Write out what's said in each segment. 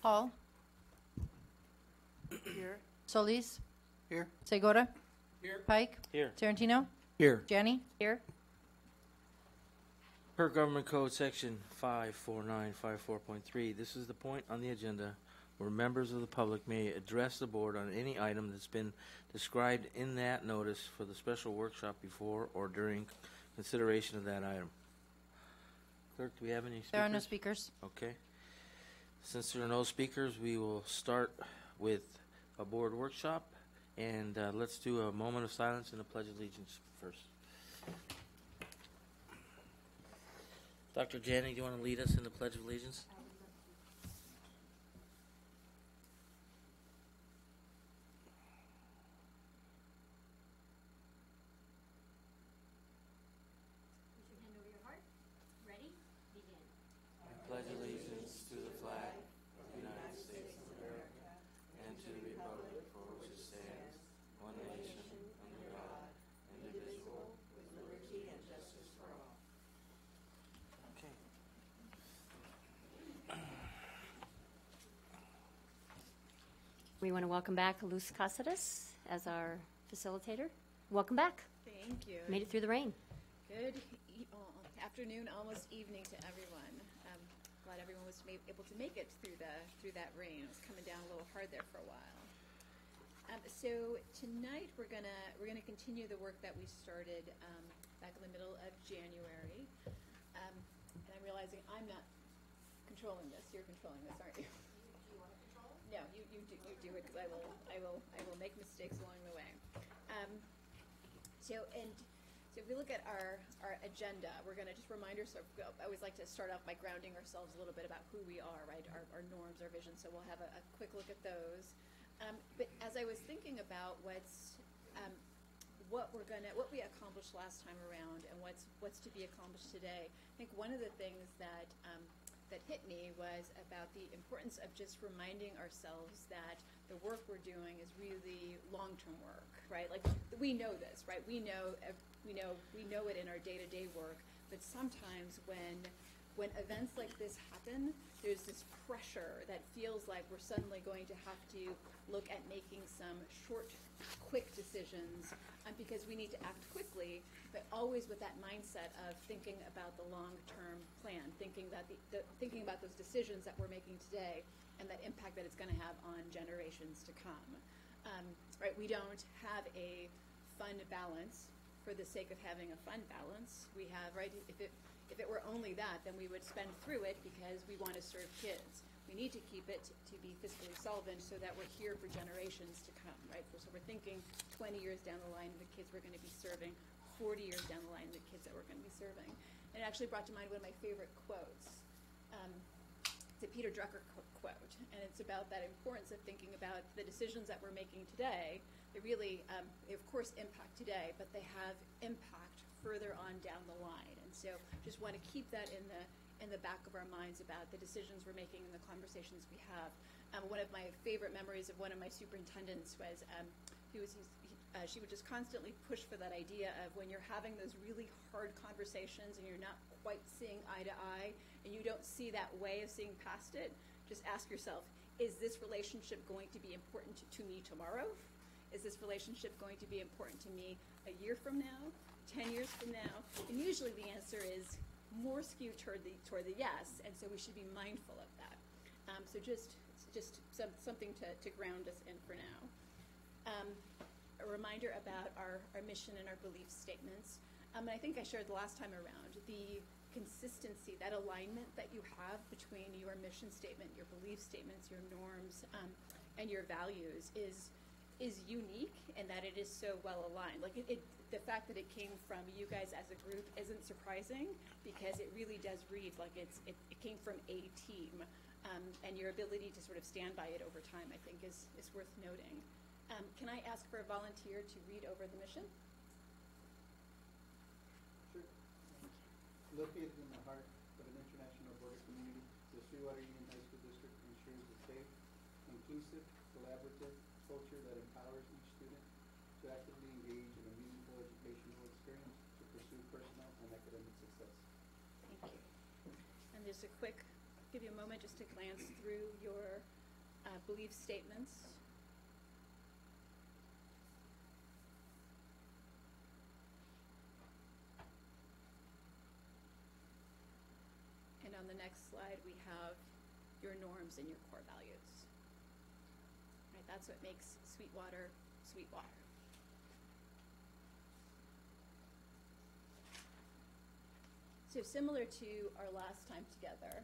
Hall. Here. Solis. Here. Segura. Here. Pike. Here. Tarantino. Here. Janney. Here. Per Government Code Section 54954.3, this is the point on the agenda where members of the public may address the board on any item that's been described in that notice for the special workshop before or during consideration of that item. Clerk, do we have any speakers? There are no speakers. Okay. Since there are no speakers, we will start with a board workshop, and let's do a moment of silence and a pledge of allegiance first. Dr. Janney, do you want to lead us in the Pledge of Allegiance? Put your hand over your heart. Ready? Begin. I pledge allegiance to the flag of the United States of America and to the republic for which it stands, one nation, under God, indivisible, with liberty and justice for all. Okay. We want to welcome back Luz Cáceres as our facilitator. Welcome back. Thank you. Made it through the rain. Good afternoon, almost evening to everyone. Glad everyone was able to make it through that rain. It was coming down a little hard there for a while. So tonight we're gonna continue the work that we started back in the middle of January. And I'm realizing I'm not controlling this. You're controlling this, aren't you? No, you do it, because I will make mistakes along the way. So if we look at our agenda, we're going to just remind ourselves. I always like to start off by grounding ourselves a little bit about who we are, right? Our norms, our vision. So we'll have a quick look at those. But as I was thinking about what we accomplished last time around and what's to be accomplished today, I think one of the things that hit me was about the importance of just reminding ourselves that the work we're doing is really long-term work, right? Like, we know this, right? We know it in our day-to-day work, but sometimes when events like this happen, there's this pressure that feels like we're suddenly going to have to look at making some short, quick decisions because we need to act quickly, but always with that mindset of thinking about the long-term plan, thinking about those decisions that we're making today and that impact that it's going to have on generations to come. Right? We don't have a fund balance for the sake of having a fund balance. We have, right, if it were only that, then we would spend through it because we want to serve kids. We need to keep it to be fiscally solvent so that we're here for generations to come, right? So we're thinking 20 years down the line, the kids we're going to be serving, 40 years down the line, the kids that we're going to be serving. And it actually brought to mind one of my favorite quotes. It's a Peter Drucker quote, and it's about that importance of thinking about the decisions that we're making today. They really, they of course impact today, but they have impact further on down the line. And so just want to keep that in the back of our minds about the decisions we're making and the conversations we have. One of my favorite memories of one of my superintendents was she would just constantly push for that idea of when you're having those really hard conversations and you're not quite seeing eye to eye and you don't see that way of seeing past it, just ask yourself, is this relationship going to be important to me tomorrow? Is this relationship going to be important to me a year from now, 10 years from now? And usually the answer is more skewed toward the yes, and so we should be mindful of that. So just something to ground us in for now. A reminder about our mission and our belief statements. And I think I shared the last time around, the consistency, that alignment that you have between your mission statement, your belief statements, your norms, and your values is unique in that it is so well aligned. Like the fact that it came from you guys as a group isn't surprising because it really does read like it came from a team, and your ability to sort of stand by it over time, I think, is worth noting. Can I ask for a volunteer to read over the mission? Sure. Located in the heart of an international border community, the Sweetwater Union High School District ensures a safe, inclusive, collaborative culture that empowers each student to actively engage in a meaningful educational experience to pursue personal and academic success. Thank you. And just give you a moment just to glance through your belief statements. And on the next slide, we have your norms and your core values. Right, that's what makes Sweetwater, Sweetwater. So similar to our last time together,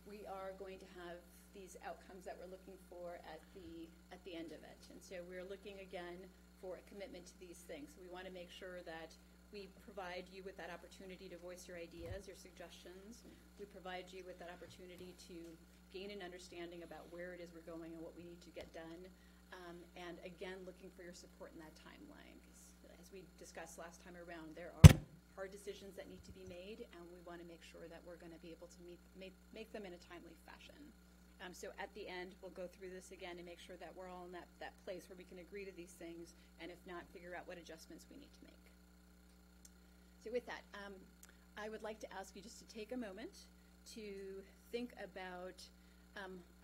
we are going to have these outcomes that we're looking for at the end of it. And so we're looking again for a commitment to these things. So we want to make sure that we provide you with that opportunity to voice your ideas, your suggestions. We provide you with that opportunity to gain an understanding about where it is we're going and what we need to get done. And again, looking for your support in that timeline. 'Cause as we discussed last time around, there are hard decisions that need to be made, and we want to make sure that we're going to be able to make them in a timely fashion. So at the end, we'll go through this again and make sure that we're all in that place where we can agree to these things, and if not, figure out what adjustments we need to make. So with that, I would like to ask you just to take a moment to think about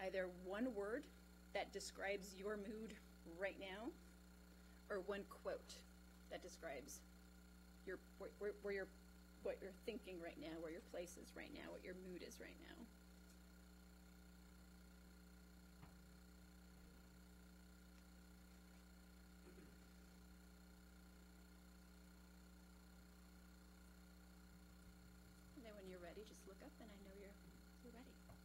either one word that describes your mood right now, or one quote that describes what you're thinking right now, where your place is right now, what your mood is right now. And then when you're ready, just look up and I know you're ready. Are you ready, Paula?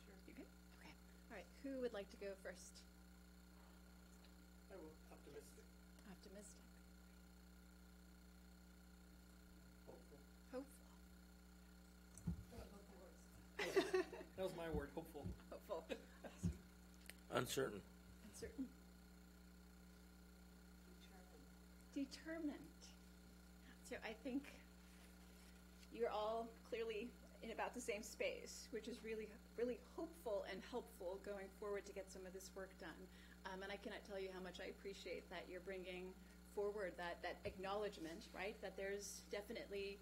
Sure. You good? Okay. All right. Who would like to go first? I will. Optimistic. Optimistic. Hopeful. Hopeful. That was my word, hopeful. Hopeful. Uncertain. Uncertain. Determined. So I think you're all clearly in about the same space, which is really, really hopeful and helpful going forward to get some of this work done. And I cannot tell you how much I appreciate that you're bringing forward that acknowledgement, right? That there's definitely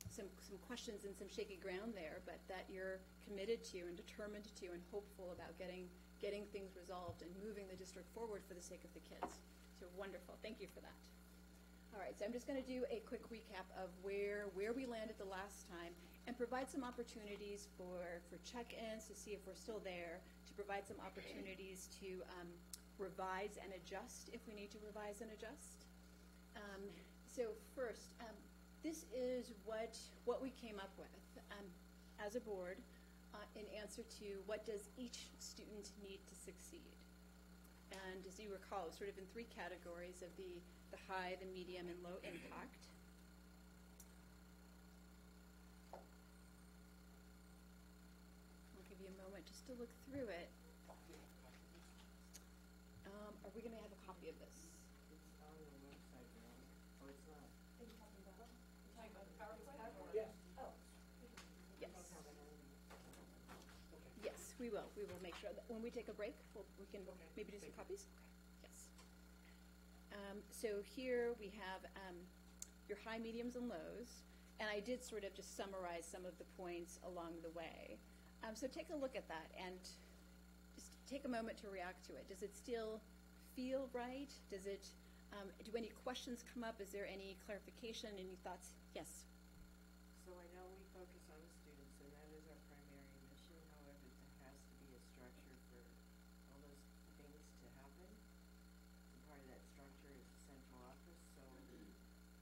some questions and some shaky ground there, but that you're committed to and determined to and hopeful about getting things resolved and moving the district forward for the sake of the kids. So wonderful. Thank you for that. All right, so I'm just going to do a quick recap of where we landed the last time and provide some opportunities for check-ins to see if we're still there, to provide some opportunities to revise and adjust if we need to revise and adjust. So first, this is what we came up with as a board in answer to what does each student need to succeed. And as you recall, it was sort of in three categories of the high, the medium, and low impact. I'll give you a moment just to look through it. Are we going to have a copy of this? It's on the website now. Oh, it's not. Are you talking about the PowerPoint? Yes. Oh. Yes. Yes, we will. We will make sure that when we take a break, we can maybe do some copies. Okay. Yes. So here we have your high, mediums, and lows, and I did sort of just summarize some of the points along the way. So take a look at that and just take a moment to react to it. Does it still feel right? Does it? Do any questions come up? Is there any clarification? Any thoughts? Yes. So I know we focus on the students, and that is our primary mission. However, there has to be a structure for all those things to happen. And part of that structure is the central office. So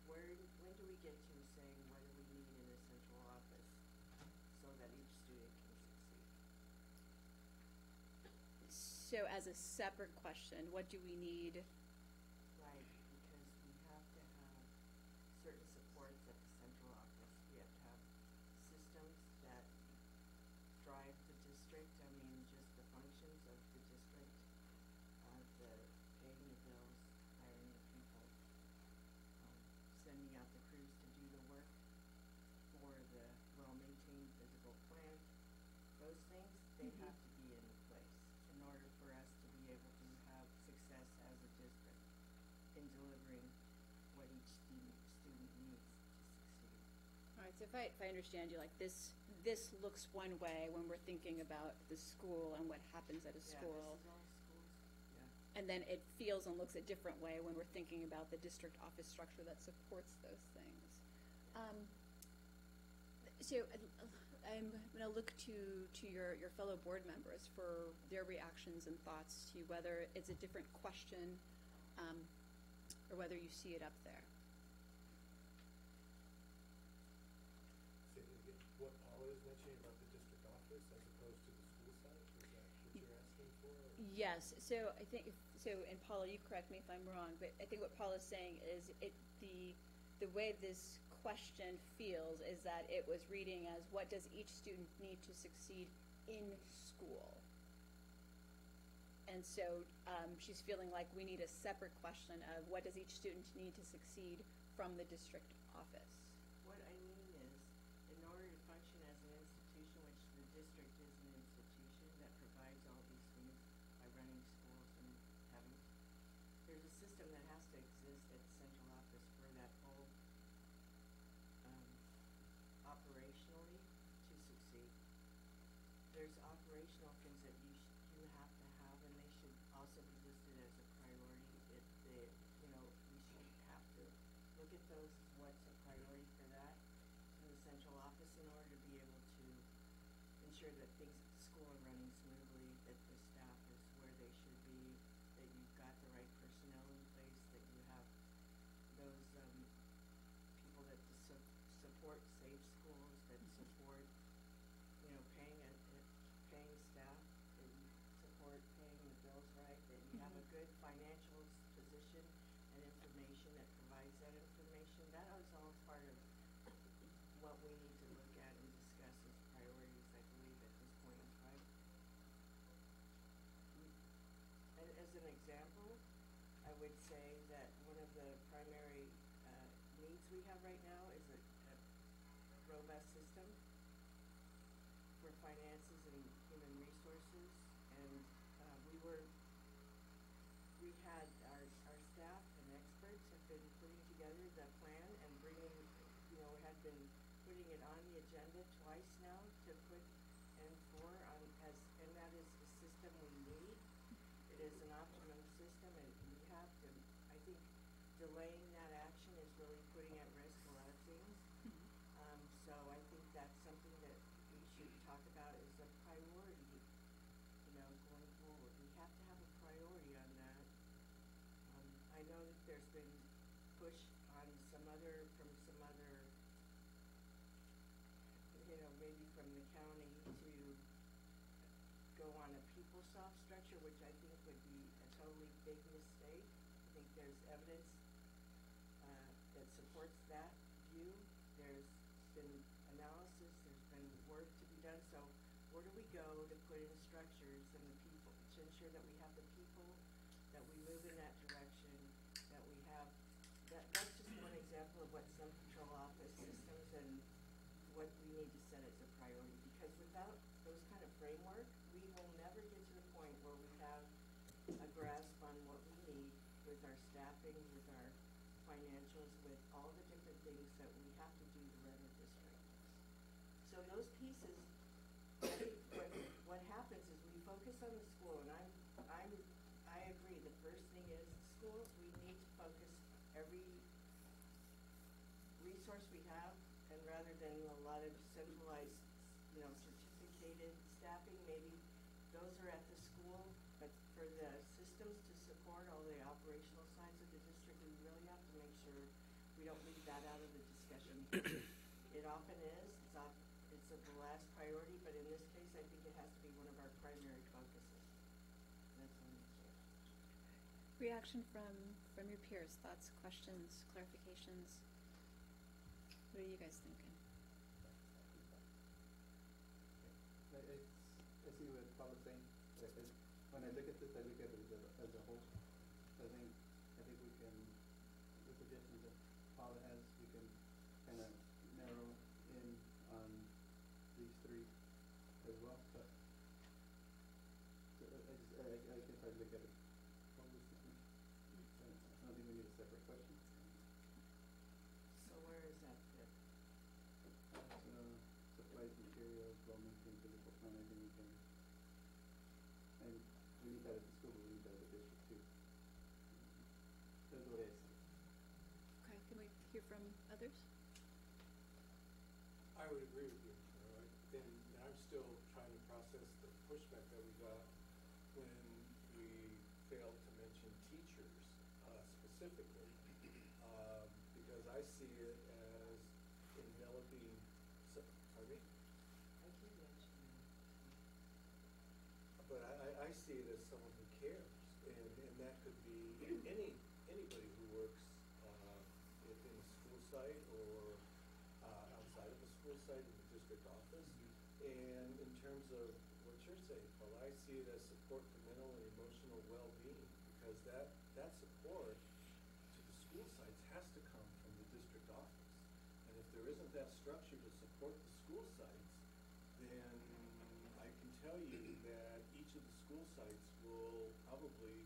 when do we get to saying what do we need in a central office so that each student can succeed? So as a separate question, what do we need? Right, because we have to have certain supports at the central office. We have to have systems that drive the district. I mean, just the functions of the district, the paying the bills, hiring the people, sending out they have to be in place in order for us to be able to have success as a district in delivering what each student needs to succeed. All right, so if I understand you, like this looks one way when we're thinking about the school and what happens at a school. Yeah, this is all schools, yeah. And then it feels and looks a different way when we're thinking about the district office structure that supports those things. So I'm going to look to your fellow board members for their reactions and thoughts to whether it's a different question or whether you see it up there. Say it again. What Paula is mentioning about the district office as opposed to the school site, is that what you're asking for? Or? Yes. So I think and Paula, you correct me if I'm wrong, but I think what Paula's saying is the way this question feels is that it was reading as what does each student need to succeed in school. And so she's feeling like we need a separate question of what does each student need to succeed from the district office. What I mean is, in order to function as an institution, which the district is an institution that provides all these things by running schools and having, there's a system that has to exist at the central office for that whole operationally to succeed. There's operational things that you have to have, and they should also be listed as a priority. We should have to look at those as what's a priority for that in the central office in order to be able to ensure that things at the school are running smoothly, that the staff is where they should be, that you've got the right personnel in place, that you have those people that support safe schools, that support, paying staff, that you support paying the bills right, that you have a good financial position and information that provides that information. That is all part of what we need to look at and discuss as priorities, I believe, at this point in time. As an example, I would say that one of the primary needs we have right now is a robust system for finances and human resources. And we had our staff and experts have been putting together the plan and had been putting it on the agenda twice now to put and that is the system we need. It is an optimum system, and we have to, I think, delaying that action is really putting at risk a lot of things. So I think that's something that we should talk about as a priority, going forward. We have to have a priority on that. I know that there's been push on from some other, maybe from the county to go on a PeopleSoft structure, which I think would be a totally big mistake. I think there's evidence that supports that view. There's been analysis, there's been work to be done. So where do we go to put in structures and the people to ensure that we have the people, that we move in that direction, that we have that's just one example of what some patrol office systems and what we need to set as a priority, because without those kind of framework, we will never get to the point where we have a grasp on what we need with our staffing, with our financials, with all the different things that we have to do to run a district. So those pieces, I think what happens is we focus on the school, and I agree. The first thing is schools. We need to focus every resource we have, and rather than a lot of centralized, certificated staffing, maybe those are at the school, but for the systems to support all the operational sides of the district, we really have to make sure we don't leave that out of the discussion. It often is. It's the last priority, but in this case, I think it has to be one of our primary focuses. That's what I'm saying. Reaction from your peers, thoughts, questions, clarifications. What are you guys thinking? I see what Paula's saying. When I look at this, I look at it as a whole. I think we can, the suggestions that Paula has, we can kind of narrow in on these three as well. But separate question. So where is that fit? Supplies, materials, well-maintained physical plant, I think we can. And we need that at the school, but we need that at the district too. That's what it is. Okay, can we hear from others? I would agree with you, all right? And I'm still trying to process the pushback that we got when we failed to mention teachers specifically, because I see it as enveloping, pardon me? I keep mentioning it. But I see it as someone who cares, and that could be anybody who works in a school site or outside of a school site in the district office. And in terms of what you're saying, Paul, I see it as support for mental and emotional well-being, because that support to the school sites has to come from the district office. And if there isn't that structure to support the school sites, then I can tell you that each of the school sites will probably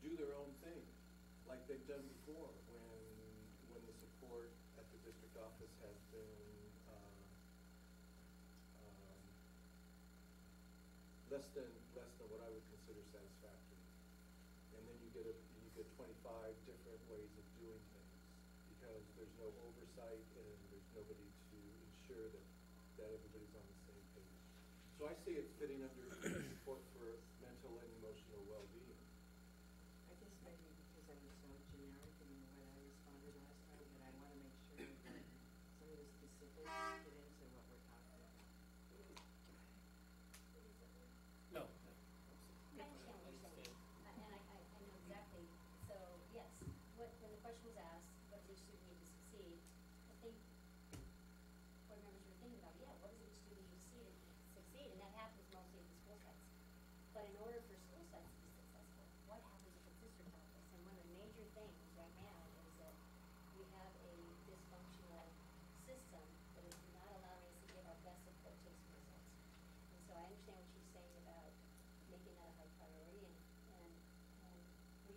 do their own thing, like they've done before when the support at the district office has been less than what I would consider satisfactory. And then you get 25 different ways of doing things, because there's no oversight and there's nobody to ensure that everybody's on the same page. So I see it fitting under support for mental and emotional well-being. I guess maybe because I was so generic in what I responded last time, that I want to make sure that some of the specifics get into what we're talking about. No. I understand what you're saying, and I know exactly. So, yes, when the question was asked, what does each student need to succeed? I think board members were thinking about, yeah, what does each student need to succeed? And that happens mostly at the school sites. But in order for school sites to be successful, what happens at the district office? And one of the major things right now is that we have a dysfunctional system that is not allowing us to give our best support to the school sites. And so I understand what she's saying about making that a high priority, and we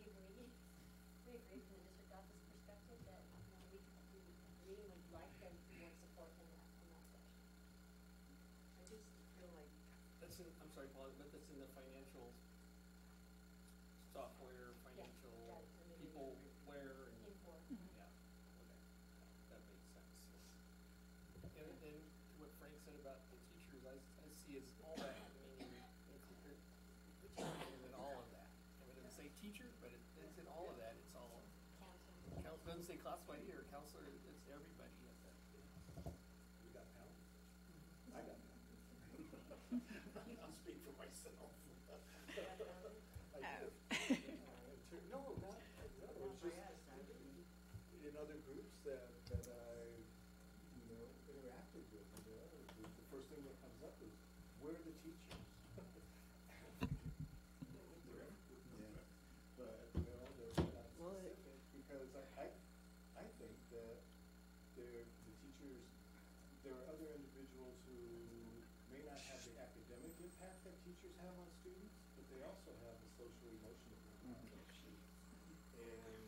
agree from the district office perspective that, we agree and would like them to more support in that section. I just feel like That's in, I'm sorry, Paul, but that's in the financial software, financial got it. I mean, people where and. Infor. Yeah, okay, that makes sense. And then what Frank said about the teachers, I see as all that, meaning include the teachers and all of that. I mean, it doesn't say teacher, but it's in all of that, it's all, Council. doesn't say classified either, counselor, it's everybody at that. We got pounds. I got pounds. I'll speak for myself. I did. No, not, no, it's just in other groups that I, interacted with, the first thing that comes up is, where are the teachers? But, they're not specific, because I think that the teachers, there are other individuals who may not have the academic impact that teachers have on students, but they also have the social emotional impact. And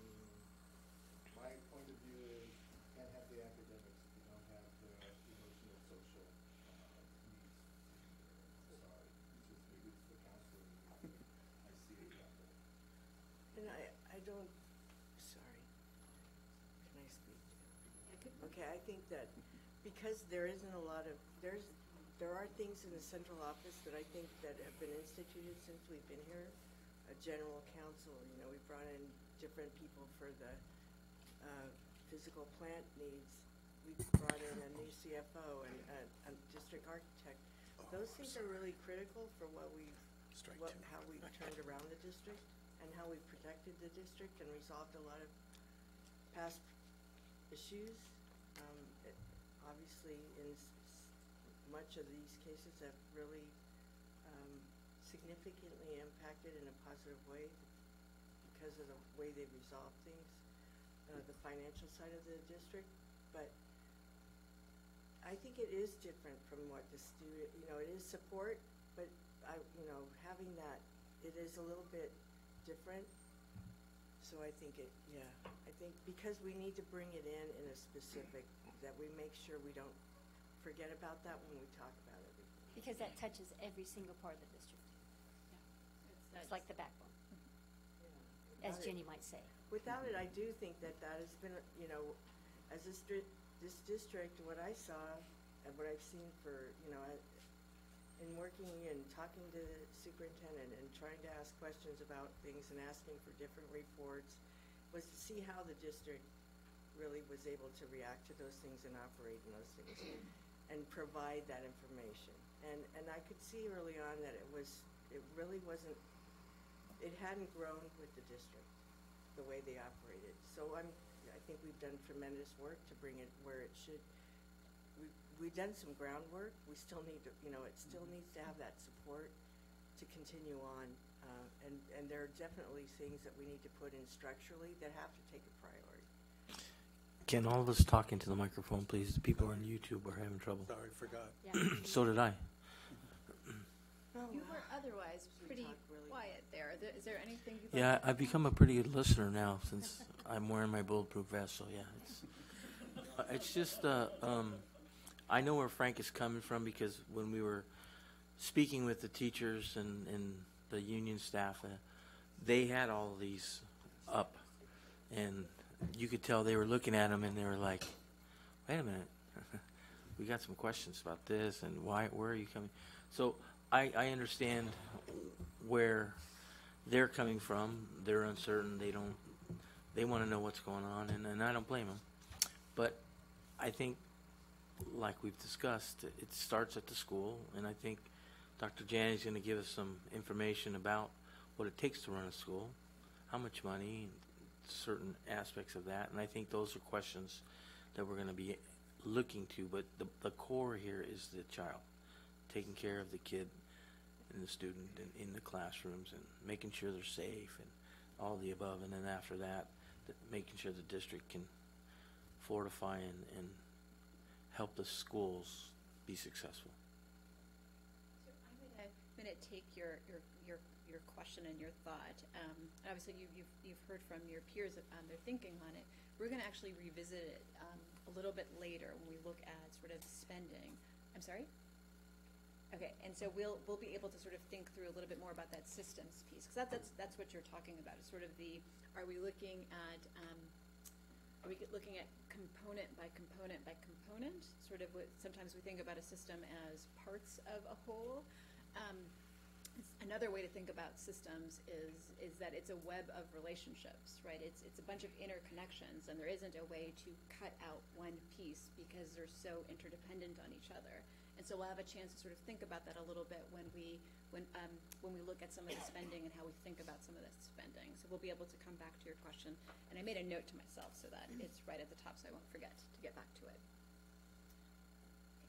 my point of view is, you can't have the academics if you don't have the emotional social needs. Sorry, it's just, maybe it's the counseling, I see it that way. And I don't, sorry, can I speak? Okay, I think that because there isn't a lot of, there are things in the central office that I think that have been instituted since we've been here. A general counsel, we brought in different people for the physical plant needs. We brought in a new CFO and a district architect. Those things are really critical for how we turned around the district and how we protected the district and resolved a lot of past issues. Obviously, in much of these cases have really significantly impacted in a positive way because of the way they resolve things, the financial side of the district. But I think it is different from what the student, it is support, but having that, it is a little bit different So I think I think because we need to bring it in a specific, that we make sure we don't forget about that when we talk about everything. Because that touches every single part of the district. It's like the backbone, as Without it- Jenny might say. Without it, I do think that has been, as this district, what I saw and what I've seen for, in working and talking to the superintendent and trying to ask questions about things and asking for different reports, was to see how the district really was able to react to those things and operate in those things and provide that information. And I could see early on that it really wasn't, it hadn't grown with the district, the way they operated. So I think we've done tremendous work to bring it where it should. We've done some groundwork. We still need to, it still needs to have that support to continue on. And there are definitely things that we need to put in structurally that have to take a priority. Can all of us talk into the microphone, please? The people on YouTube are having trouble. Sorry, forgot. Yeah. So did I. You were otherwise pretty talk really quiet there. Is there anything you'd like Yeah, to I've become a pretty good listener now since I'm wearing my bulletproof vest. So yeah, it's just I know where Frank is coming from, because when we were speaking with the teachers and the union staff, they had all of these up, and you could tell they were looking at them and they were like, "Wait a minute, we got some questions about this, and where are you coming?" So I understand where they're coming from. They're uncertain. They want to know what's going on, and I don't blame them. But I think, like we've discussed, it starts at the school, and I think Dr. Janney's going to give us some information about what it takes to run a school, how much money, and certain aspects of that. And I think those are questions that we're going to be looking to. But the core here is the child, taking care of the kid and the student in the classrooms and making sure they're safe and all the above. And then after that, making sure the district can fortify and help the schools be successful. So I'm gonna take your question and your thought. Obviously, you've heard from your peers their thinking on it. We're gonna actually revisit it a little bit later when we look at sort of spending. I'm sorry. Okay, and so we'll be able to sort of think through a little bit more about that systems piece, because that's what you're talking about. Is sort of are we looking at component by component by component? Sort of what sometimes we think about a system as parts of a whole. Another way to think about systems is that it's a web of relationships, right? It's a bunch of interconnections, and there isn't a way to cut out one piece because they're so interdependent on each other. And so we'll have a chance to sort of think about that a little bit when we look at some of the spending and how we think about some of this spending. So we'll be able to come back to your question. And I made a note to myself so that it's right at the top, so I won't forget to get back to it.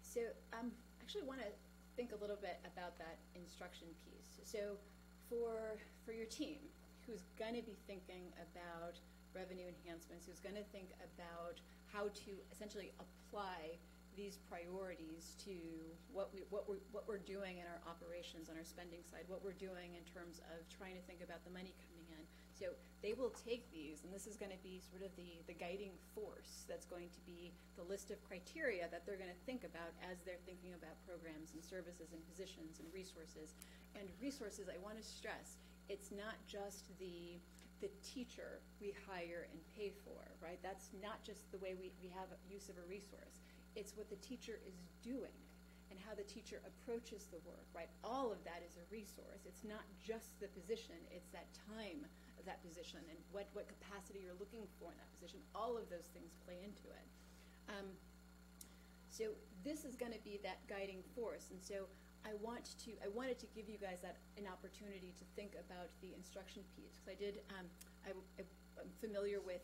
So I actually want to think a little bit about that instruction piece. So for your team, who's going to be thinking about revenue enhancements, who's going to think about how to essentially apply these priorities to what we're doing in our operations on our spending side, what we're doing in terms of trying to think about the money coming in. So they will take these, and this is going to be sort of the guiding force that's going to be the list of criteria that they're going to think about as they're thinking about programs and services and positions and resources. And resources, I want to stress, it's not just the teacher we hire and pay for, right? That's not just the way we have use of a resource. It's what the teacher is doing and how the teacher approaches the work, right? All of that is a resource. It's not just the position, it's that time of that position and what capacity you're looking for in that position. All of those things play into it. So this is going to be that guiding force. And so I wanted to give you guys an opportunity to think about the instruction piece, because I'm familiar with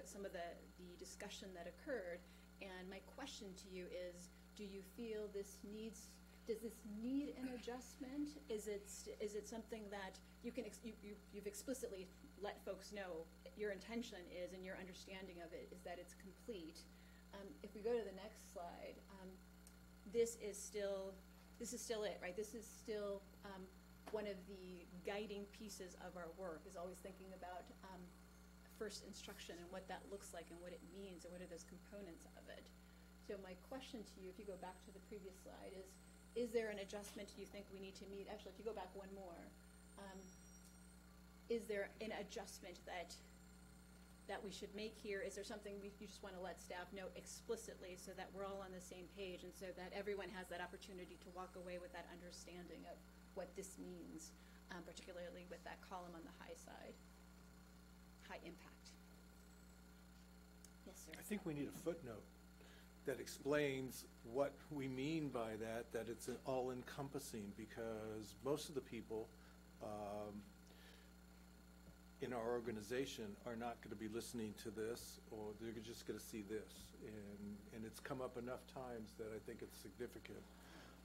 some of the discussion that occurred. And my question to you is, do you feel does this need an adjustment? Is it something that you've explicitly let folks know your intention is and your understanding of it is that it's complete? If we go to the next slide, this is still it, right? This is still one of the guiding pieces of our work, is always thinking about first instruction and what that looks like and what it means and what are those components of it. So my question to you, if you go back to the previous slide, is there an adjustment you think we need to meet? Actually, if you go back one more, is there an adjustment that we should make here? Is there something you just want to let staff know explicitly so that we're all on the same page and so that everyone has that opportunity to walk away with that understanding of what this means, particularly with that column on the high side, high impact? Yes, sir. I think we need a footnote that explains what we mean by that it's an all-encompassing, because most of the people in our organization are not going to be listening to this, or they're just going to see this. And it's come up enough times that I think it's significant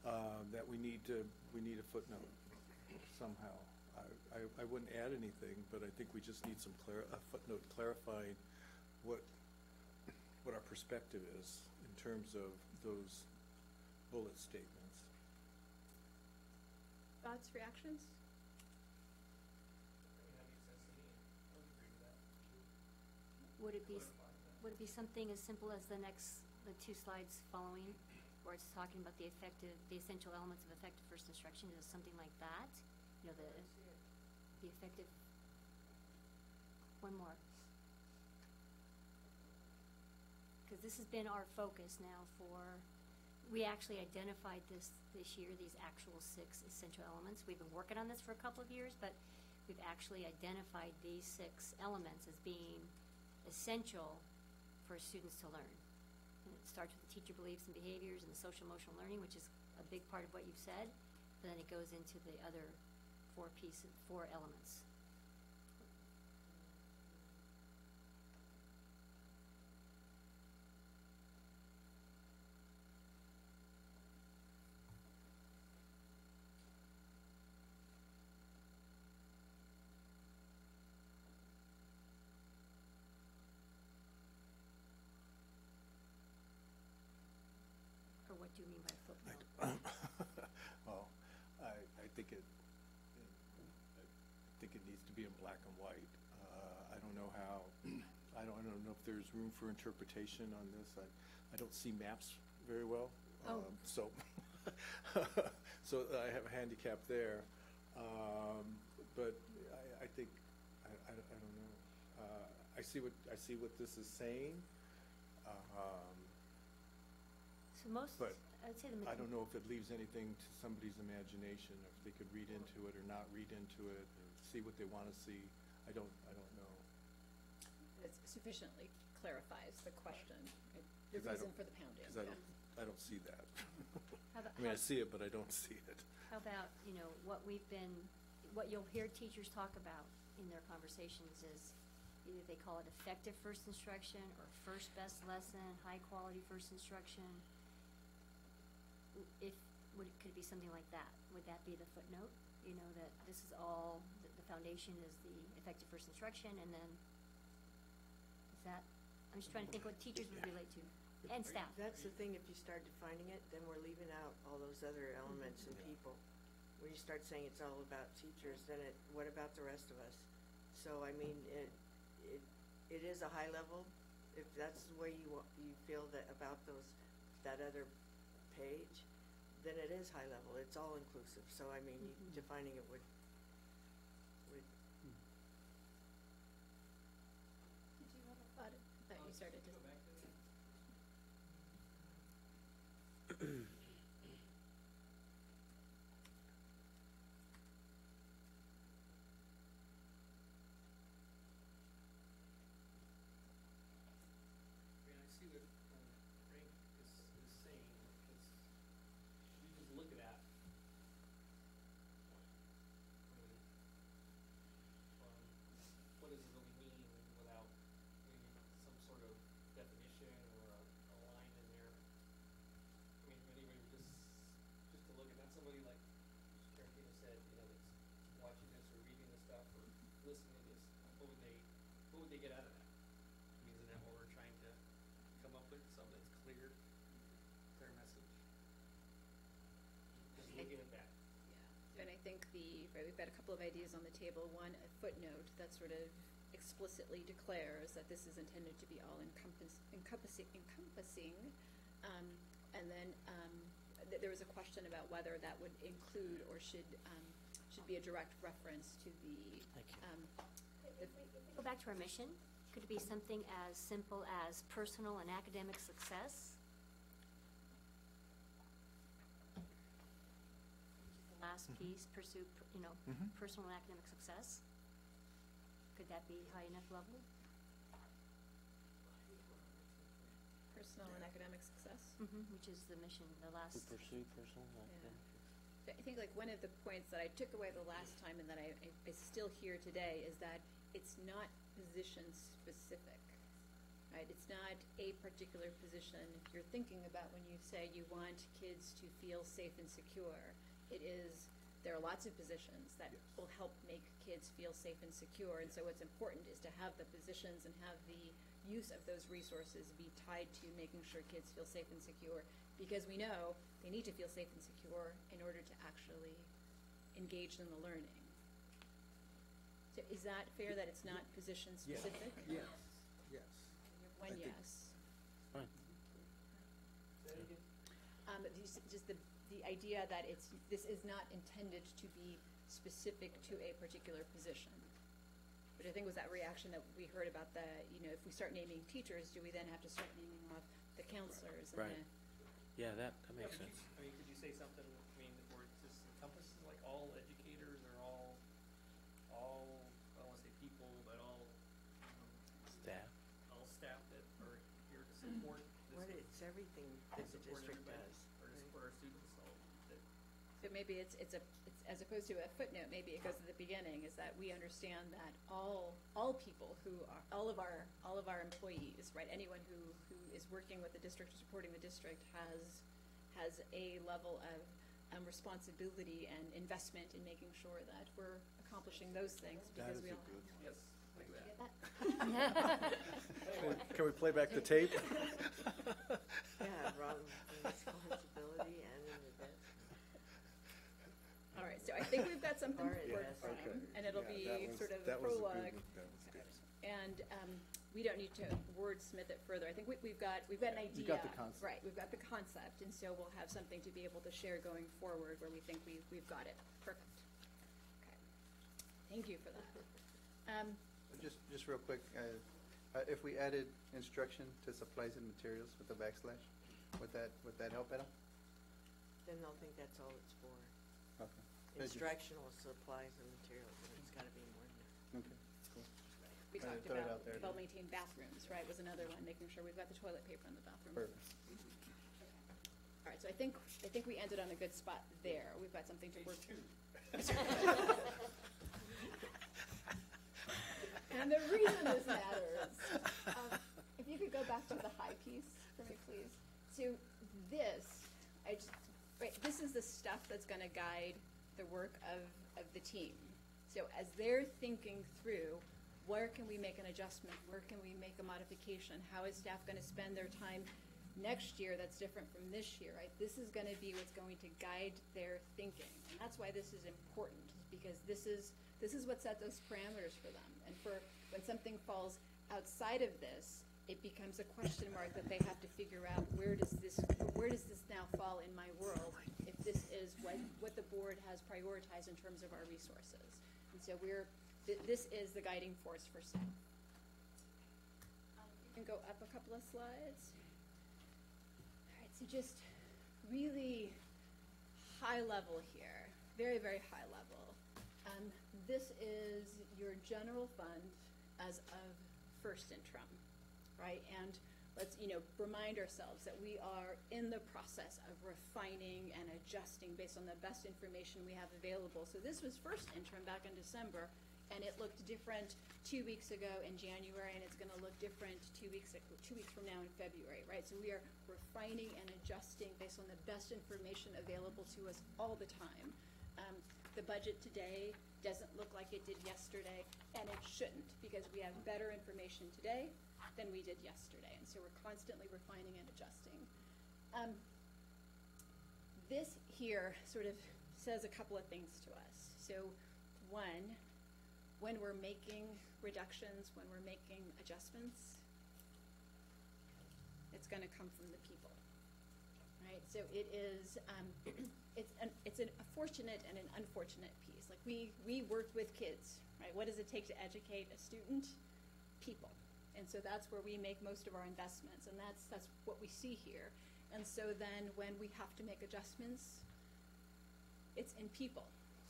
that we need a footnote somehow. I wouldn't add anything, but I think we just need a footnote clarifying what our perspective is in terms of those bullet statements. Thoughts, reactions? Would it be something as simple as the two slides following, where it's talking about the essential elements of effective first instruction? Is it something like that? You know, the effective. One more. Because this has been our focus now we actually identified this year, these actual 6 essential elements. We've been working on this for a couple of years, but we've actually identified these 6 elements as being essential for students to learn. And it starts with the teacher beliefs and behaviors and the social emotional learning, which is a big part of what you've said, but then it goes into the other 4 elements. Or what do you mean by footnote? Well, I think it needs to be in black and white. I don't know how. I don't know if there's room for interpretation on this. I don't see maps very well, so so I have a handicap there. But I think I don't know. I see what this is saying. But I'd say I don't know if it leaves anything to somebody's imagination, or if they could read into it or not read into it, or see what they want to see. I don't know. It sufficiently clarifies the question, the 'Cause reason for the pounding. Because I don't see that. How about- I mean, I see it, but I don't see it. How about, what you'll hear teachers talk about in their conversations is either they call it effective first instruction or first best lesson, high quality first instruction. Could it be something like that? Would that be the footnote? That this is all, the foundation is the effective first instruction, and then I'm just trying to think what teachers would relate to, and staff. That's the thing, if you start defining it, then we're leaving out all those other elements and people. When you start saying it's all about teachers, then what about the rest of us? So, I mean, it is a high level, if that's the way you feel that about that other page, then it is high level. It's all inclusive. So, I mean, defining it would. Did you have a thought? I thought you started to. Go back to that. I see what Frank is saying, because you just look at that. What does it really mean without maybe some sort of definition or a line in there? I mean, if anybody were just to look at that, somebody like Tarantino said, that's watching this or reading this stuff or listening to this, what would they get out of that? I mean, isn't that what we're trying to come up with, something that's clear message? Just looking at that. Yeah, and I think we've got a couple of ideas on the table. One, a footnote that sort of explicitly declares that this is intended to be all encompassing. And then there was a question about whether that would include or should be a direct reference to the. If we go back to our mission, could it be something as simple as personal and academic success? The last piece, pursue, personal and academic success. Could that be high enough level? Personal and academic success. Which is the mission, the last. To pursue personal academic. I think like one of the points that I took away the last time and that I still hear today is that it's not position specific, right? It's not a particular position. If you're thinking about when you say you want kids to feel safe and secure, there are lots of positions that will help make kids feel safe and secure. And so what's important is to have the positions and have the use of those resources be tied to making sure kids feel safe and secure, because we know they need to feel safe and secure in order to actually engage in the learning. So is that fair that it's not position specific? Yes. One I think- yes. Fine. Just the idea that this is not intended to be specific to a particular position. Which I think was that reaction that we heard about if we start naming teachers, do we then have to start naming off the counselors? And Right. Yeah, that makes Could sense. you say something, where it just encompasses like all educators or all, I don't wanna say people, but all Staff. staff that are here to support this. What it's everything that the support district everybody, does. or to support our students, So maybe it's as opposed to a footnote, maybe it goes at the beginning, is that we understand that all people who are, all of our employees, right, anyone who is working with the district or supporting the district has a level of responsibility and investment in making sure that we're accomplishing those things, because we all yes, like that. Can we play back the tape? Yeah, wrong responsibility and in the best. All right, so I think we've got something to Yeah, work from, okay. and it'll Yeah, be sort of the that was a good prologue. one. That was good. And we don't need to wordsmith it further. I think we've got an idea. You got the concept. Right, we've got the concept, and so we'll have something to be able to share going forward where we think we've got it. Perfect. Okay. Thank you for that. Just real quick, if we added instruction to supplies and materials with a backslash, would that help at all? Then they'll think that's all it's for. Okay. Thank you. Instructional supplies and materials, and it's gotta be more than that. Okay, cool. We talked throw it about out there. well-maintained bathrooms, right, was another one, making sure we've got the toilet paper in the bathroom. Perfect. All right, so I think we ended on a good spot there. We've got something to work through. And the reason this matters, if you could go back to the high piece for me, please. So this is the stuff that's going to guide the work of the team. So as they're thinking through, where can we make an adjustment? Where can we make a modification? How is staff going to spend their time next year that's different from this year, right? This is going to be what's going to guide their thinking. And that's why this is important, because this is what sets those parameters for them. And for when something falls outside of this, it becomes a question mark that they have to figure out, where does this now fall in my world if this is what the board has prioritized in terms of our resources. And so this is the guiding force for staff. You can go up a couple of slides. All right, so just really high level here, very, very high level. This is your general fund as of first interim, right? And let's, remind ourselves that we are in the process of refining and adjusting based on the best information we have available. So this was first interim back in December, and it looked different 2 weeks ago in January, and it's going to look different 2 weeks from now in February, right? So we are refining and adjusting based on the best information available to us all the time. The budget today doesn't look like it did yesterday, and it shouldn't, because we have better information today than we did yesterday, and so we're constantly refining and adjusting. This here sort of says a couple of things to us. So one, when we're making reductions, when we're making adjustments, it's going to come from the people, right? So it is, it's a fortunate and an unfortunate piece. Like we work with kids, right? What does it take to educate a student? People. And so that's where we make most of our investments, and that's what we see here. And so then when we have to make adjustments, it's in people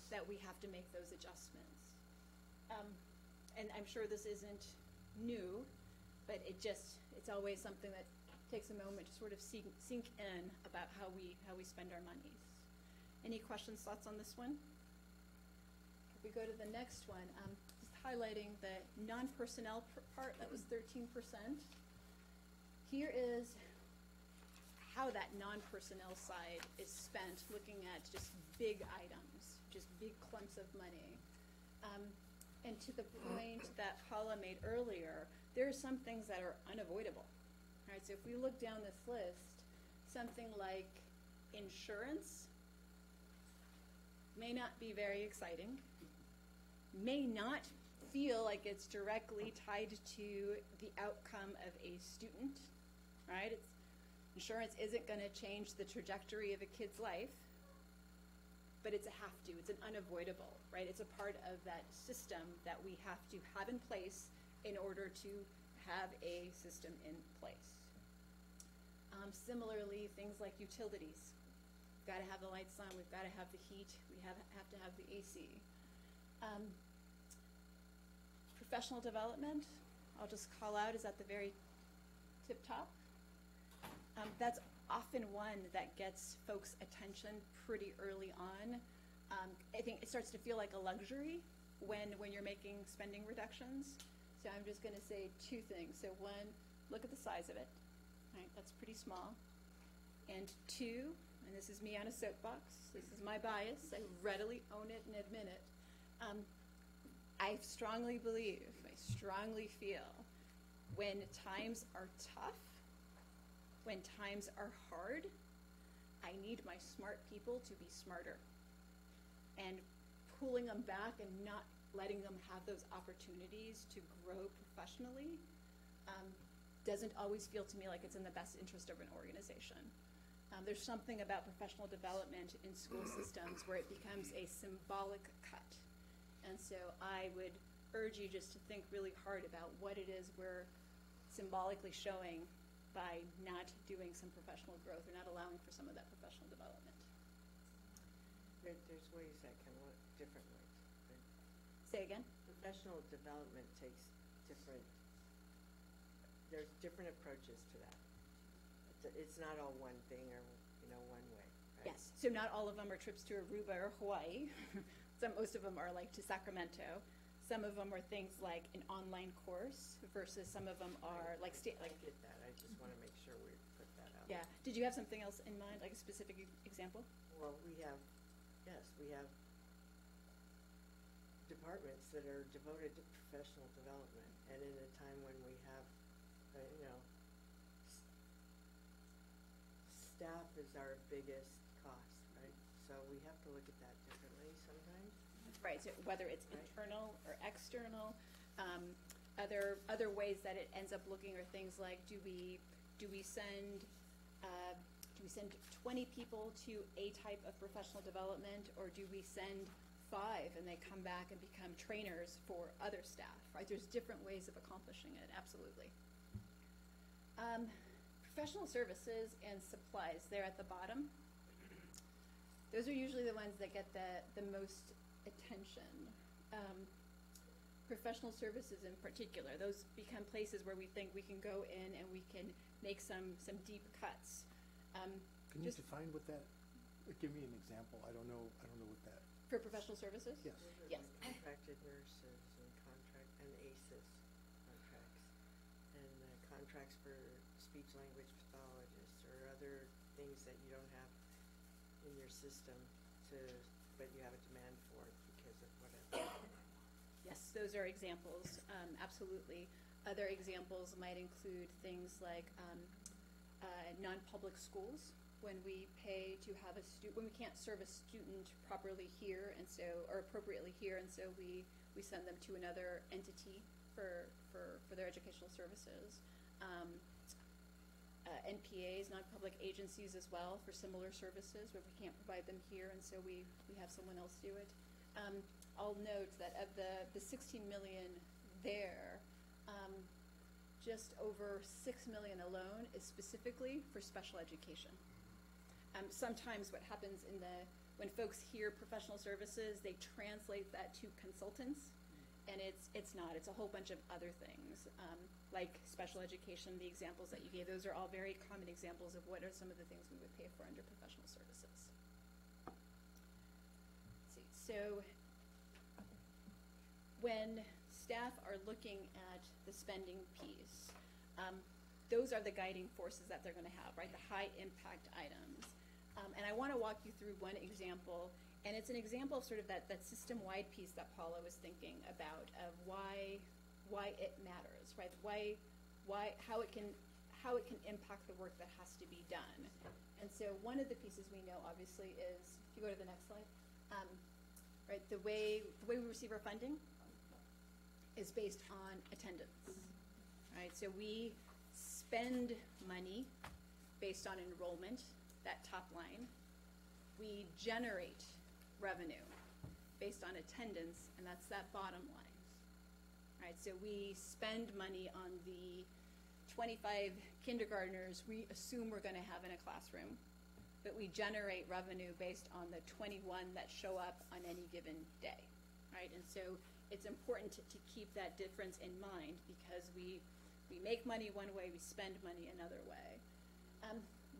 that we have to make those adjustments. And I'm sure this isn't new, but it's always something that takes a moment to sort of sink in about how we spend our monies. Any questions, thoughts on this one? If we go to the next one, just highlighting the non-personnel part, that was 13%. Here is how that non-personnel side is spent, looking at just big items, just big clumps of money. And to the point that Paula made earlier, there are some things that are unavoidable. All right, so if we look down this list, something like insurance may not be very exciting, may not feel like it's directly tied to the outcome of a student, right? Insurance isn't going to change the trajectory of a kid's life, but it's a have to. It's an unavoidable, right? It's a part of that system that we have to have in place in order to have a system in place. Similarly, things like utilities. We've got to have the lights on. We've got to have the heat. We have to have the AC. Professional development, I'll just call out, is at the very tip top. That's often one that gets folks' attention pretty early on. I think it starts to feel like a luxury when you're making spending reductions. So I'm just going to say two things. So one, look at the size of it. Right, that's pretty small. And two, and this is me on a soapbox, this is my bias, I readily own it and admit it. I strongly believe, I strongly feel, when times are tough, when times are hard, I need my smart people to be smarter. And pulling them back and not letting them have those opportunities to grow professionally doesn't always feel to me like it's in the best interest of an organization. There's something about professional development in school systems where it becomes a symbolic cut. And so I would urge you just to think really hard about what it is we're symbolically showing by not doing some professional growth or not allowing for some of that professional development. There's ways that can look different ways. Right? Say again? Professional development takes there's different approaches to that. It's not all one thing or, one way. Right? Yes. So not all of them are trips to Aruba or Hawaii. Most of them are like to Sacramento. Some of them are things like an online course versus some of them are like I get that. I just want to make sure we put that out. Yeah. Did you have something else in mind, like a specific example? Well, we have departments that are devoted to professional development, and in a time when we have, staff is our biggest cost, right? So we have to look at that differently sometimes. Right. So whether it's internal or external, other ways that it ends up looking are things like do we send 20 people to a type of professional development, or do we send 5 and they come back and become trainers for other staff, right? There's different ways of accomplishing it, absolutely. Professional services and supplies, they're at the bottom. Those are usually the ones that get the most attention. Professional services in particular, those become places where we think we can go in and we can make some deep cuts. Can you define what that? Give me an example. I don't know what that. For professional services? Yes. Yes. Contracted nurses and ACEs contracts, and contracts for speech language pathologists or other things that you don't have in your system but you have a demand for because of whatever. Yes, those are examples, absolutely. Other examples might include things like non-public schools. When we pay to have when we can't serve a student properly here, and so, or appropriately here, and so we we send them to another entity for their educational services. NPAs, non-public agencies as well, for similar services where we can't provide them here, and so we have someone else do it. I'll note that of the 16 million there, just over 6 million alone is specifically for special education. Sometimes what happens when folks hear professional services, they translate that to consultants, and it's not. It's a whole bunch of other things, like special education, the examples that you gave. Those are all very common examples of what are some of the things we would pay for under professional services. Let's see. So when staff are looking at the spending piece, those are the guiding forces that they're going to have, right? The high impact items. And I want to walk you through one example, and it's an example of sort of that system-wide piece that Paula was thinking about, of why it matters, right? How it can impact the work that has to be done. And so one of the pieces we know, obviously, is, if you go to the next slide, right? The way we receive our funding is based on attendance, right? So we spend money based on enrollment, that top line. We generate revenue based on attendance, and that's that bottom line, right? So we spend money on the 25 kindergartners we assume we're going to have in a classroom, but we generate revenue based on the 21 that show up on any given day, right? And so it's important to keep that difference in mind, because we make money one way, we spend money another way.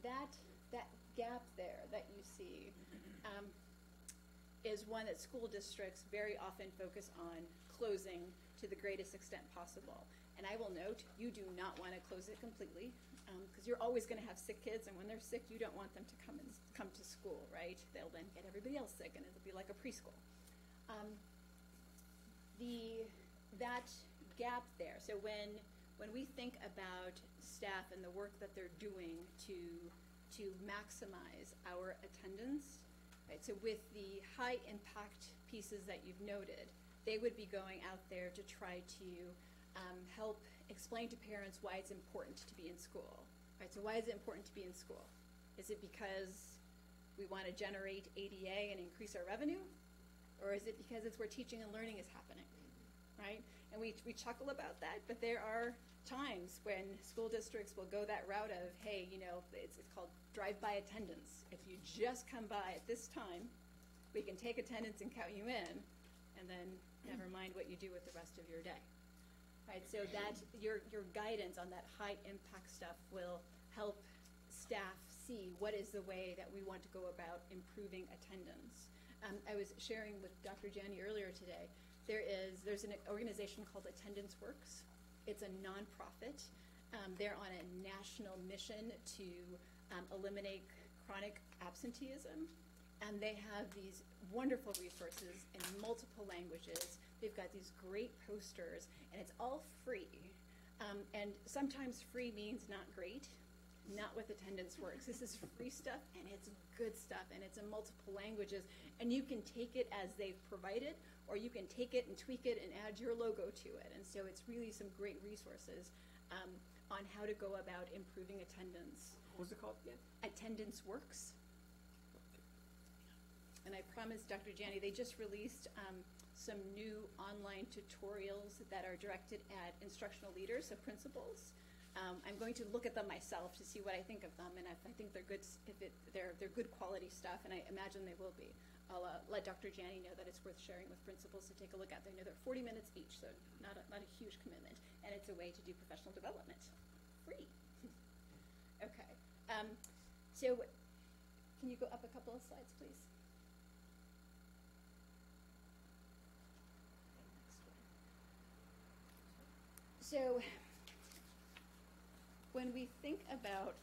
That gap there that you see is one that school districts very often focus on closing to the greatest extent possible. And I will note, you do not want to close it completely, because you're always going to have sick kids, and when they're sick, you don't want them to come to school, right? They'll then get everybody else sick, and it'll be like a preschool. That gap there. So when we think about staff and the work that they're doing to maximize our attendance, right? So with the high impact pieces that you've noted, they would be going out there to try to help explain to parents why it's important to be in school, right? So why is it important to be in school? Is it because we want to generate ADA and increase our revenue? Or is it because it's where teaching and learning is happening, right? And we chuckle about that, but there are times when school districts will go that route of, hey, it's called drive-by attendance. If you just come by at this time, we can take attendance and count you in, and then never mind what you do with the rest of your day, right? So that your guidance on that high impact stuff will help staff see what is the way that we want to go about improving attendance. I was sharing with Dr. Janney earlier today, there's an organization called Attendance Works. It's a nonprofit. They're on a national mission to eliminate chronic absenteeism, and they have these wonderful resources in multiple languages. They've got these great posters, and it's all free. And sometimes free means not great. Not with Attendance Works. This is free stuff, and it's good stuff, and it's in multiple languages, and you can take it as they've provided, or you can take it and tweak it and add your logo to it. And so it's really some great resources on how to go about improving attendance. What was it called again? Attendance Works. And I promised Dr. Janney, they just released some new online tutorials that are directed at instructional leaders, so principals. I'm going to look at them myself to see what I think of them, and if I think they're good, they're good quality stuff, and I imagine they will be. I'll let Dr. Janney know that it's worth sharing with principals to take a look at. I know they're 40 minutes each, so not a huge commitment, and it's a way to do professional development, free. Okay, so can you go up a couple of slides, please? So when we think about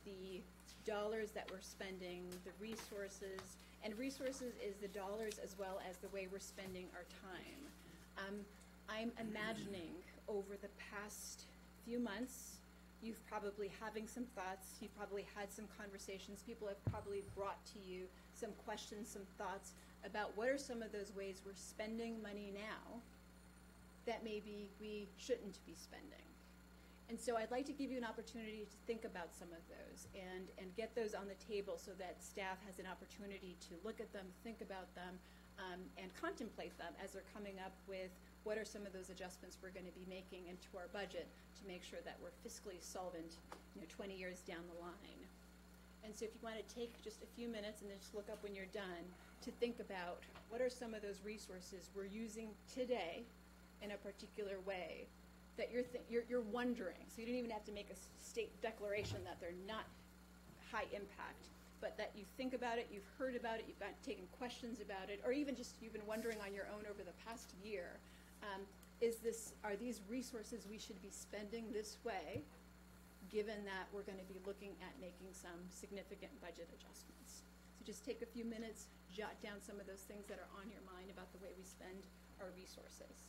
the dollars that we're spending, the resources, and resources is the dollars as well as the way we're spending our time. I'm imagining over the past few months, you've probably having some thoughts, you've probably had some conversations, people have probably brought to you some questions, some thoughts about what are some of those ways we're spending money now that maybe we shouldn't be spending. And so I'd like to give you an opportunity to think about some of those and get those on the table so that staff has an opportunity to look at them, think about them, and contemplate them as they're coming up with what are some of those adjustments we're going to be making into our budget to make sure that we're fiscally solvent, 20 years down the line. And so if you want to take just a few minutes and then just look up when you're done to think about what are some of those resources we're using today in a particular way that you're wondering. So you don't even have to make a state declaration that they're not high impact, but that you think about it, you've heard about it, you've taken questions about it, or even just you've been wondering on your own over the past year. Are these resources we should be spending this way, given that we're going to be looking at making some significant budget adjustments? So just take a few minutes, jot down some of those things that are on your mind about the way we spend our resources.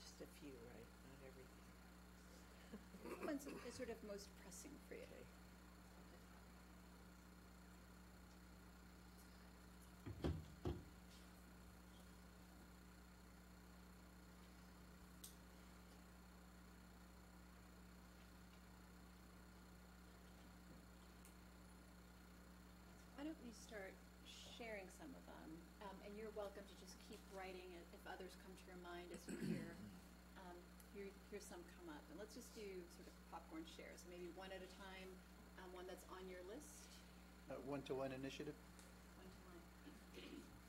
Just a few, right? Not everything. What's sort of most pressing for you? start sharing some of them. And you're welcome to just keep writing it if others come to your mind as you hear some come up. And let's just do sort of popcorn shares, maybe one at a time, one that's on your list. One-to-one initiative? One to one.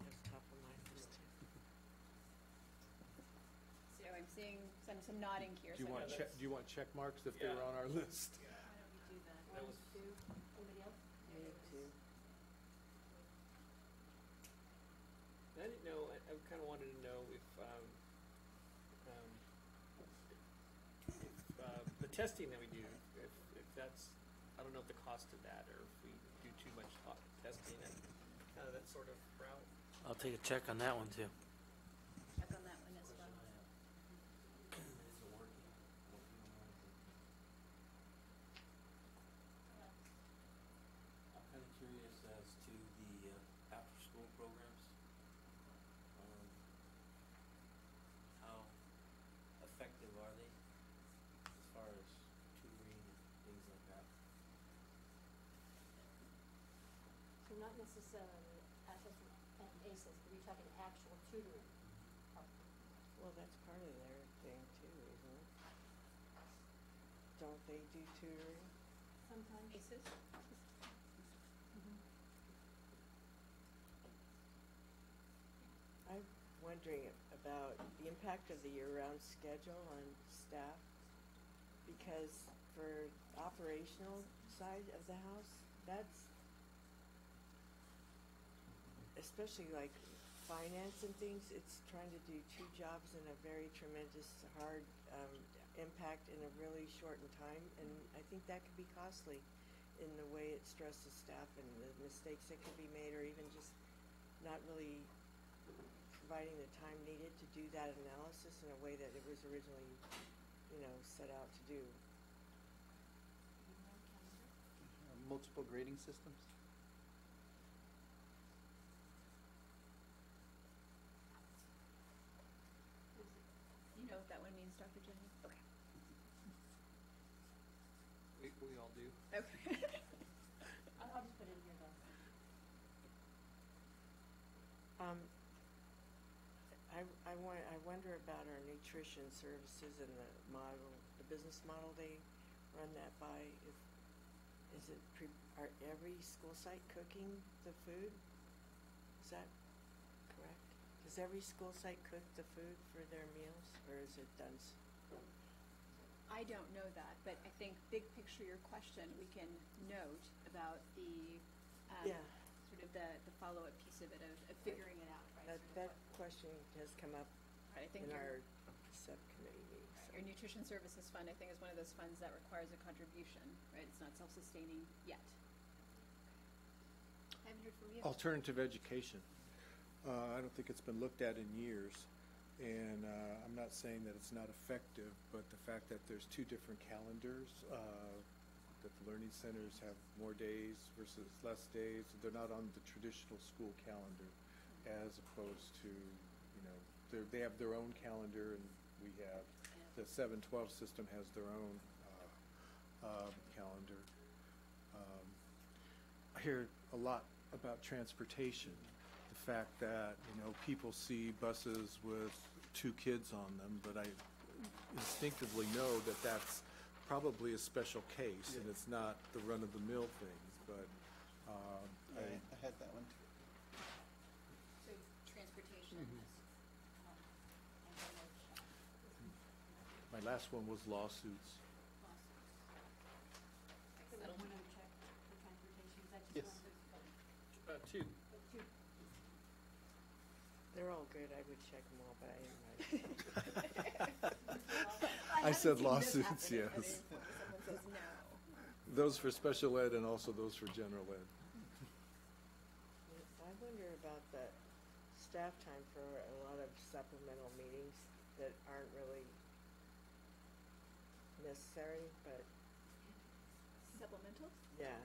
That's top of my list too. So I'm seeing some nodding here. Do you so want maybe- do you want check marks if they were on our list? Why don't we do that? That One, was- two, anybody else? Me too. I didn't know, I kind of wanted to know if the testing that we do, if that's, I don't know if the cost of that, or if we do too much testing and kind of that sort of route. I'll take a check on that one too. Check on that one as well. I'm kind of curious as to the after-school programs. How effective are they as far as tutoring and things like that? So not necessarily access and ACES, but you're talking actual tutoring. Well, that's part of their thing too, isn't it? Don't they do tutoring? Sometimes. ACES? I'm wondering about the impact of the year-round schedule on staff, because for operational side of the house, that's, especially like finance and things, it's trying to do two jobs in a very tremendous, hard impact in a really shortened time, and I think that could be costly in the way it stresses staff and the mistakes that could be made, or even just not really providing the time needed to do that analysis in a way that it was originally, set out to do. Multiple grading systems? You know what that one means, Dr. Jenny? Okay. We all do. Okay. I'll just put it in here though. I wonder about our nutrition services and the business model they run that by. Are every school site cooking the food? Is that correct? Does every school site cook the food for their meals, or is it done? I don't know that, but I think big picture your question, we can note about the Yeah. sort of the follow-up piece of it of figuring it out, right? That question has come up Right, I think in your our subcommittee meetings. your nutrition services fund, I think, is one of those funds that requires a contribution, right? It's not self-sustaining yet. I haven't heard from you. Alternative education. I don't think it's been looked at in years, and I'm not saying that it's not effective, but the fact that there's two different calendars, that the learning centers have more days versus less days, they're not on the traditional school calendar, as opposed to, they have their own calendar, and we have, the 7-12 system has their own calendar. I hear a lot about transportation. The fact that, people see buses with 2 kids on them, but I instinctively know that that's probably a special case, and it's not the run-of-the-mill things, but I had that one too. So transportation Mhm. is, and then my last one was lawsuits. lawsuits. So Settlement. one other check for transportation, is that Yes. just one? Two. Two. They're all good. I would check them all, but I didn't write them. I said haven't seen this lawsuits, happen at yes. any point where someone says no. Those for special ed and also those for general ed. I wonder about the staff time for a lot of supplemental meetings that aren't really necessary, but Supplementals? yeah,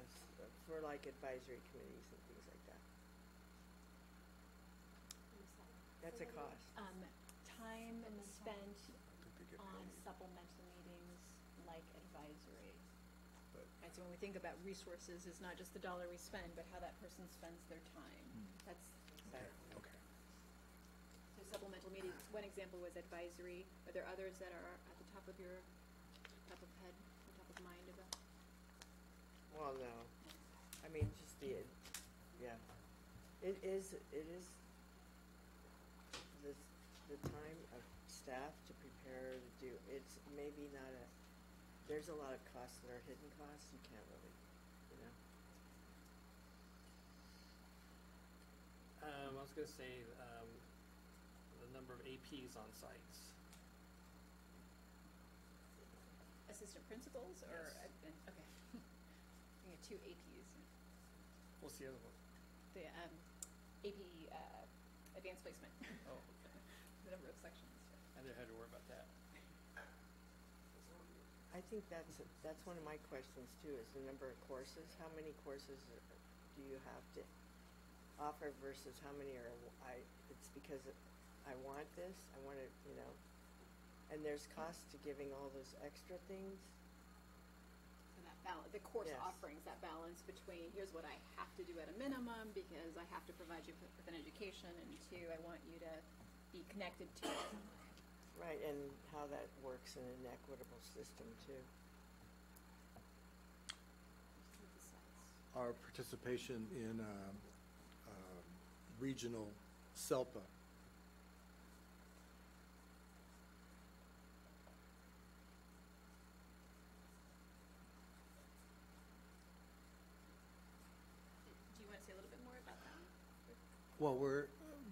for like advisory committees and things like that. That's a cost. Time spent I think they get on paid. supplemental meetings like advisory. but. And so when we think about resources, it's not just the dollar we spend, but how that person spends their time. That's, Okay. so supplemental meetings, one example was advisory. Are there others that are at the top of your, top of head, or top of mind about? Well, no, I mean, just yeah, it is the time of staff to prepare to do, it's maybe not there's a lot of costs that are hidden costs, you can't really, you know. I was gonna say, the number of APs on sites. Assistant principals or, Yes. okay. You have 2 APs. What's the other one? The AP, advanced placement. Oh, okay. The number of sections. I never had to worry about that. I think that's one of my questions too, is the number of courses. How many courses do you have to offer versus how many it's because I want this, I want to, you know, and there's cost to giving all those extra things. So that balance, the course Yes. offerings, that balance between here's what I have to do at a minimum because I have to provide you with an education, and 2, I want you to be connected to it. Right, and how that works in an equitable system too. Our participation in regional SELPA. Do you want to say a little bit more about that? Well,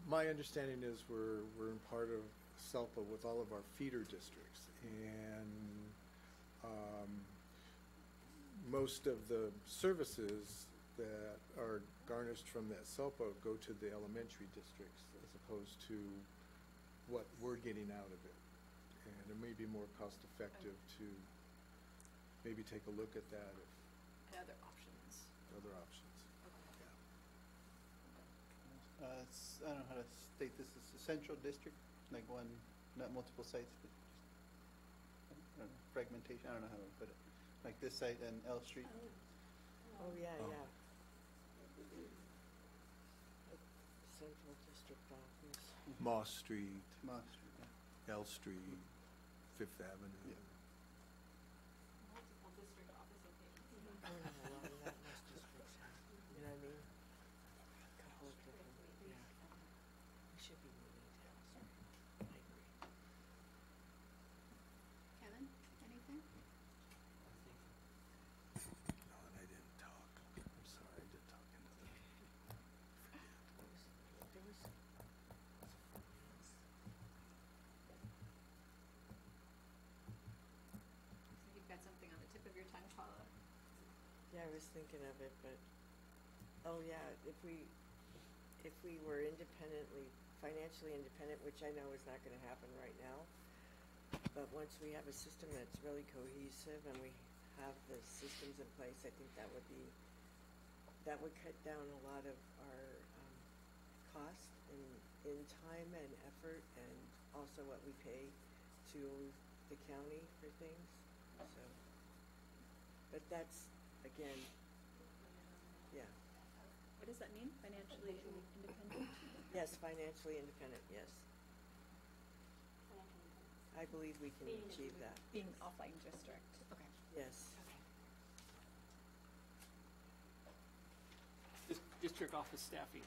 my understanding is we're in part of SELPA with all of our feeder districts, and most of the services that are garnished from that SELPA go to the elementary districts as opposed to what we're getting out of it. And it may be more cost effective to maybe take a look at that if And other options. other options. Yeah. I don't know how to state this, it's a central district, like one, not multiple sites, but just, I don't know, fragmentation, I don't know how to put it. Like this site and L Street. Oh, yeah, Oh. yeah. Central District Office. Moss Street, Moss Street, yeah. L Street, Fifth Avenue. Yeah. Multiple district office locations. Oh, no, a lot of that most districts have, you know what I mean? Couple of different, yeah. We should be moving to L Street. I agree. Kevin, anything? No, and I didn't talk. I'm sorry, I did talk into the. There was So you've got something on the tip of your tongue, Paula. Yeah, I was thinking of it, but, oh yeah, if we were financially independent, which I know is not gonna happen right now, but once we have a system that's really cohesive and we have the systems in place, I think that would cut down a lot of our, cost in time and effort, and also what we pay to the county for things, so. But that's, again, yeah, What does that mean, financially independent? yes, financially independent, yes. I believe we can achieve that, Being offline district, okay. yes. District office staffing.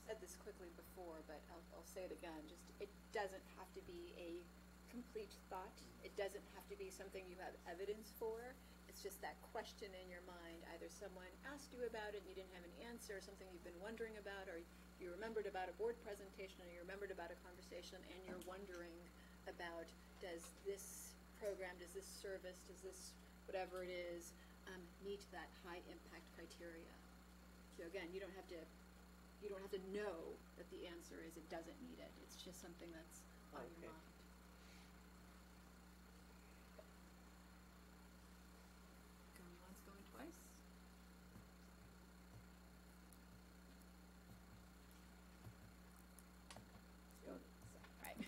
Said this quickly before, but I'll say it again. Just, it doesn't have to be a complete thought. It doesn't have to be something you have evidence for. It's it's just that question in your mind. Either someone asked you about it and you didn't have an answer, something you've been wondering about, or you remembered about a board presentation, or you remembered about a conversation, and you're wondering about, does this program, does this service, does this whatever it is, meet that high impact criteria? So again, you don't have to know that the answer is it doesn't meet it. It's just something that's on your mind. Going once, going twice. Right.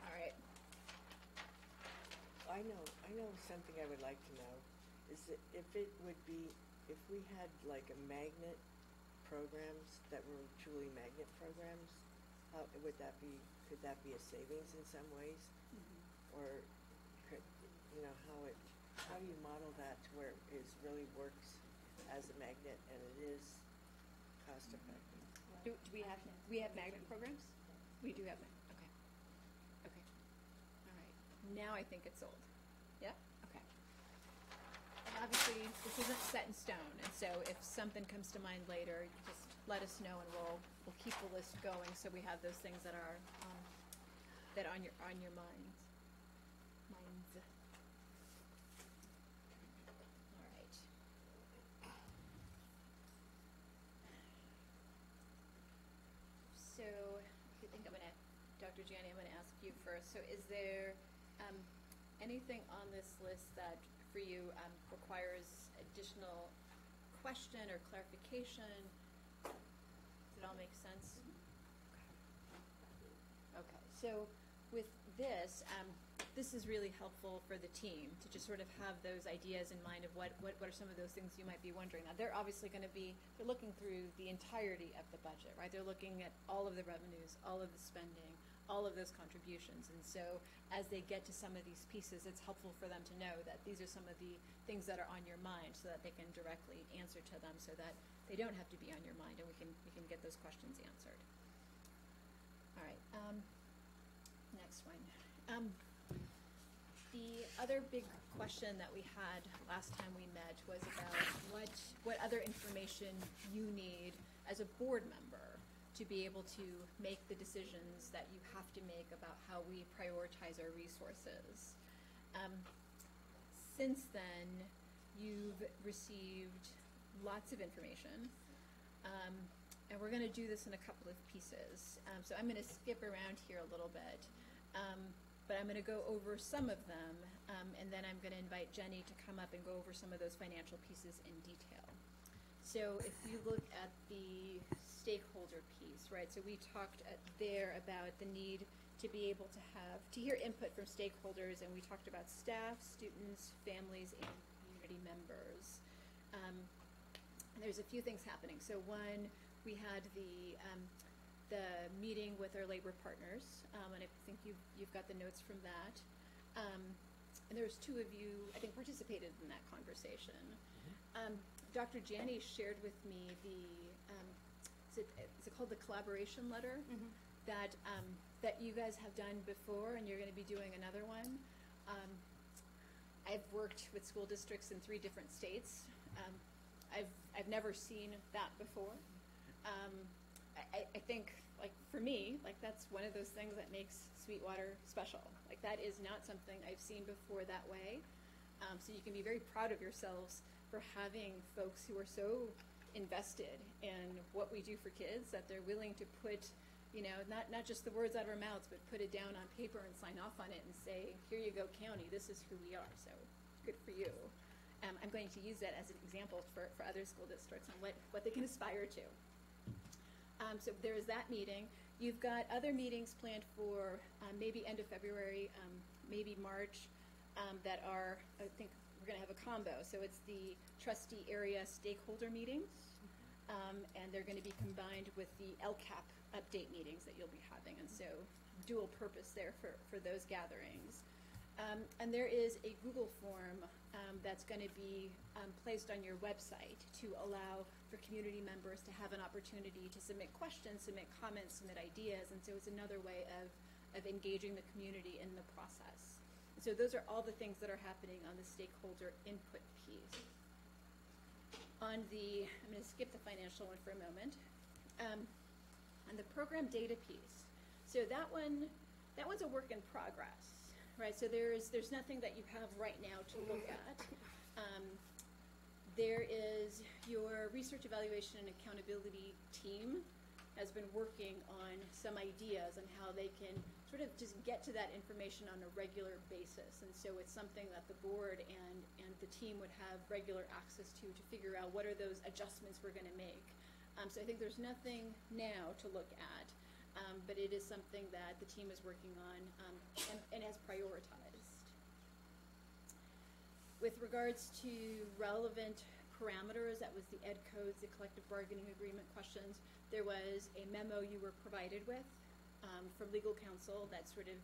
All right. I know something I would like to know is that if we had like a magnet programs that were truly magnet programs, could that be a savings in some ways? Or could, how do you model that to where it really works as a magnet and it is cost effective? Do we have magnet programs? We do have magnet. Okay. All right. Now I think it's sold. Yeah? Okay. And obviously, this isn't set in stone, and so if something comes to mind later, just let us know, and we'll keep the list going so we have those things that are on your minds. All right. So I think Dr. Gianni, I'm going to ask you first. So is there anything on this list that for you requires additional question or clarification? Does it all make sense? Okay. So with this, this is really helpful for the team to just sort of have those ideas in mind of what are some of those things you might be wondering. Now, they're obviously going to they're looking through the entirety of the budget, right? They're looking at all of the revenues, all of the spending, all of those contributions. And so as they get to some of these pieces, it's helpful for them to know that these are some of the things that are on your mind so that they can directly answer to them so that they don't have to be on your mind and we can get those questions answered. All right. Next one. The other big question that we had last time we met was about what other information you need as a board member to be able to make the decisions that you have to make about how we prioritize our resources. Since then, you've received lots of information, and we're going to do this in a couple of pieces. So I'm going to skip around here a little bit. But I'm going to go over some of them, and then I'm going to invite Jenny to come up and go over some of those financial pieces in detail. So if you look at the stakeholder piece, right, so we talked there about the need to be able to hear input from stakeholders, and we talked about staff, students, families, and community members. And there's a few things happening. So one, we had the meeting with our labor partners, and I think you've got the notes from that. And there was two of you, I think, participated in that conversation. Dr. Gianni shared with me is it called the collaboration letter that you guys have done before, and you're going to be doing another one. I've worked with school districts in 3 different states. I've never seen that before. I think, like, for me, like, that's one of those things that makes Sweetwater special. Like, that is not something I've seen before that way. So you can be very proud of yourselves for having folks who are so invested in what we do for kids that they're willing to put, not just the words out of our mouths, but put it down on paper and sign off on it and say, here you go, county, this is who we are. So good for you. I'm going to use that as an example for other school districts on what they can aspire to. So there is that meeting. You've got other meetings planned for maybe end of February, maybe March, that are, I think we're going to have a combo. So it's the trustee area stakeholder meetings, and they're going to be combined with the LCAP update meetings that you'll be having. And so dual purpose there for those gatherings. And there is a Google form that's going to be placed on your website to allow for community members to have an opportunity to submit questions, submit comments, submit ideas. And so it's another way of engaging the community in the process. And So those are all the things that are happening on the stakeholder input piece. I'm going to skip the financial one for a moment. On the program data piece, so that one's a work in progress, right? So there's nothing that you have right now to look at. There is your research evaluation and accountability team has been working on some ideas on how they can sort of just get to that information on a regular basis. And so it's something that the board and the team would have regular access to figure out what are those adjustments we're going to make. So I think there's nothing now to look at, but it is something that the team is working on and has prioritized. With regards to relevant parameters, that was the ed codes, the collective bargaining agreement questions. There was a memo you were provided with from legal counsel that sort of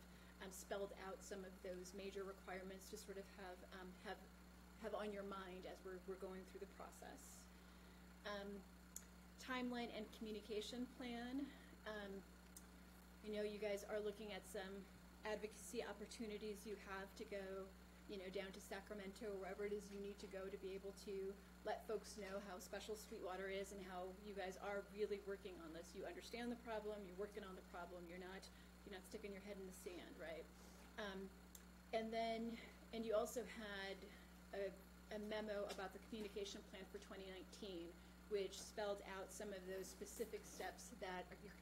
spelled out some of those major requirements to sort of have on your mind as we're going through the process. Timeline and communication plan. I know you guys are looking at some advocacy opportunities you have to go, down to Sacramento, wherever it is you need to go to be able to let folks know how special Sweetwater is and how you guys are really working on this. You understand the problem, you're working on the problem, you're not sticking your head in the sand, right? And you also had a memo about the communication plan for 2019, which spelled out some of those specific steps that your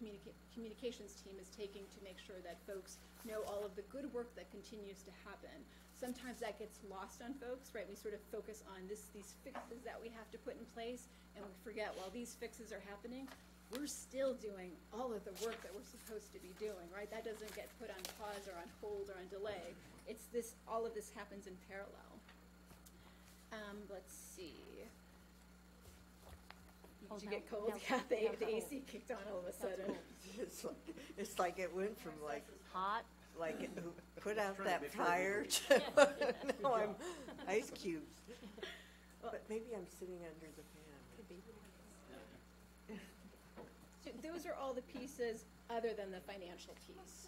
communications team is taking to make sure that folks know all of the good work that continues to happen. Sometimes that gets lost on folks, right? We sort of focus on these fixes that we have to put in place, and we forget while these fixes are happening, we're still doing all of the work that we're supposed to be doing, right? That doesn't get put on pause or on hold or on delay. It's this, all of this happens in parallel. Let's see. Did you get cold? Yeah, the AC kicked on all of a sudden. It's like it went from like hot, like it put out that fire to now I'm ice cubes. But maybe I'm sitting under the fan. could be. So those are all the pieces other than the financial piece.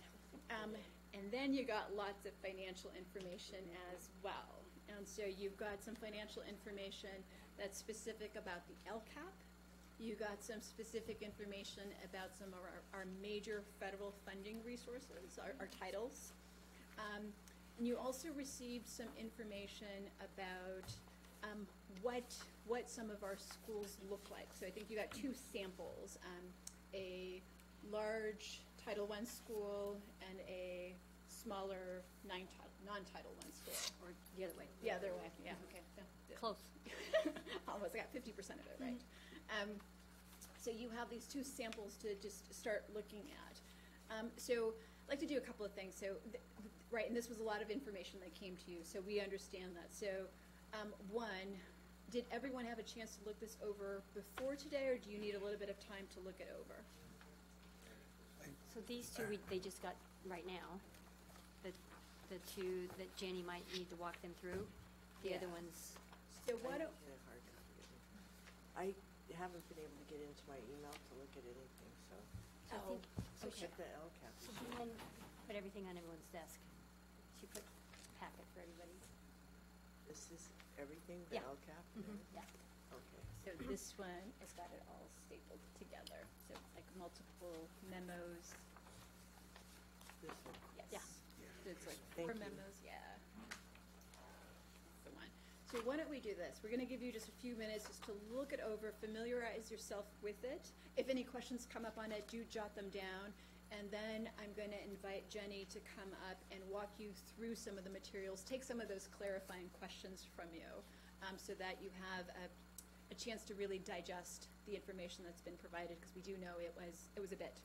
And then you got lots of financial information as well. And so you've got some financial information that's specific about the LCAP. You got some specific information about some of our major federal funding resources, our titles. And you also received some information about what some of our schools look like. So I think you got two samples, a large Title I school and a smaller non-Title I school. Or the other way. The other way, yeah, okay. Yeah. Close. Almost, I got 50% of it right. So you have these two samples to just start looking at. So I'd like to do a couple of things. So, right, and this was a lot of information that came to you, so we understand that. So, one, did everyone have a chance to look this over before today, or do you need a little bit of time to look it over? So these two, they just got right now. The two that Jenny might need to walk them through. The Yeah. other ones, So why don't, I haven't been able to get into my email to look at anything, so. I think, so okay. she, Check the LCAP. so she then put everything on everyone's desk. She put packet for everybody. This is everything, the Yeah. LCAP? Yeah. Okay. so this one has got it all stapled together. So it's like multiple memos. This one. Yes. Yeah. So it's like Thank 4 you. memos, yeah. That's the one. So why don't we do this? We're going to give you just a few minutes just to look it over, familiarize yourself with it. If any questions come up on it, do jot them down. And then I'm going to invite Jenny to come up and walk you through some of the materials, take some of those clarifying questions from you, so that you have a chance to really digest the information that's been provided, because we do know it was a bit.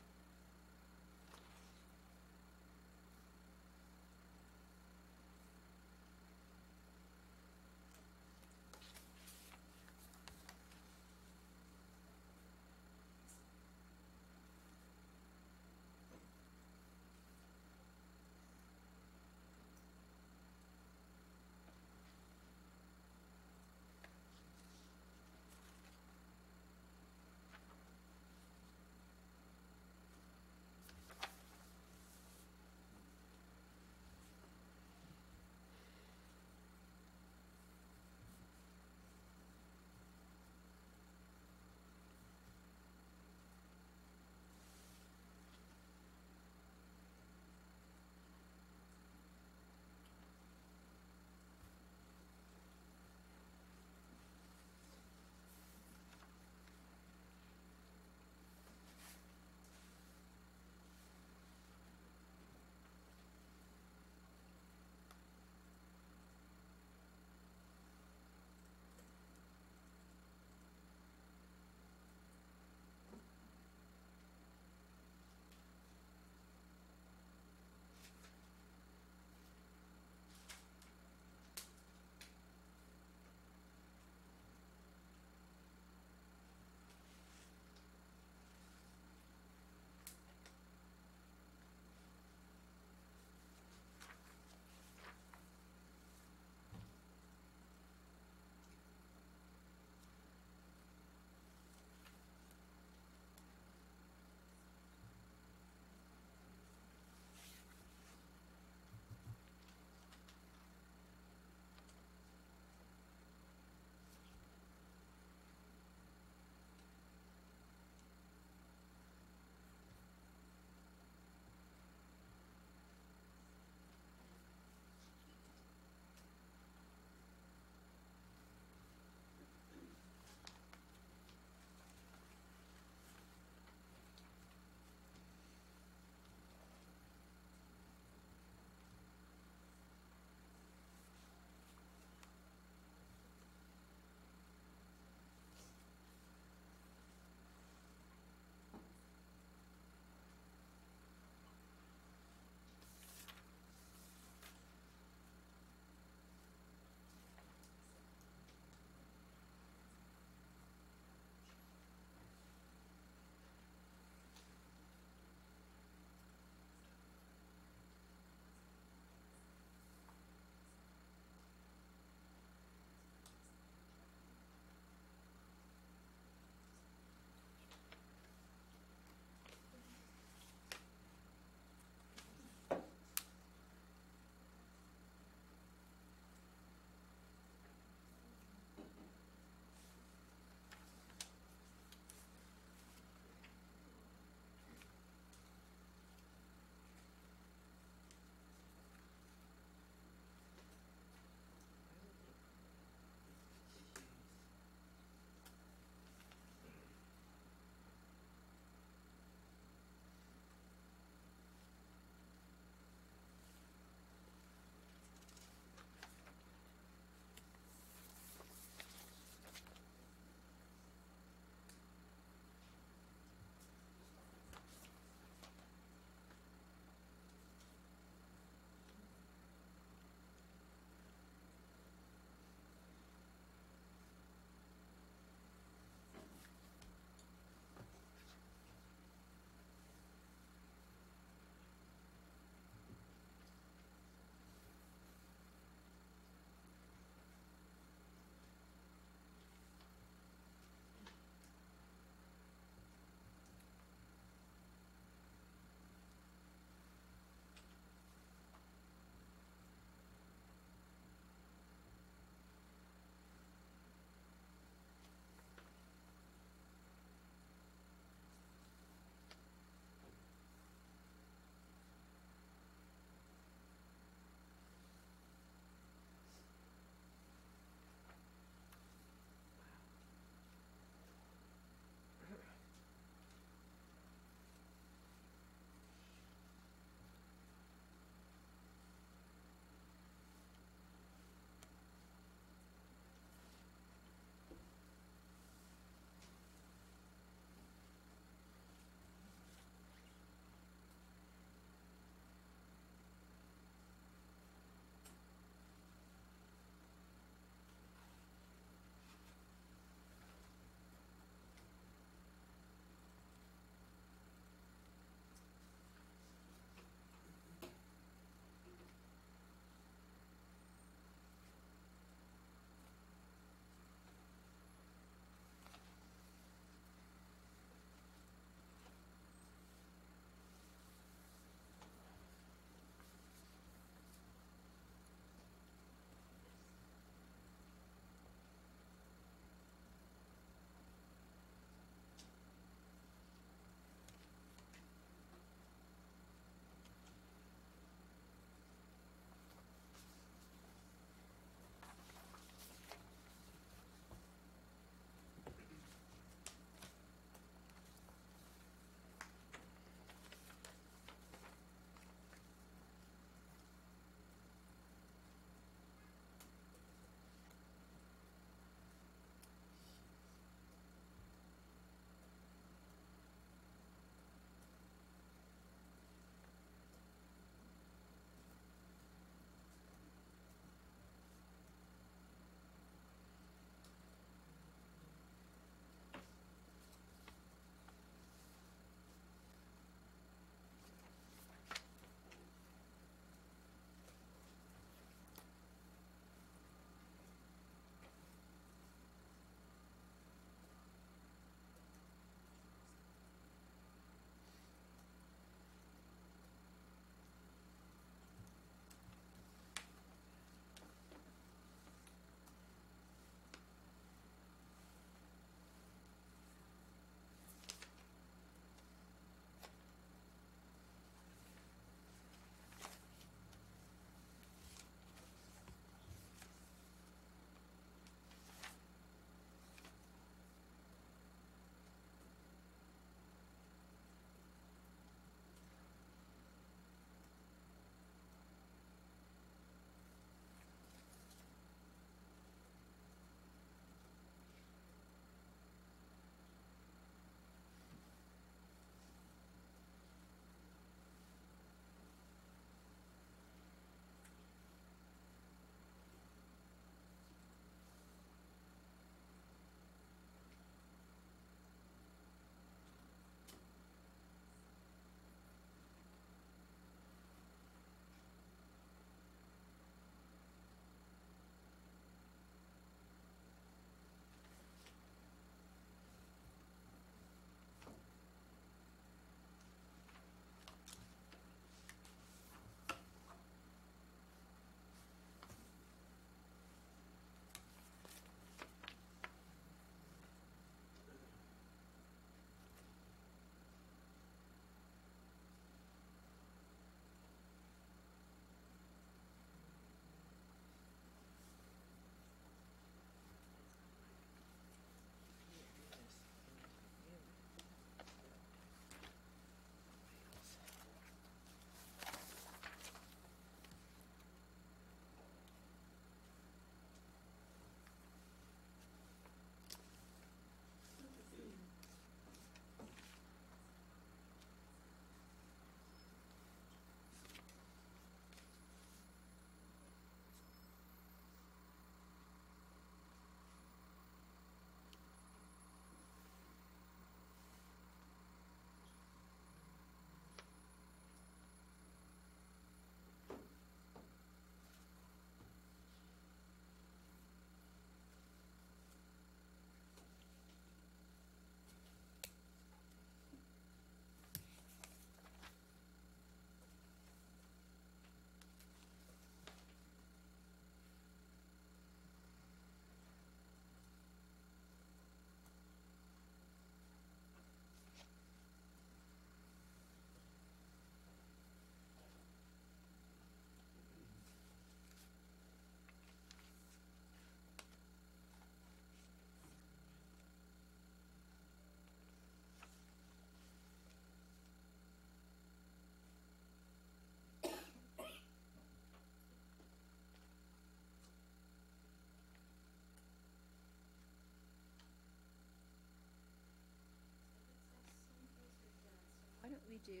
do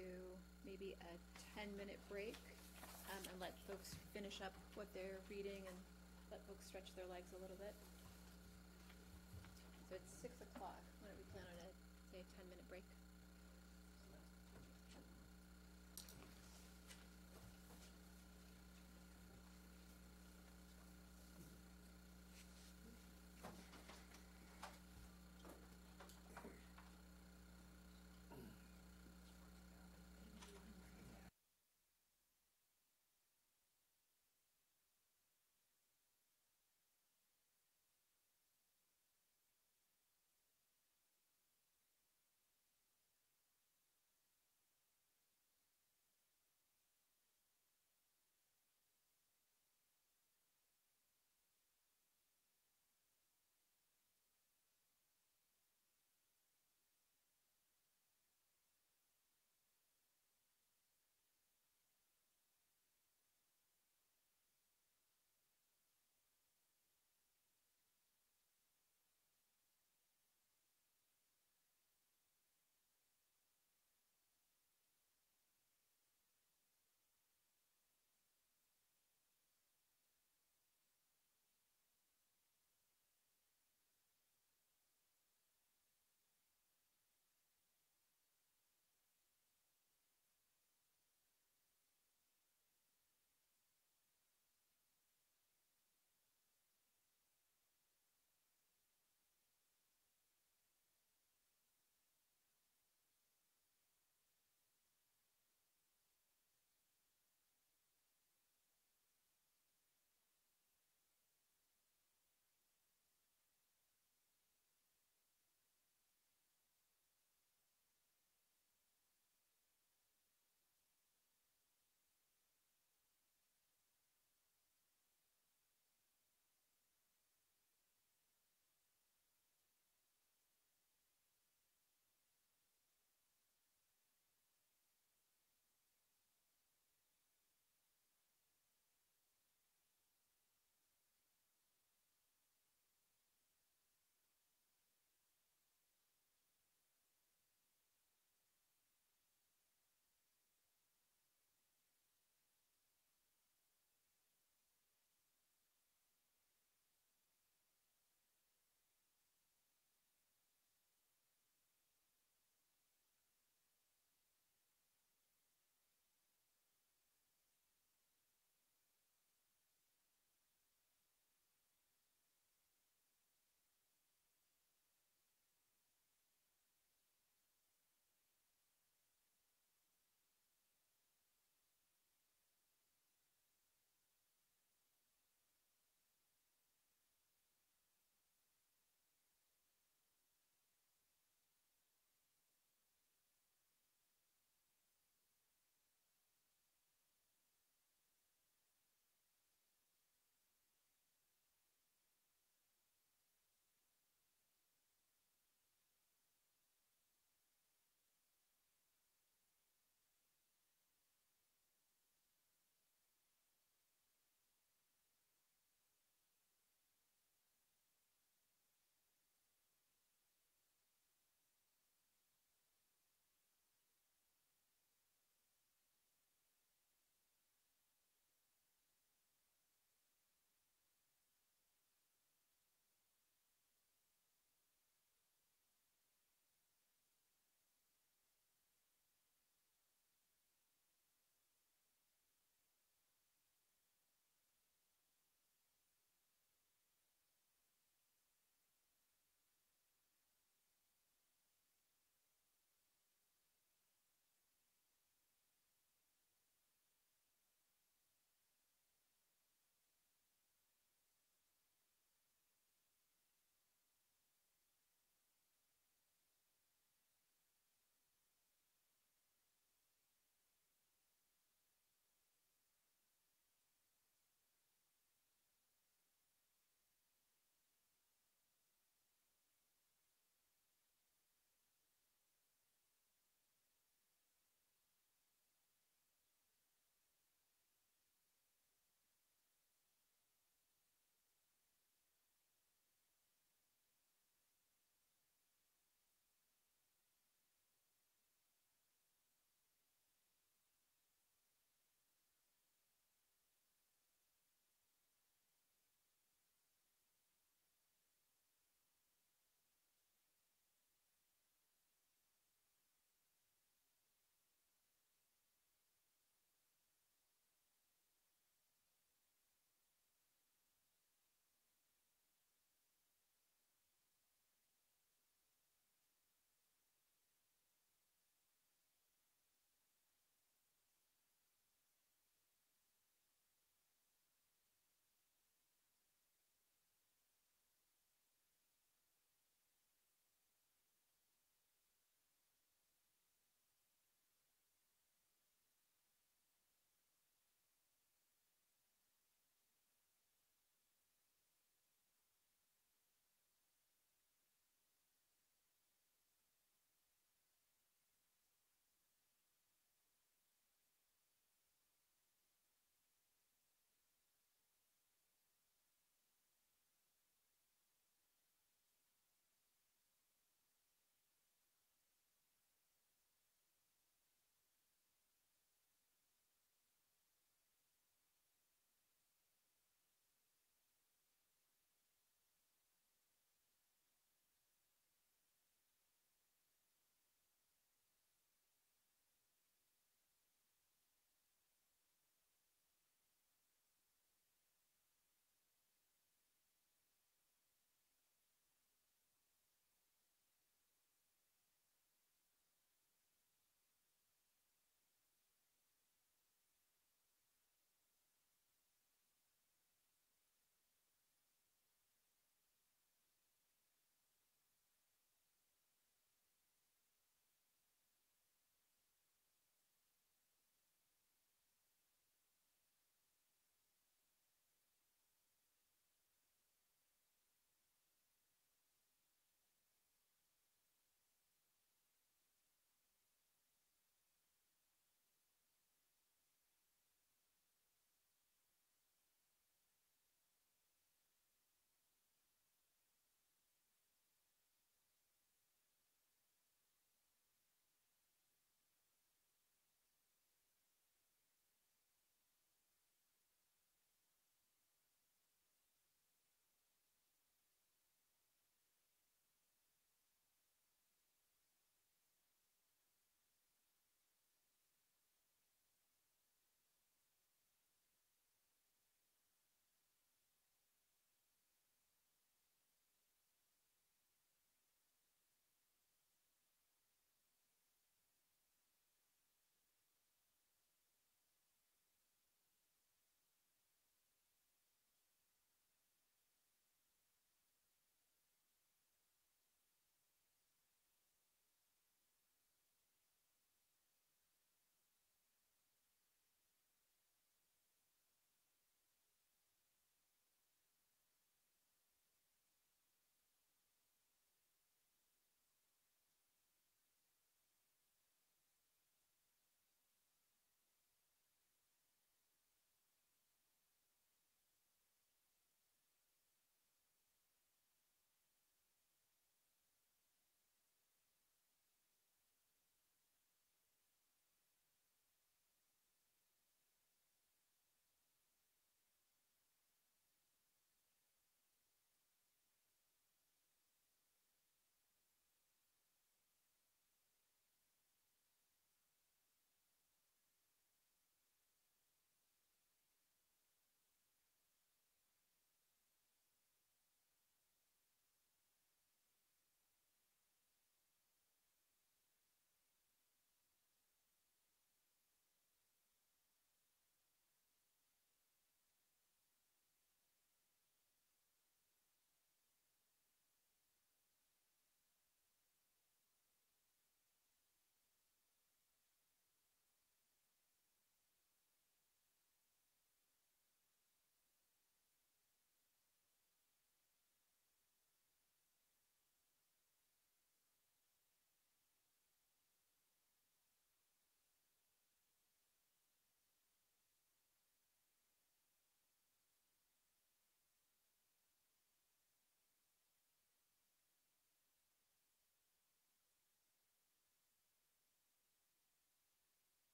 maybe a 10-minute break and let folks finish up what they're reading and let folks stretch their legs a little bit. So it's 6 o'clock. Why don't we plan on say a 10-minute break?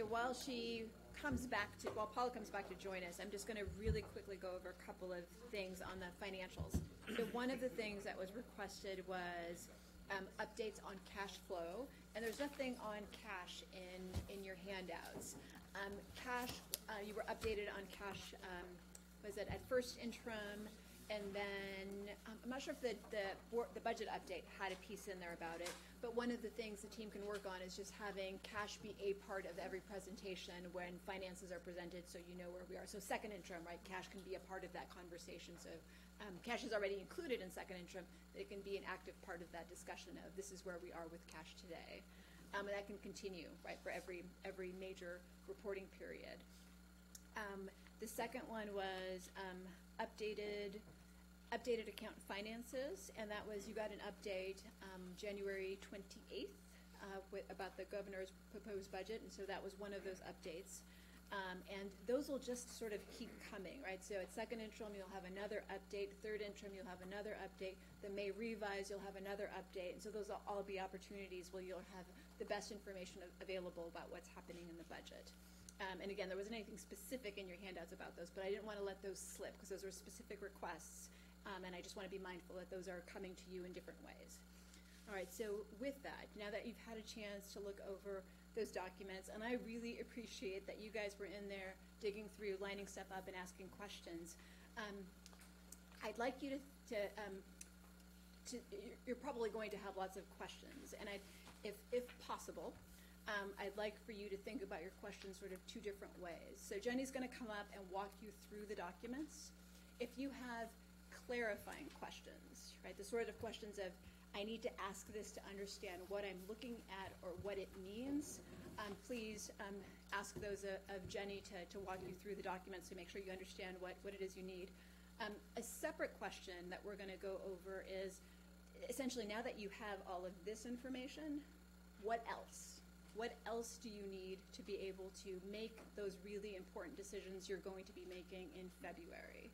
while Paula comes back to join us, I'm just going to really quickly go over a couple of things on the financials. So one of the things that was requested was updates on cash flow, and there's nothing on cash in your handouts. Cash, you were updated on cash, was it at first interim, and then I'm not sure if the budget update had a piece in there about it, but one of the things the team can work on is just having cash be a part of every presentation when finances are presented, so you know where we are. So second interim, right? Cash can be a part of that conversation. So cash is already included in second interim. It can be an active part of that discussion of this is where we are with cash today, and that can continue, right, for every major reporting period. The second one was updated account finances, and that was, you got an update January 28th about the governor's proposed budget, and so that was one of those updates. And those will just sort of keep coming, right? So at second interim, you'll have another update. Third interim, you'll have another update. The May revise, you'll have another update. And so those will all be opportunities where you'll have the best information available about what's happening in the budget. And again, there wasn't anything specific in your handouts about those, but I didn't want to let those slip because those were specific requests. And I just want to be mindful that those are coming to you in different ways. All right, so with that, now that you've had a chance to look over those documents, and I really appreciate that you guys were in there digging through, lining stuff up, and asking questions. I'd like you you're probably going to have lots of questions, and if possible, I'd like for you to think about your questions sort of two different ways. So Jenny's going to come up and walk you through the documents. If you have clarifying questions, right, the sort of questions of, I need to ask this to understand what I'm looking at or what it means, please ask those of Jenny to walk you through the documents to make sure you understand what it is you need. A separate question that we're going to go over is, essentially, now that you have all of this information, what else? What else do you need to be able to make those really important decisions you're going to be making in February?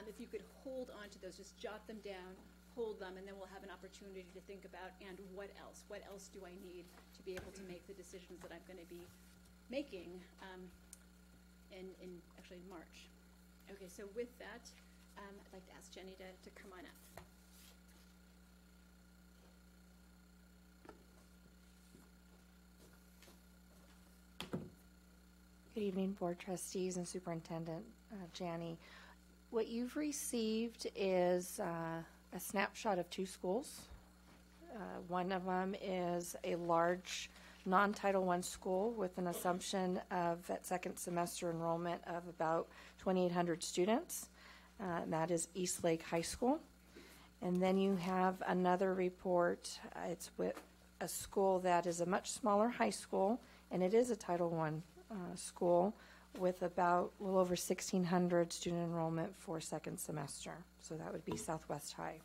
If you could hold on to those, just jot them down, hold them, and then we'll have an opportunity to think about, and what else? What else do I need to be able to make the decisions that I'm going to be making in March? Okay, so with that, I'd like to ask Jenny to come on up. Good evening, Board Trustees and Superintendent Janney. What you've received is a snapshot of two schools. One of them is a large non-Title I school with an assumption of at second semester enrollment of about 2,800 students. And that is Eastlake High School. And then you have another report. It's with a school that is a much smaller high school, and it is a Title I school with about a little over 1,600 student enrollment for second semester. So that would be Southwest High.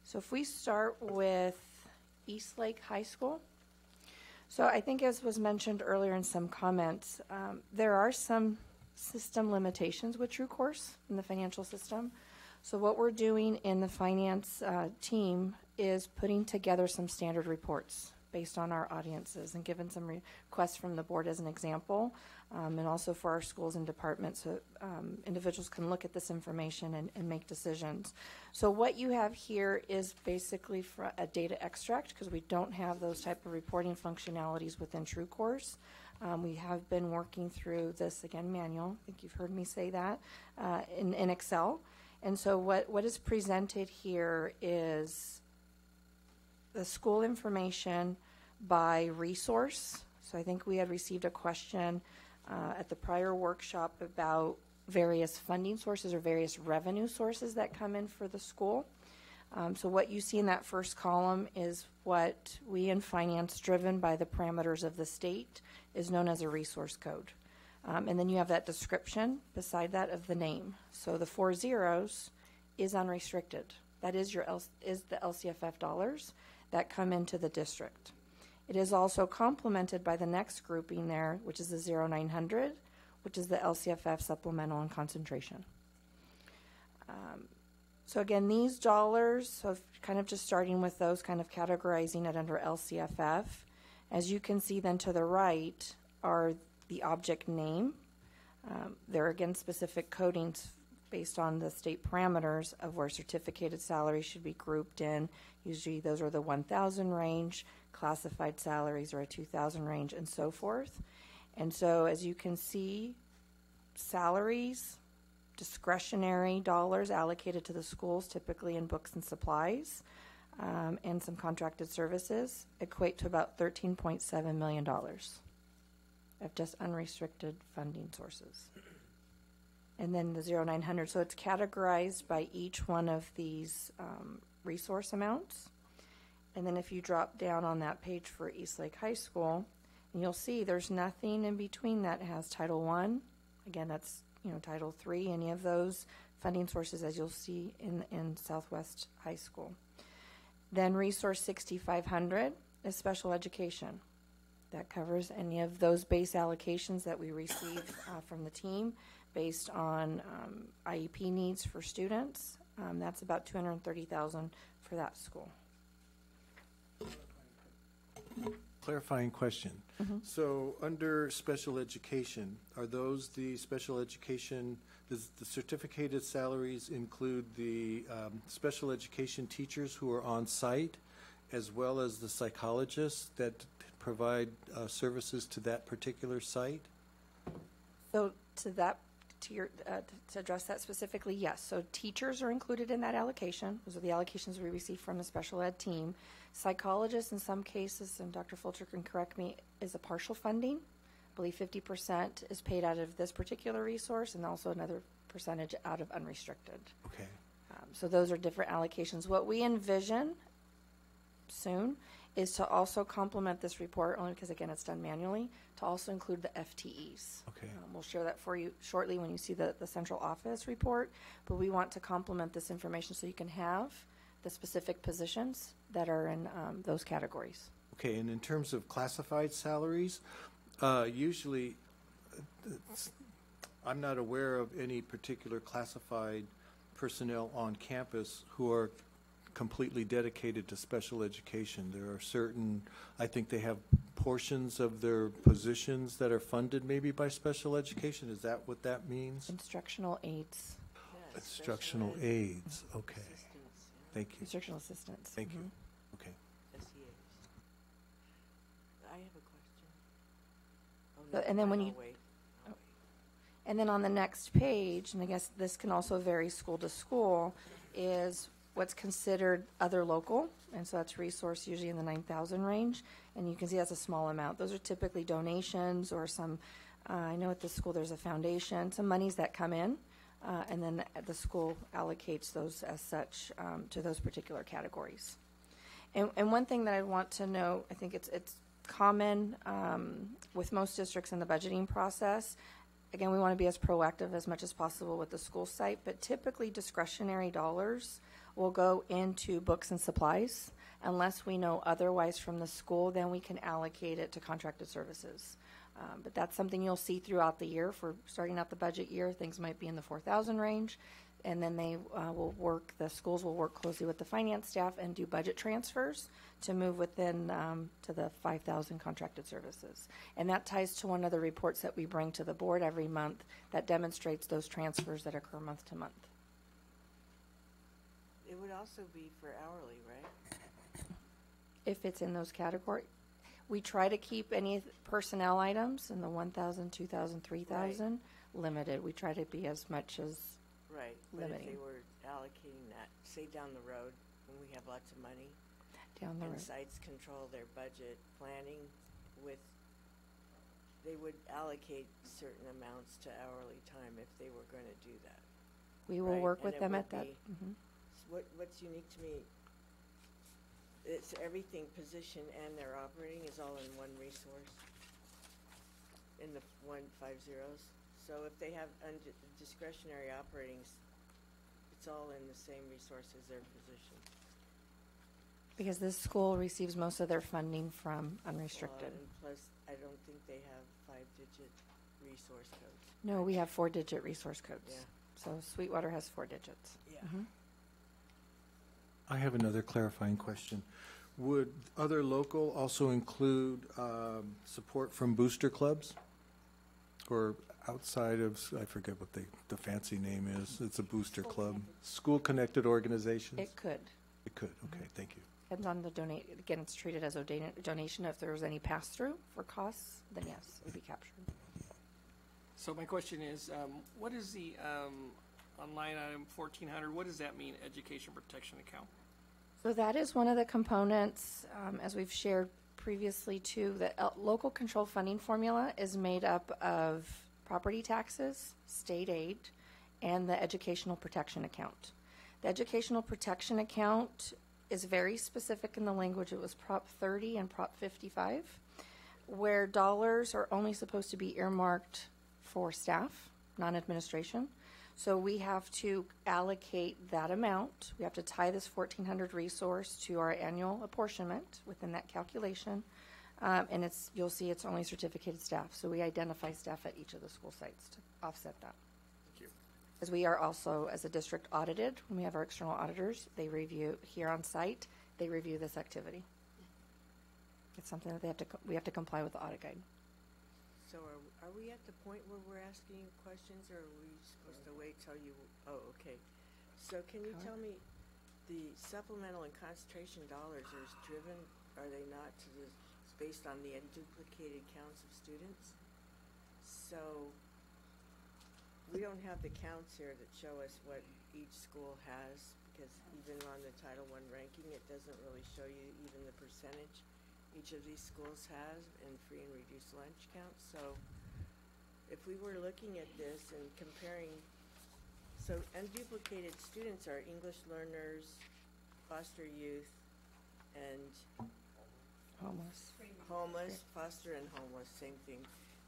So if we start with Eastlake High School. So I think, as was mentioned earlier in some comments, there are some system limitations with TrueCourse in the financial system. So what we're doing in the finance team is putting together some standard reports based on our audiences and given some requests from the board as an example, and also for our schools and departments so individuals can look at this information and make decisions. So what you have here is basically a data extract, because we don't have those type of reporting functionalities within TrueCourse. We have been working through this, again, manual. I think you've heard me say that, in Excel. And so what is presented here is the school information by resource. So I think we had received a question at the prior workshop about various funding sources or various revenue sources that come in for the school. So what you see in that first column is what we in finance, driven by the parameters of the state, is known as a resource code. And then you have that description beside that of the name. So the 4 zeros is unrestricted. That is the LCFF dollars that come into the district. It is also complemented by the next grouping there, which is the 0900, which is the LCFF supplemental and concentration. So again, these dollars, so kind of just starting with those, kind of categorizing it under LCFF. As you can see then to the right are the object name. There are again specific codings based on the state parameters of where certificated salaries should be grouped in. Usually those are the 1,000 range, classified salaries are a 2,000 range, and so forth. And so as you can see, salaries, discretionary dollars allocated to the schools, typically in books and supplies, and some contracted services, equate to about $13.7 million of just unrestricted funding sources. And then the 0900, so it's categorized by each one of these resource amounts. And then if you drop down on that page for Eastlake High School, and you'll see there's nothing in between that has Title I. Again, that's Title III, any of those funding sources as you'll see in Southwest High School. Then Resource 6500 is special education. That covers any of those base allocations that we receive from the team based on IEP needs for students. That's about $230,000 for that school. Clarifying question. So under special education, are those the special education, does the certificated salaries include the special education teachers who are on site as well as the psychologists that provide services to that particular site? So to address that specifically, yes. So teachers are included in that allocation. Those are the allocations we receive from the special ed team. Psychologists in some cases, and Dr. Fulcher can correct me, is a partial funding. I believe 50% is paid out of this particular resource and also another percentage out of unrestricted. Okay. So those are different allocations. What we envision soon is to also complement this report, only because, again, it's done manually, to also include the FTEs. Okay. We'll share that for you shortly when you see the central office report, but we want to complement this information so you can have the specific positions that are in those categories. Okay, and in terms of classified salaries, usually I'm not aware of any particular classified personnel on campus who are completely dedicated to special education. There are certain, I think they have portions of their positions that are funded maybe by special education. Is that what that means? Instructional aides, Yeah, Instructional special ed aides, okay. assistants, yeah. Thank you. instructional assistants. Thank you. Okay. SEAs. I have a question. Oh, So- no, and then when I'll you- wait. I'll wait. And then on the next page, and I guess this can also vary school to school, is what's considered other local, and so that's resource usually in the 9,000 range, and you can see that's a small amount. Those are typically donations or some, I know at the school there's a foundation, some monies that come in, and then the school allocates those as such to those particular categories. And one thing that I want to note, I think it's common with most districts in the budgeting process. Again, we want to be as proactive as much as possible with the school site, but typically discretionary dollars will go into books and supplies. Unless we know otherwise from the school, then we can allocate it to contracted services. But that's something you'll see throughout the year. For starting out the budget year, things might be in the 4,000 range, and then they the schools will work closely with the finance staff and do budget transfers to move within to the 5,000 contracted services. And that ties to one of the reports that we bring to the board every month that demonstrates those transfers that occur month to month. It would also be for hourly, right? If it's in those categories. We try to keep any personnel items in the 1,000, 2,000, 3,000 limited. We try to be as much as Right, but if limiting. they were allocating that, say down the road, when we have lots of money, down the and road. sites control their budget planning with, they would allocate certain amounts to hourly time if they were gonna do that. We will right, work and with it them would at that. be- Mhm. What's unique to me, it's everything position and their operating is all in one resource, in the 150s. So if they have discretionary operating, it's all in the same resource as their position. Because this school receives most of their funding from unrestricted. And plus, I don't think they have 5-digit resource codes. No, we have 4-digit resource codes. Yeah. So Sweetwater has 4 digits. Yeah. Mhm. I have another clarifying question. Would other local also include support from booster clubs? or outside of, I forget what the fancy name is. It's a booster club. School-connected organizations? It could. It could, okay, thank you. Depends on the donate, again, it's treated as a donation. If there was any pass-through for costs, then yes, it would be captured. So my question is, what is the, on line item 1400, what does that mean, education protection account? So that is one of the components, as we've shared previously too, the local control funding formula is made up of property taxes, state aid, and the educational protection account. The educational protection account is very specific in the language. It was Prop 30 and Prop 55, where dollars are only supposed to be earmarked for staff, non-administration. So we have to allocate that amount. We have to tie this 1,400 resource to our annual apportionment within that calculation. And you'll see it's only certificated staff. So we identify staff at each of the school sites to offset that. Thank you. As we are also, as a district, audited. When we have our external auditors, they review here on site, they review this activity. It's something that we have to comply with the audit guide. So are we at the point where we're asking you questions, or are we supposed to wait till you, oh, okay. So can you tell me, the supplemental and concentration dollars are they not it's based on the unduplicated counts of students? So we don't have the counts here that show us what each school has, because even on the Title I ranking, it doesn't really show you even the percentage each of these schools has in free and reduced lunch counts. So if we were looking at this and comparing, so unduplicated students are English learners, foster youth, and homeless, foster and homeless, same thing,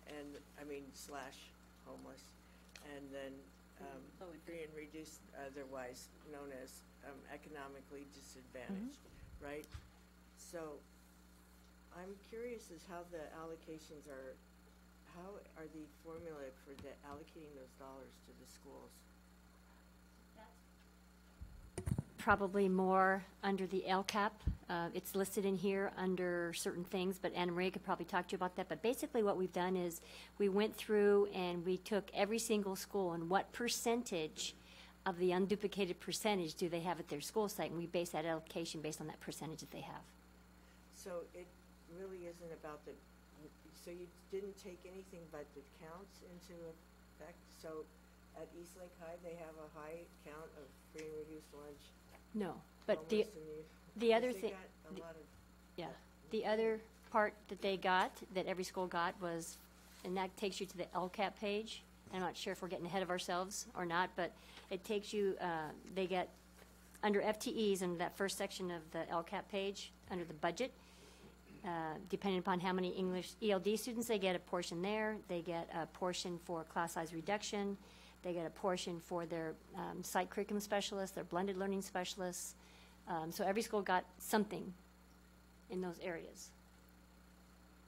and slash homeless, and then free and reduced, otherwise known as economically disadvantaged, right? So I'm curious as how the allocations how are the formula for allocating those dollars to the schools? Probably more under the LCAP. It's listed in here under certain things, but Anna Maria could probably talk to you about that. But basically what we've done is we went through and we took every single school and what percentage of the unduplicated percentage do they have at their school site, and we base that allocation based on that percentage that they have. So it really isn't about so you didn't take anything but the counts into effect? So at Eastlake High, they have a high count of free and reduced lunch. No, but homeless, the other they thing, got a lot of, yeah, the other part that they got, that every school got was, and that takes you to the LCAP page. I'm not sure if we're getting ahead of ourselves or not, but it takes you, they get, under FTEs in that first section of the LCAP page, under the budget, depending upon how many English ELD students, they get a portion there. They get a portion for class size reduction. They get a portion for their site curriculum specialists, their blended learning specialists. So every school got something in those areas.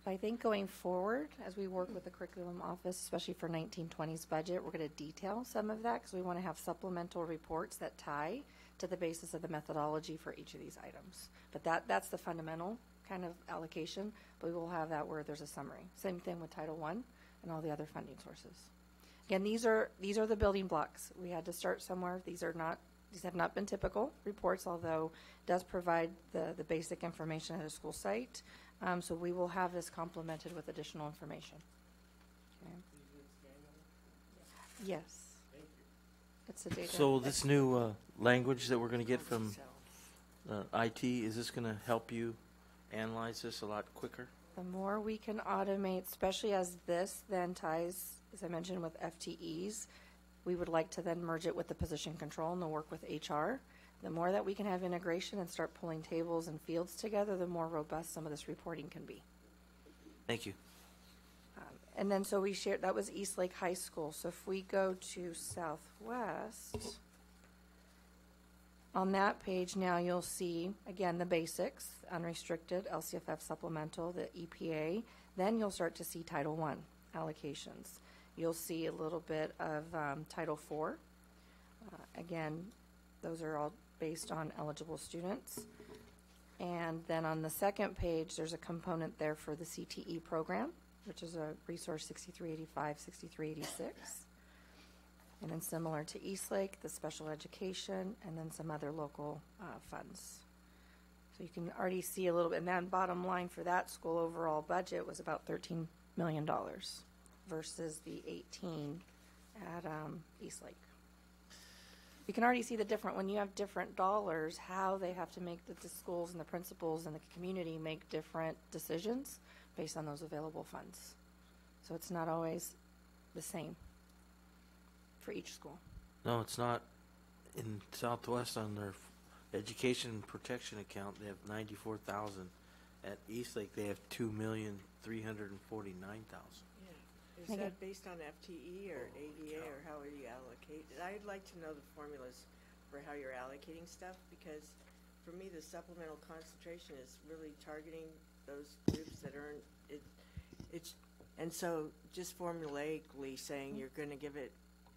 I think going forward, as we work with the curriculum office, especially for 1920's budget, we're going to detail some of that because we want to have supplemental reports that tie to the basis of the methodology for each of these items. But that's the fundamental kind of allocation, but we will have that where there's a summary. Same thing with Title I and all the other funding sources. Again, these are the building blocks. We had to start somewhere. These have not been typical reports, although it does provide the basic information at a school site. So we will have this complemented with additional information. Okay. Yes. Thank you. It's the data. So this new language that we're going to get from IT, is this going to help you analyze this a lot quicker? The more we can automate, especially as this then ties, as I mentioned, with FTEs, we would like to then merge it with the position control and the work with HR. The more that we can have integration and start pulling tables and fields together, the more robust some of this reporting can be. Thank you. And then so we shared, that was Eastlake High School. So if we go to Southwest, on that page now you'll see, again, the basics, unrestricted, LCFF supplemental, the EPA. Then you'll start to see Title I allocations. You'll see a little bit of Title IV. Again, those are all based on eligible students. And then on the second page, there's a component there for the CTE program. which is a resource 6385, 6386. And then similar to Eastlake, the special education, and then some other local funds. So you can already see a little bit, and then bottom line for that school overall budget was about $13 million versus the 18 at Eastlake. You can already see the different, when you have different dollars, how they have to make the schools and the principals and the community make different decisions based on those available funds. So it's not always the same for each school. No, it's not. In Southwest on their education protection account, they have 94,000. At Eastlake, they have 2,349,000. Is Thank that you. based on FTE or ADA, or how are you allocated? I'd like to know the formulas for how you're allocating stuff, because for me, the supplemental concentration is really targeting those groups that earn it. And so just formulaically saying you're going to give it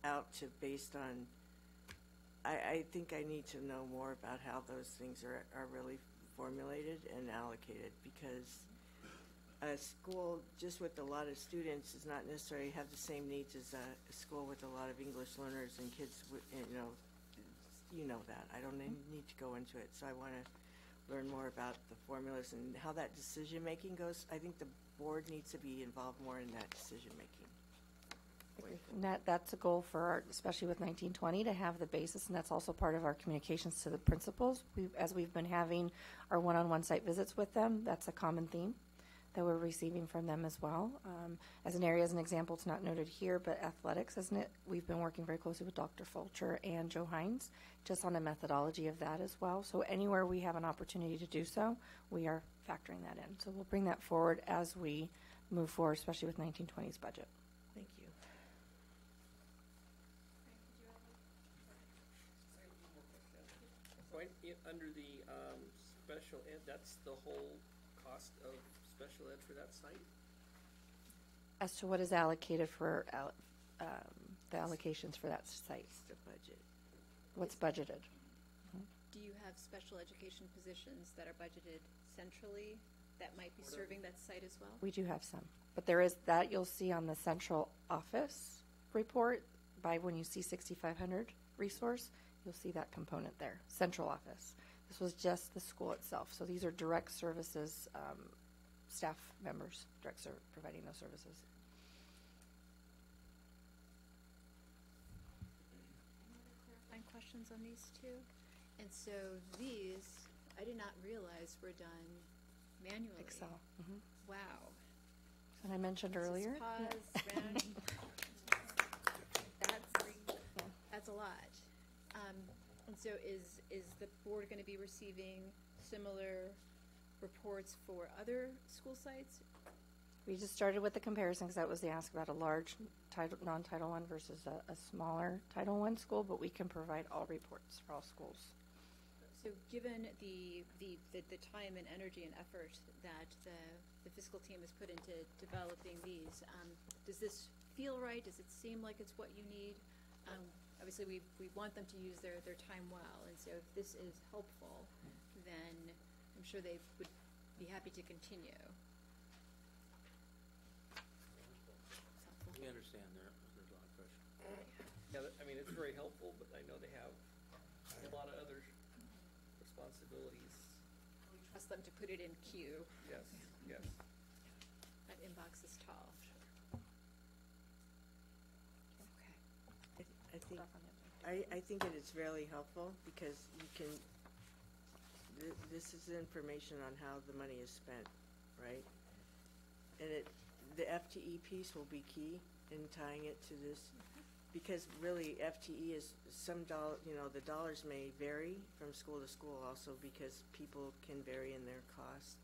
out to based on, I think I need to know more about how those things are really formulated and allocated, because a school just with a lot of students does not necessarily have the same needs as a school with a lot of English learners and kids with, you know that. I don't need to go into it, so I want to learn more about the formulas and how that decision making goes. I think the board needs to be involved more in that decision making. And that's a goal for our, especially with 1920, to have the basis, and that's also part of our communications to the principals. As we've been having our one-on-one site visits with them, that's a common theme that we're receiving from them as well. As an area, as an example, it's not noted here, but athletics, isn't it? We've been working very closely with Dr. Fulcher and Joe Hines just on the methodology of that as well. So anywhere we have an opportunity to do so, we are factoring that in. So we'll bring that forward as we move forward, especially with 1920's budget. Thank you. Under the special ed, that's the whole cost of special ed for that site? As to what is allocated for the allocations for that site, It's the budget. what's budgeted. Do you have special education positions that are budgeted centrally that might be serving that site as well? We do have some, but there is that you'll see on the central office report. By when you see 6,500 resource, you'll see that component there, central office. This was just the school itself. So these are direct services, staff members, providing those services. Any other clarifying questions on these two? And so these, I did not realize were done manually. Excel. Mm-hmm. Wow. And I mentioned This is earlier. pause, round. That's a lot. And so is the board going to be receiving similar reports for other school sites? We just started with the comparison because that was the ask about a large non-Title I versus a smaller Title I school, but we can provide all reports for all schools. So given the time and energy and effort that the fiscal team has put into developing these, does this feel right? Does it seem like it's what you need? Obviously, we want them to use their time well, and so if this is helpful, then I'm sure they would be happy to continue. We understand there's a lot of pressure. Yeah, I mean, it's very helpful, but I know they have a lot of other responsibilities. We trust them to put it in queue. Yes, yes. That inbox is tall. Okay. I think it is really helpful because you can, this is information on how the money is spent, right? And the FTE piece will be key in tying it to this, because really FTE is the dollars may vary from school to school also because people can vary in their costs.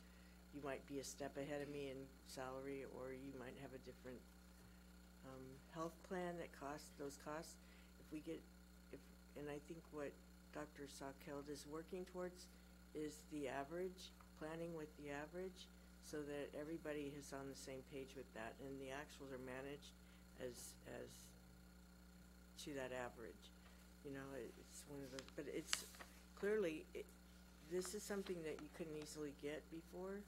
You might be a step ahead of me in salary, or you might have a different health plan that costs those costs. And I think what Dr. Sakeld is working towards is the average, planning with the average, so that everybody is on the same page with that, and the actuals are managed as to that average. It's one of the, but it's clearly, this is something that you couldn't easily get before,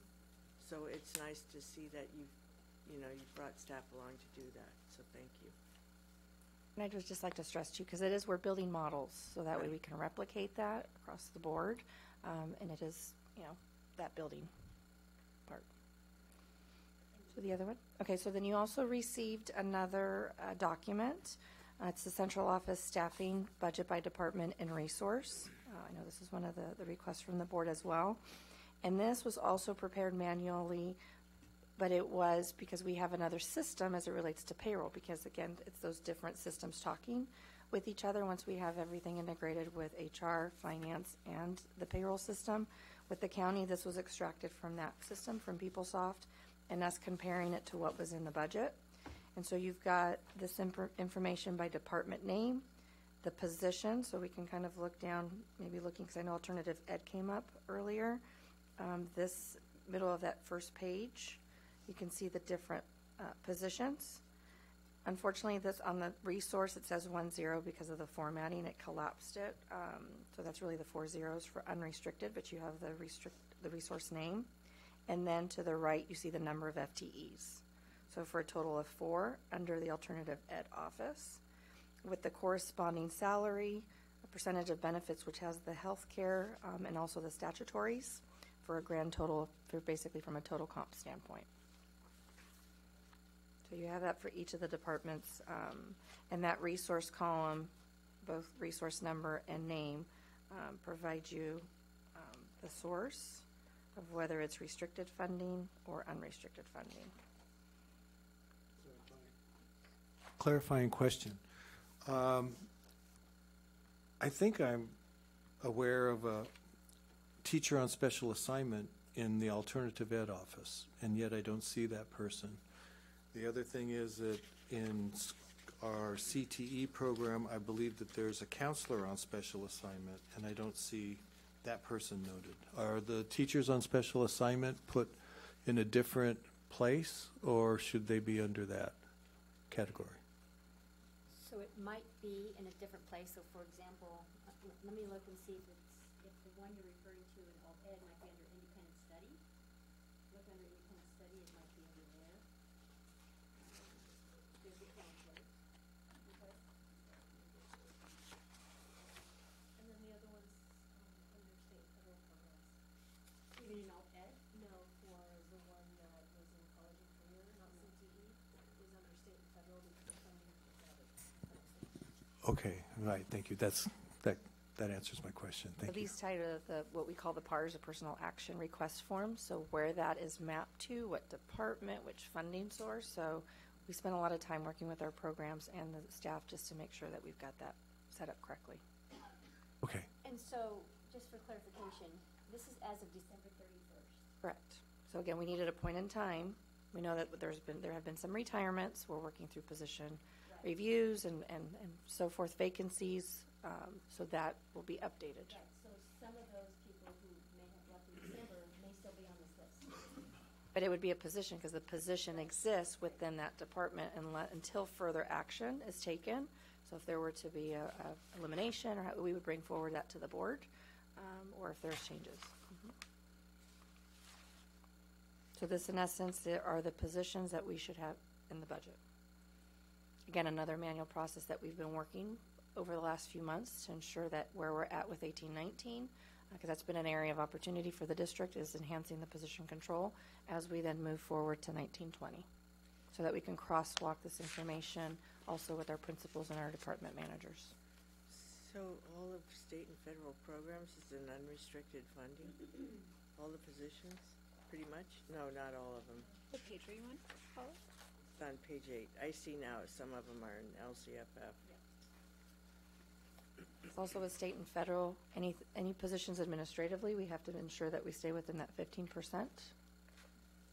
so it's nice to see that you know, you brought staff along to do that, so thank you. And I'd just like to stress too, because it is, we're building models, so that way we can replicate that across the board. And it is, you know, that building part. So the other one? Okay, so then you also received another document. It's the central office staffing budget by department and resource. I know this is one of the requests from the board as well. And this was also prepared manually, but it was because we have another system as it relates to payroll, because again, it's those different systems talking with each other once we have everything integrated with HR, finance, and the payroll system. With the county, this was extracted from that system, from PeopleSoft, and us comparing it to what was in the budget. And so you've got this information by department name, the position, so we can kind of look down, maybe looking, because I know alternative ed came up earlier. This middle of that first page, you can see the different positions. Unfortunately, this on the resource, it says 10 because of the formatting. It collapsed it. So that's really the 4 zeros for unrestricted, but you have the resource name. And then to the right, you see the number of FTEs. So for a total of 4 under the alternative ed office, with the corresponding salary, a percentage of benefits, which has the health care and also the statutories, for a grand total, for basically from a total comp standpoint. So you have that for each of the departments. And that resource column, both resource number and name, provides you the source of whether it's restricted funding or unrestricted funding. Clarifying question. I think I'm aware of a teacher on special assignment in the alternative ed office, and yet I don't see that person. The other thing is that in our CTE program, I believe that there's a counselor on special assignment, and I don't see that person noted. Are the teachers on special assignment put in a different place, or should they be under that category? So it might be in a different place. So for example, let me look and see if the one you're referring to in alt ed might be under independent study. Look under independent study, it might be under there. There's the counselor. Okay. And then the other one's under state and federal programs. You mean in alt ed? No, for the one that was in college and career, not CTE, is under state and federal because the funding is added. Okay, right, thank you. That answers my question. Thank So you. these tie to the what we call the PARS, or personal action request form. So where that is mapped to, what department, which funding source. So we spend a lot of time working with our programs and the staff just to make sure that we've got that set up correctly. Okay. And so, just for clarification, this is as of December 31st. Correct. So again, we needed a point in time. We know that there have been some retirements. We're working through position reviews and so forth, vacancies. So that will be updated. Right, so some of those people who may have left in December may still be on this list. But it would be a position because the position exists within that department until further action is taken. So if there were to be a elimination, or we would bring forward that to the board, or if there's changes. So this, in essence, are the positions that we should have in the budget. Again, another manual process that we've been working over the last few months to ensure that where we're at with 1819, because that's been an area of opportunity for the district, is enhancing the position control as we then move forward to 1920, so that we can crosswalk this information also with our principals and our department managers. So all of state and federal programs is an unrestricted funding? All the positions, pretty much? No, not all of them. What page are you on, Paula? It's on page 8. I see now some of them are in LCFF. It's also with state and federal, any positions administratively, we have to ensure that we stay within that 15%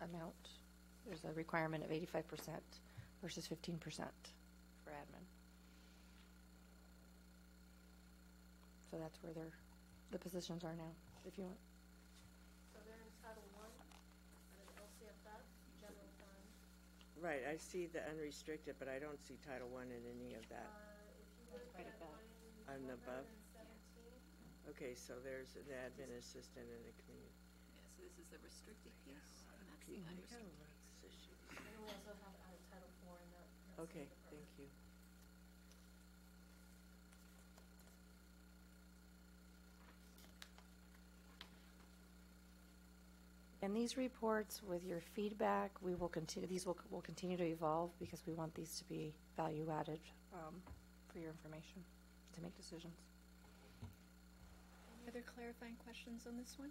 amount. There's a requirement of 85% versus 15% for admin. So that's where the positions are now, if you want. So they're in Title I, under the LCFF, General Fund. Right, I see the unrestricted, but I don't see Title I in any of that. If you look Right at above. On the above? 117, Okay, so there's an admin assistant and a community. Yeah, so this is the restricted piece, and that's the I got a unrestricted. lot of positions. And we also have it out of Title IV in that same Okay, department. thank you. And these reports, with your feedback, we will continue, these will continue to evolve because we want these to be value added for your information to make decisions. Any other clarifying questions on this one?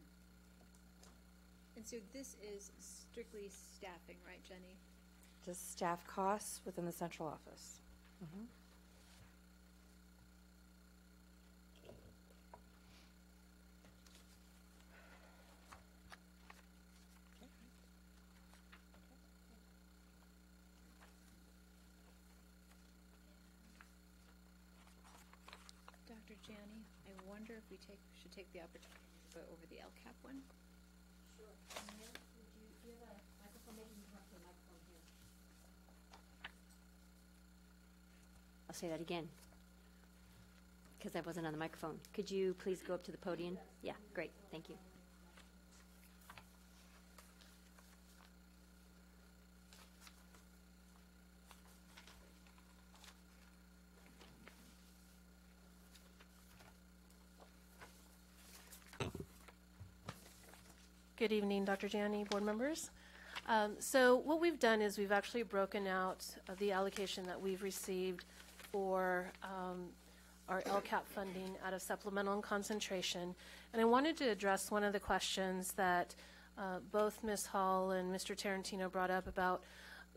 And so this is strictly staffing, right, Jenny? Just staff costs within the central office. Mhm. Dr. Janney, I wonder if we should take the opportunity to go over the LCAP one? Sure. Mayor, do you have a microphone? Maybe you can have the microphone here. I'll say that again, because I wasn't on the microphone. Could you please go up to the podium? Yeah, great, thank you. Good evening, Dr. Janney, board members. So what we've done is we've actually broken out the allocation that we've received for our LCAP funding out of supplemental and concentration. And I wanted to address one of the questions that both Ms. Hall and Mr. Tarantino brought up about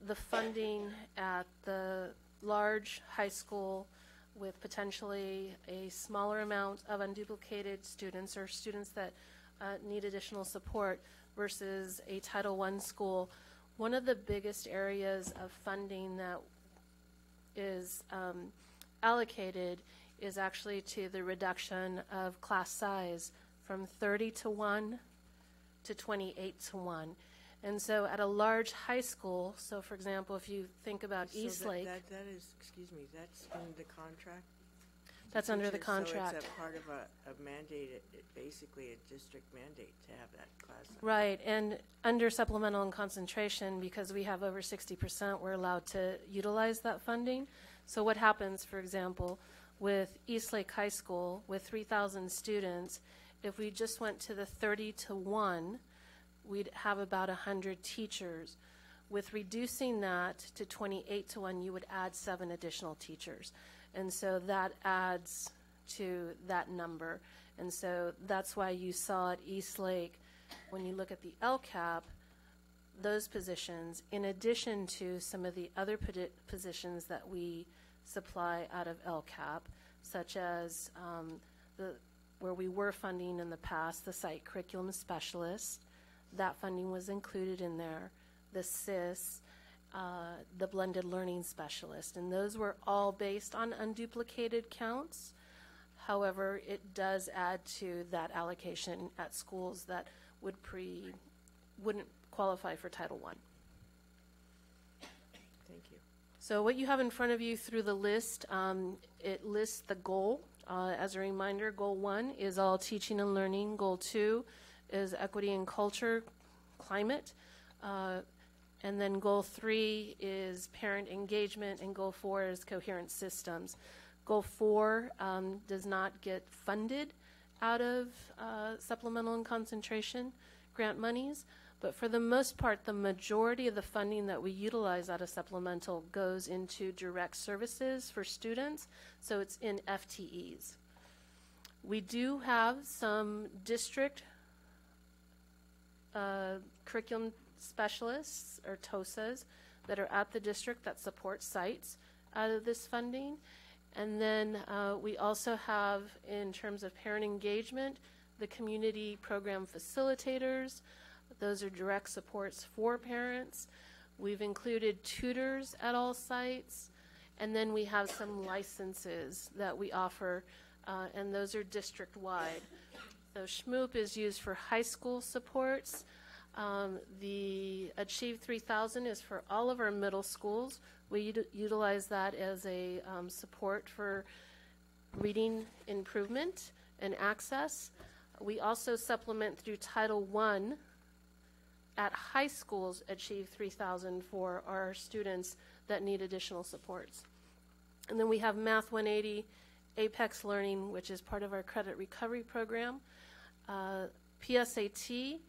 the funding at the large high school with potentially a smaller amount of unduplicated students or students that need additional support versus a Title I school. One of the biggest areas of funding that is allocated is actually to the reduction of class size from 30 to 1 to 28 to 1. And so at a large high school, so for example, if you think about Eastlake. That is, excuse me, that's in the contract? That's under the Teachers, contract. So it's a part of a mandate, basically a district mandate to have that class size. Right, and under supplemental and concentration, because we have over 60%, we're allowed to utilize that funding. So what happens, for example, with Eastlake High School, with 3,000 students, if we just went to the 30 to 1, we'd have about 100 teachers. With reducing that to 28 to 1, you would add 7 additional teachers. And so that adds to that number. And so that's why you saw at Eastlake, when you look at the LCAP, those positions, in addition to some of the other positions that we supply out of LCAP, such as where we were funding in the past, the site curriculum specialist, that funding was included in there, the SIS, the blended learning specialist, and those were all based on unduplicated counts. However, it does add to that allocation at schools that wouldn't qualify for Title I. Thank you. So what you have in front of you through the list, it lists the goal. As a reminder, Goal 1 is all teaching and learning. Goal 2 is equity and culture, climate. And then Goal 3 is parent engagement, and Goal 4 is coherent systems. Goal 4 does not get funded out of supplemental and concentration grant monies, but for the most part, the majority of the funding that we utilize out of supplemental goes into direct services for students, so it's in FTEs. We do have some district curriculum specialists, or TOSAs, that are at the district that support sites out of this funding. And then we also have, in terms of parent engagement, the community program facilitators. Those are direct supports for parents. We've included tutors at all sites. And then we have some licenses that we offer, and those are district-wide. So SHMOOP is used for high school supports. The Achieve 3000 is for all of our middle schools. We utilize that as a support for reading improvement and access. We also supplement through Title I at high schools achieve 3,000 for our students that need additional supports. And then we have Math 180, Apex Learning, which is part of our credit recovery program, PSAT,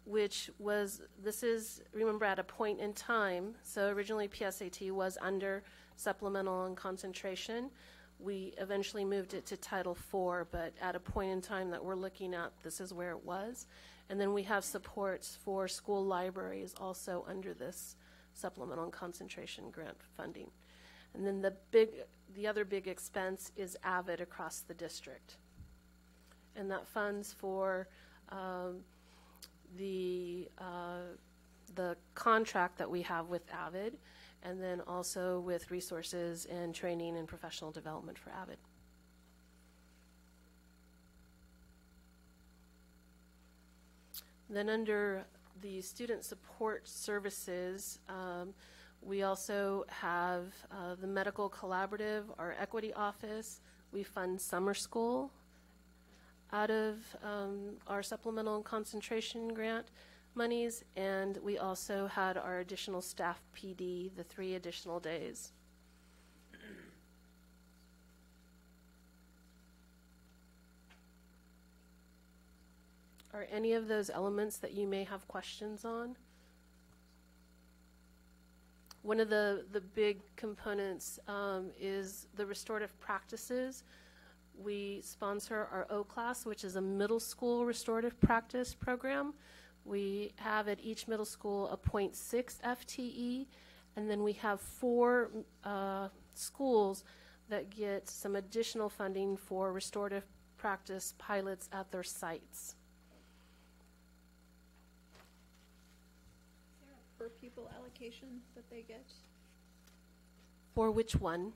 which was, this is, remember, at a point in time. So originally PSAT was under supplemental and concentration. We eventually moved it to Title IV, but at a point in time that we're looking at, this is where it was. And then we have supports for school libraries also under this supplemental and concentration grant funding. And then the other big expense is AVID across the district. And that funds for the contract that we have with AVID, and then also with resources and training and professional development for AVID. Then under the student support services, we also have the medical collaborative, our equity office. We fund summer school out of our supplemental and concentration grant monies, and we also had our additional staff PD, the 3 additional days. Are any of those elements that you may have questions on? One of the big components is the restorative practices. We sponsor our O class, which is a middle school restorative practice program. We have at each middle school a 0.6 FTE, and then we have 4 schools that get some additional funding for restorative practice pilots at their sites. Is there a per pupil allocation that they get? For which one?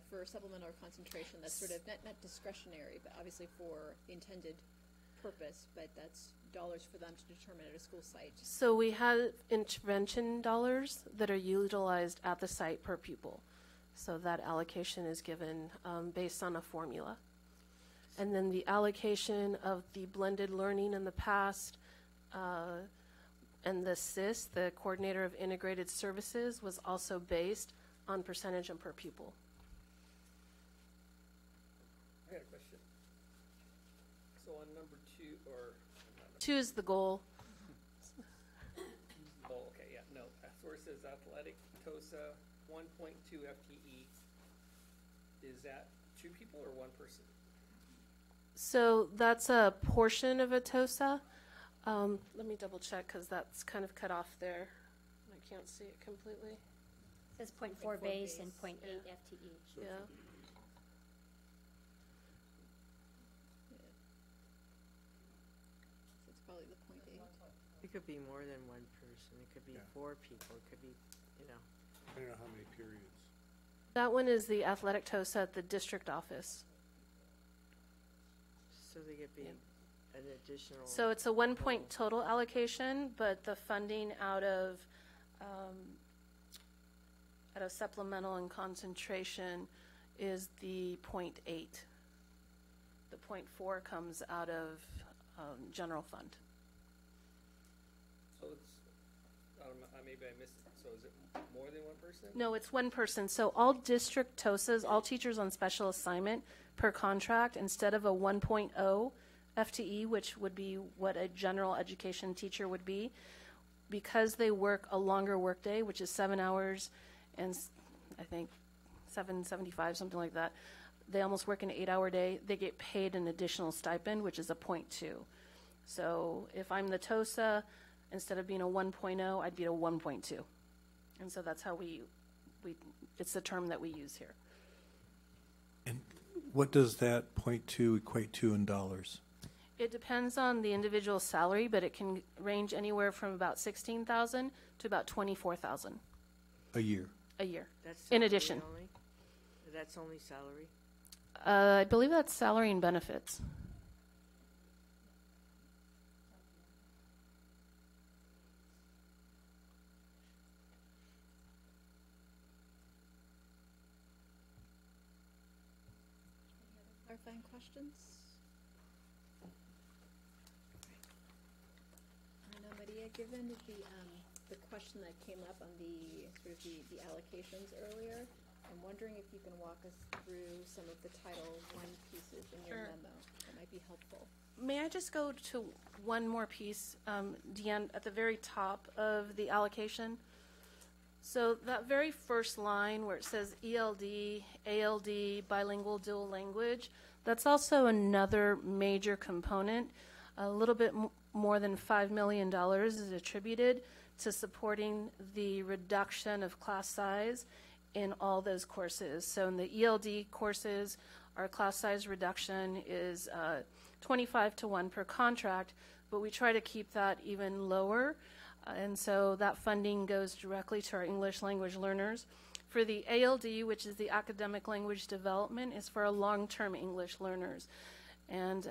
For supplemental or concentration, that's sort of not discretionary, but obviously for the intended purpose, but that's dollars for them to determine at a school site. So we have intervention dollars that are utilized at the site per pupil. So that allocation is given based on a formula. And then the allocation of the blended learning in the past and the CIS, the Coordinator of Integrated Services, was also based on percentage and per pupil. I got a question. So on number 2, or... 2 is the goal. Oh, okay, yeah, no. Where it says athletic TOSA 1.2 FTE, is that 2 people or 1 person? So that's a portion of a TOSA. Let me double check because that's kind of cut off there. I can't see it completely. It says 0.4 base and 0.8 FTE. Yeah. So it's probably the 0.8. It could be more than 1 person. It could be Yeah. 4 people. It could be, you know. I don't know how many periods. That one is the athletic TOSA at the district office. So they could be an additional. So it's a 1 point total allocation, but the funding out of supplemental and concentration is the 0.8. The 0.4 comes out of general fund. So it's, maybe I missed it. So is it more than 1 person? No, it's 1 person. So all district TOSAs, all teachers on special assignment per contract, instead of a 1.0 FTE, which would be what a general education teacher would be, because they work a longer workday, which is 7 hours and I think 775, something like that. They almost work an 8-hour day. They get paid an additional stipend, which is a 0.2. So if I'm the TOSA, instead of being a 1.0, I'd be a 1.2. And so that's how we it's the term that we use here. And what does that 0.2 equate to in dollars? It depends on the individual salary, but it can range anywhere from about $16,000 to about $24,000 A year? a year. That's In salary addition. only? That's only salary? I believe that's salary and benefits. Clarifying questions? Yeah, given the question that came up on the sort of the allocations earlier, I'm wondering if you can walk us through some of the Title I pieces in your Sure. memo. That might be helpful. May I just go to one more piece, Deanne, at the very top of the allocation? So that very first line where it says ELD, ALD, bilingual dual language, that's also another major component. A little bit more than $5 million is attributed to supporting the reduction of class size in all those courses. So in the ELD courses, our class size reduction is 25 to 1 per contract, but we try to keep that even lower. And so that funding goes directly to our English language learners. For the ALD, which is the academic language development, is for our long-term English learners. And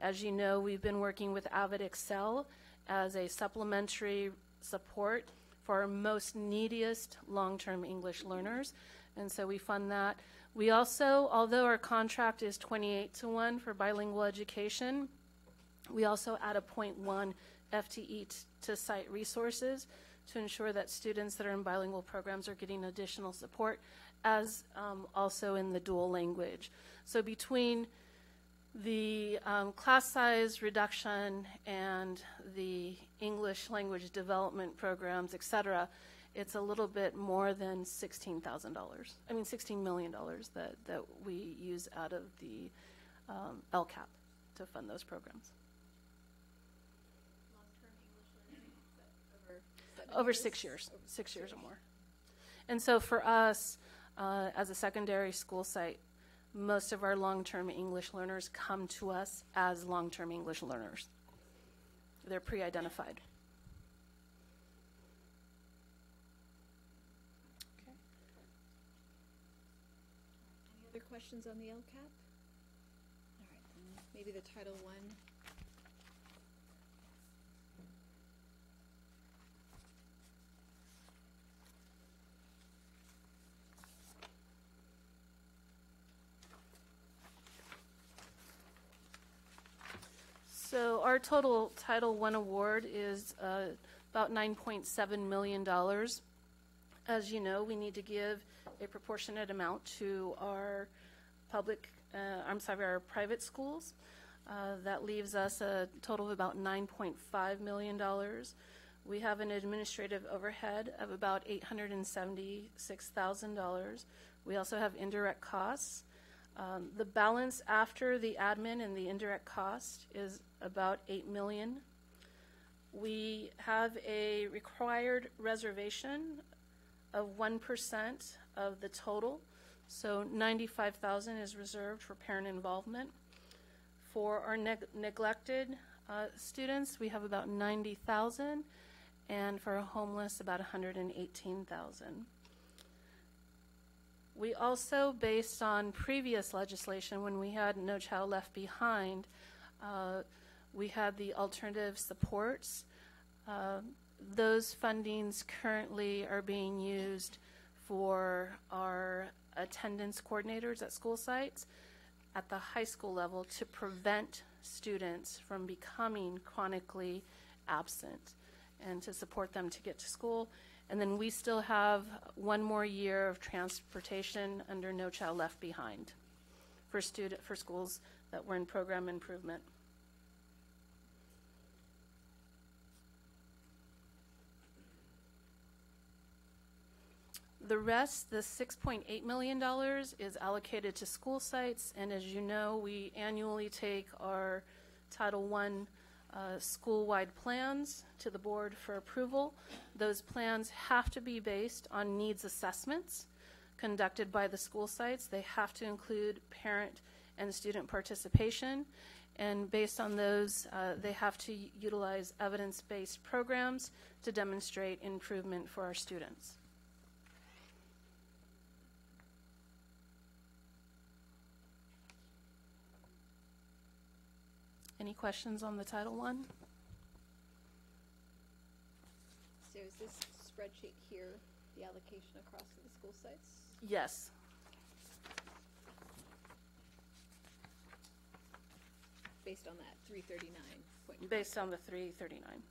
as you know, we've been working with Avid Excel as a supplementary support for our most neediest long-term English learners. And so we fund that. We also, although our contract is 28 to 1 for bilingual education, we also add a 0.1 FTE to site resources to ensure that students that are in bilingual programs are getting additional support, as also in the dual language. So between the class size reduction and the English language development programs, et cetera, it's a little bit more than $16 million that we use out of the LCAP to fund those programs. Over 6 years, 6 years or more. And so for us, as a secondary school site, most of our long-term English learners come to us as long-term English learners. They're pre-identified. Okay. Any other questions on the LCAP? All right, then maybe the Title I. So our total Title I award is about $9.7 million. As you know, we need to give a proportionate amount to our our private schools. That leaves us a total of about $9.5 million. We have an administrative overhead of about $876,000. We also have indirect costs. The balance after the admin and the indirect cost is about $8 million. We have a required reservation of 1% of the total, so $95,000 is reserved for parent involvement. For our neglected students, we have about $90,000, and for homeless, about $118,000. We also, based on previous legislation, when we had No Child Left Behind, we had the alternative supports. Those fundings currently are being used for our attendance coordinators at school sites at the high school level to prevent students from becoming chronically absent and to support them to get to school. And then we still have one more year of transportation under No Child Left Behind for schools that were in program improvement. The rest, the $6.8 million, is allocated to school sites, and as you know, we annually take our Title I school-wide plans to the board for approval. Those plans have to be based on needs assessments conducted by the school sites. They have to include parent and student participation, and based on those, they have to utilize evidence-based programs to demonstrate improvement for our students. Any questions on the Title I? So is this spreadsheet here the allocation across to the school sites? Yes. Based on that 339 point. Based on the 339.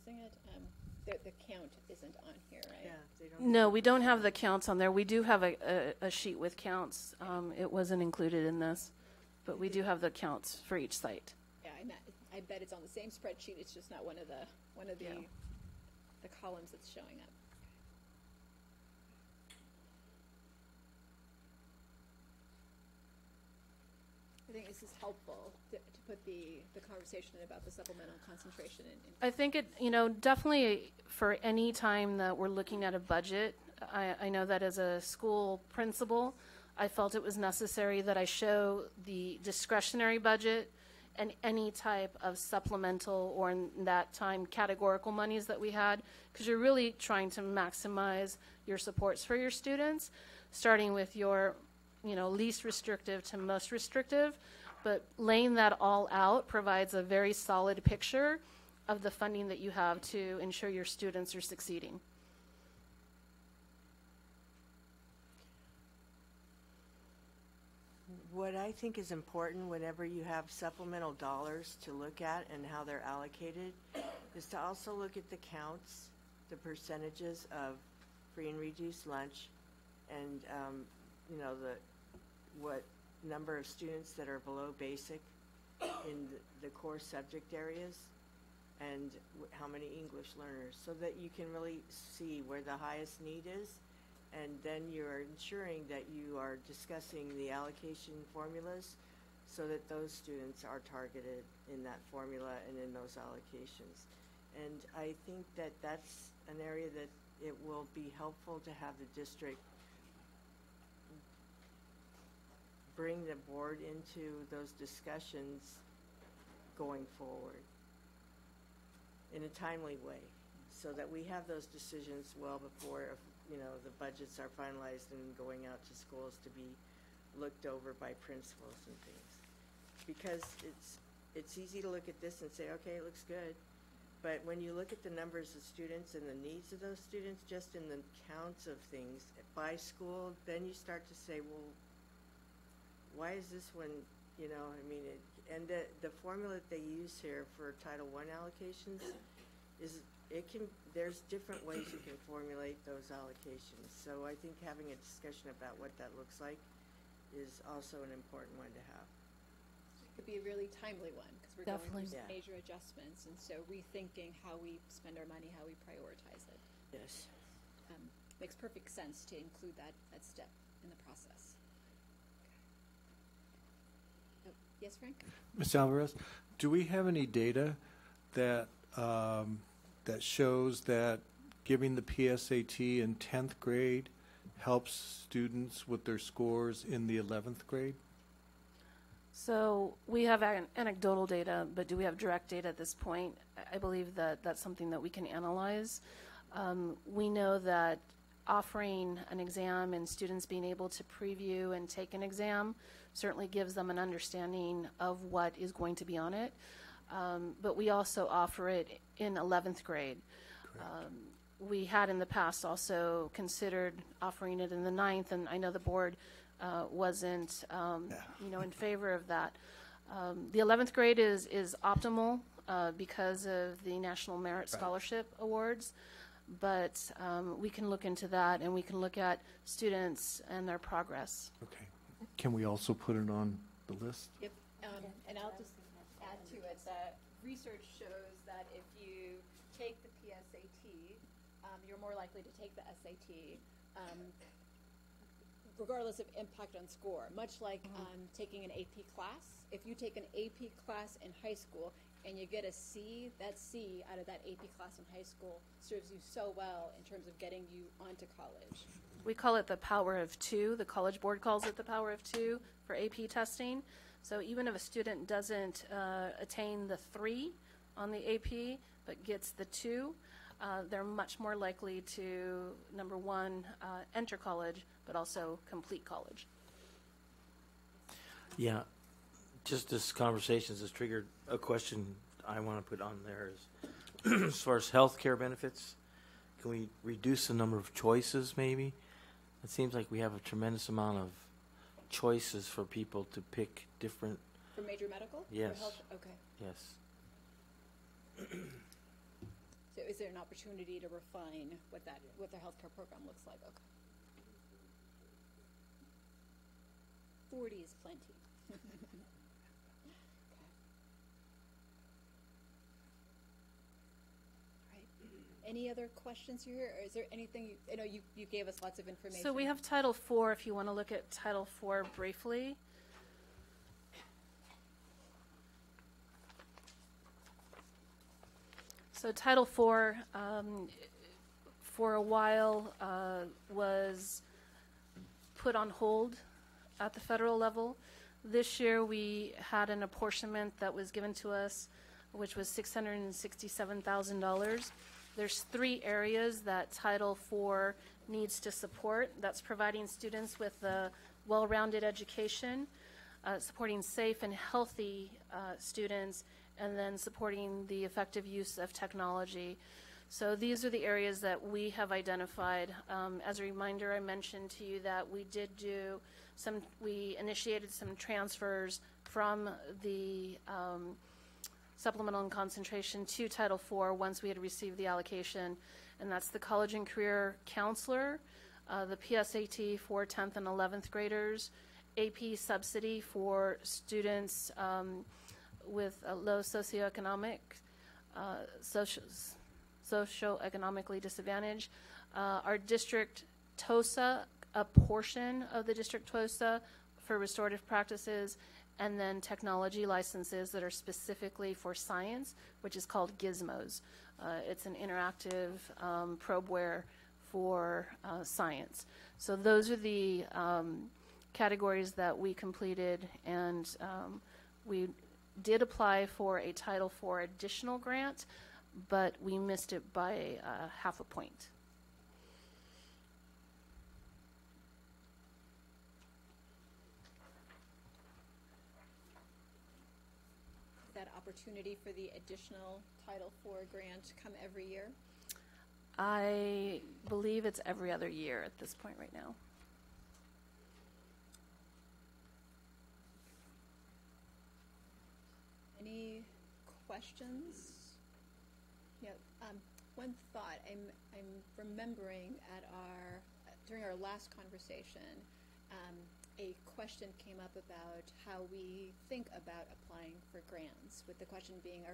missing it? The count isn't on here, right? Yeah, they don't. No, we don't have the counts on there. We do have a sheet with counts. It wasn't included in this, but we do have the counts for each site. Yeah, I bet it's on the same spreadsheet, it's just not one of the Yeah. the columns that's showing up. I think this is helpful to put the conversation about the supplemental concentration in. I think it, definitely for any time that we're looking at a budget, I know that as a school principal, I felt it was necessary that I show the discretionary budget and any type of supplemental or in that time categorical monies that we had, because you're really trying to maximize your supports for your students, starting with your, least restrictive to most restrictive, but laying that all out provides a very solid picture of the funding that you have to ensure your students are succeeding. What I think is important whenever you have supplemental dollars to look at and how they're allocated is to also look at the counts, the percentages of free and reduced lunch, and what number of students that are below basic in the core subject areas, and how many English learners, so that you can really see where the highest need is. And then you're ensuring that you are discussing the allocation formulas so that those students are targeted in that formula and in those allocations. And I think that that's an area that it will be helpful to have the district bring the board into those discussions going forward in a timely way, so that we have those decisions well before the budgets are finalized and going out to schools to be looked over by principals and things. Because it's easy to look at this and say, okay, it looks good. But when you look at the numbers of students and the needs of those students, just in the counts of things by school, then you start to say, well, why is this one, and the formula that they use here for Title I allocations is, there's different ways you can formulate those allocations. So I think having a discussion about what that looks like is also an important one to have. It could be a really timely one, because we're Definitely. going through some Yeah. major adjustments, and so rethinking how we spend our money, how we prioritize it. Yes. Makes perfect sense to include that step in the process. Okay. Oh, yes, Frank? Ms. Alvarez, do we have any data that that shows that giving the PSAT in 10th grade helps students with their scores in the 11th grade? So we have anecdotal data, but do we have direct data at this point? I believe that that's something that we can analyze. We know that offering an exam and students being able to preview and take an exam certainly gives them an understanding of what is going to be on it. But we also offer it in 11th grade. We had in the past also considered offering it in the 9th, and I know the board wasn't, in favor of that. The 11th grade is optimal because of the National Merit Scholarship Awards, but we can look into that, and we can look at students and their progress. Okay. Can we also put it on the list? Yep. And I'll just add to it that research shows that if you take the PSAT, you're more likely to take the SAT, regardless of impact on score. Much like taking an AP class. If you take an AP class in high school and you get a C, that C out of that AP class in high school serves you so well in terms of getting you onto college. We call it the power of two. The College Board calls it the power of two for AP testing. So even if a student doesn't attain the 3 on the AP, but gets the 2, they're much more likely to, number one, enter college, but also complete college. Yeah, just this conversation has triggered a question I want to put on there is, as far as health care benefits, can we reduce the number of choices maybe? It seems like we have a tremendous amount of choices for people to pick different. For major medical? Yes. For health? Okay. Yes. So is there an opportunity to refine what their healthcare program looks like? Okay. 40 is plenty. Okay. Right. Any other questions here, or is there anything, I know you gave us lots of information. So we have Title IV, if you want to look at Title IV briefly. So Title IV, for a while, was put on hold at the federal level. This year, we had an apportionment that was given to us, which was $667,000. There's 3 areas that Title IV needs to support. That's providing students with a well-rounded education, supporting safe and healthy students, and then supporting the effective use of technology. So these are the areas that we have identified. As a reminder, I mentioned to you that we initiated some transfers from the supplemental and concentration to Title IV once we had received the allocation, and that's the college and career counselor, the PSAT for 10th and 11th graders, AP subsidy for students with a low socioeconomically disadvantaged. Our district TOSA, a portion of the district TOSA for restorative practices, and then technology licenses that are specifically for science, which is called Gizmos. It's an interactive probeware for science. So those are the categories that we completed, and we did apply for a Title IV additional grant, but we missed it by half a point. That opportunity for the additional Title IV grant come every year? I believe it's every other year at this point right now. Any questions? Yeah, one thought. I'm remembering during our last conversation, a question came up about how we think about applying for grants, with the question being,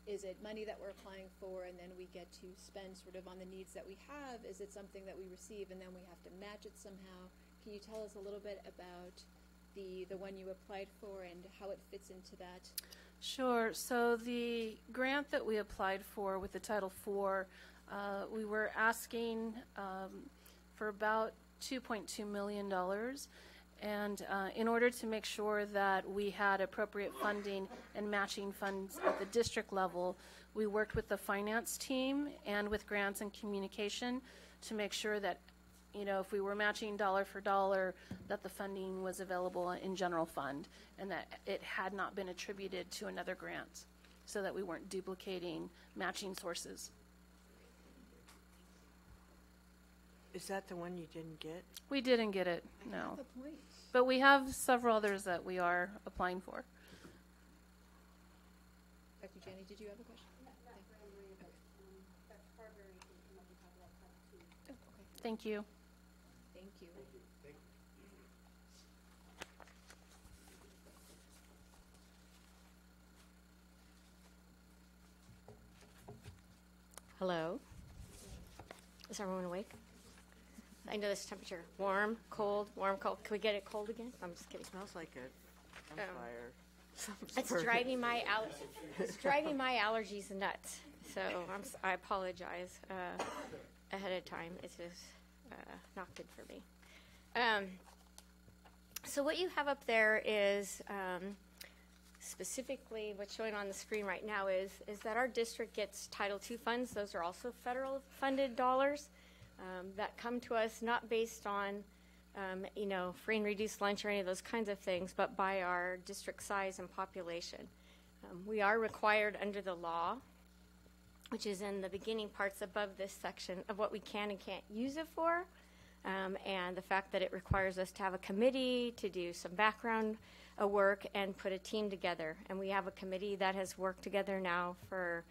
is it money that we're applying for and then we get to spend sort of on the needs that we have? Is it something that we receive and then we have to match it somehow? Can you tell us a little bit about the one you applied for and how it fits into that? Sure. So the grant that we applied for with the Title IV, we were asking for about $2.2 million. And in order to make sure that we had appropriate funding and matching funds at the district level, we worked with the finance team and with grants and communication to make sure that, if we were matching dollar for dollar, that the funding was available in general fund and that it had not been attributed to another grant, so that we weren't duplicating matching sources. Is that the one you didn't get? We didn't get it, no. Half a point. But we have several others that we are applying for. Dr. Jenny, did you have a question? Not for Emery, but Dr. Carberry can come up and talk about that too. Oh, okay. Thank you. Thank you. Hello? Is everyone awake? I know this temperature. Warm, cold, warm, cold. Can we get it cold again? I'm just kidding. Smells like a campfire. It's driving my allergies nuts. So I apologize ahead of time. It's just not good for me. So what you have up there is specifically what's showing on the screen right now is that our district gets Title II funds. Those are also federal funded dollars that come to us not based on free and reduced lunch or any of those kinds of things, but by our district size and population. We are required under the law, which is in the beginning parts above this section, of what we can and can't use it for, and the fact that it requires us to have a committee to do some background work and put a team together. And we have a committee that has worked together now for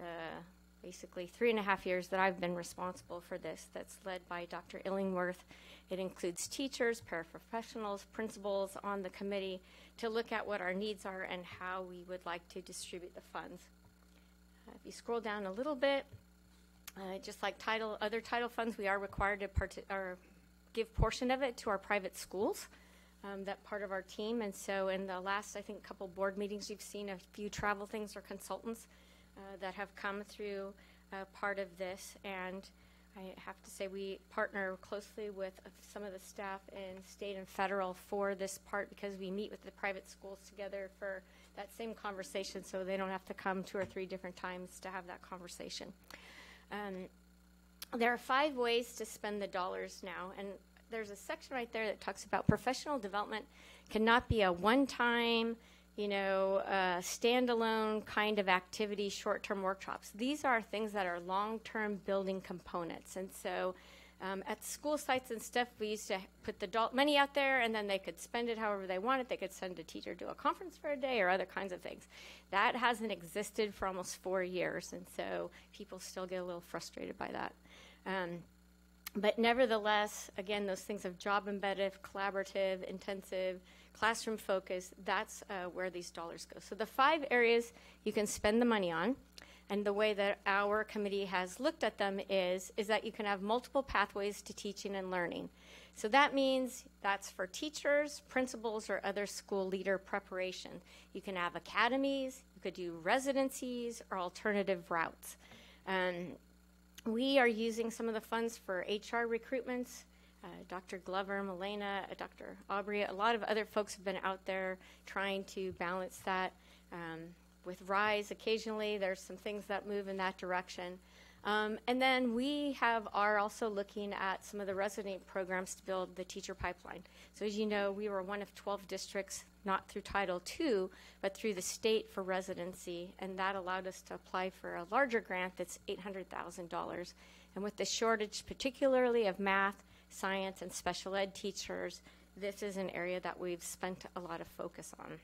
the basically 3.5 years that I've been responsible for this, that's led by Dr. Illingworth. It includes teachers, paraprofessionals, principals on the committee to look at what our needs are and how we would like to distribute the funds. If you scroll down a little bit, just like other title funds, we are required to give portion of it to our private schools, that part of our team. And so in the last, I think, couple board meetings, you've seen a few travel things or consultants that have come through part of this. And I have to say we partner closely with some of the staff in state and federal for this part, because we meet with the private schools together for that same conversation, so they don't have to come 2 or 3 different times to have that conversation. There are 5 ways to spend the dollars now, and there's a section right there that talks about professional development cannot be a one-time, standalone kind of activity, short-term workshops. These are things that are long-term building components. And so at school sites and stuff, we used to put the money out there, and then they could spend it however they wanted. They could send a teacher to a conference for a day or other kinds of things. That hasn't existed for almost 4 years, and so people still get a little frustrated by that. But nevertheless, again, those things of job-embedded, collaborative, intensive, classroom focus, that's where these dollars go. So the 5 areas you can spend the money on, and the way that our committee has looked at them is that you can have multiple pathways to teaching and learning. So that means that's for teachers, principals, or other school leader preparation. You can have academies, you could do residencies, or alternative routes. We are using some of the funds for HR recruitments. Dr. Glover, Milena, Dr. Aubrey, a lot of other folks have been out there trying to balance that. With RISE, occasionally there's some things that move in that direction. And then we are also looking at some of the resident programs to build the teacher pipeline. So as you know, we were one of 12 districts, not through Title II, but through the state for residency, and that allowed us to apply for a larger grant that's $800,000. And with the shortage, particularly of math, science, and special ed teachers, this is an area that we've spent a lot of focus on.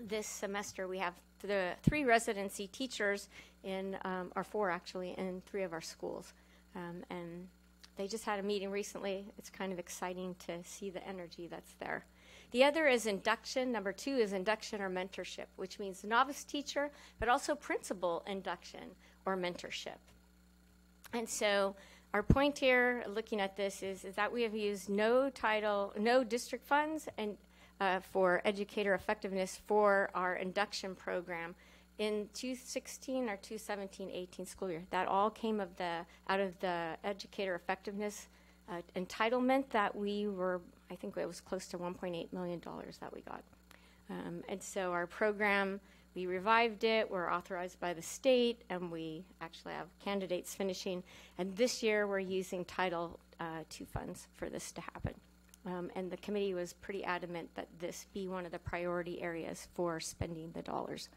This semester, we have the 3 residency teachers or 4 actually, in 3 of our schools. And they just had a meeting recently. It's kind of exciting to see the energy that's there. The other is induction. Number 2 is induction or mentorship, which means novice teacher, but also principal induction or mentorship. And so our point here, looking at this, is that we have used no district funds and for educator effectiveness for our induction program in 2016 or 2017-18 school year. That all came out of the educator effectiveness entitlement that I think it was close to $1.8 million that we got. And so our program, we revived it, we're authorized by the state, and we actually have candidates finishing. And this year we're using Title II funds for this to happen. And the committee was pretty adamant that this be one of the priority areas for spending the dollars.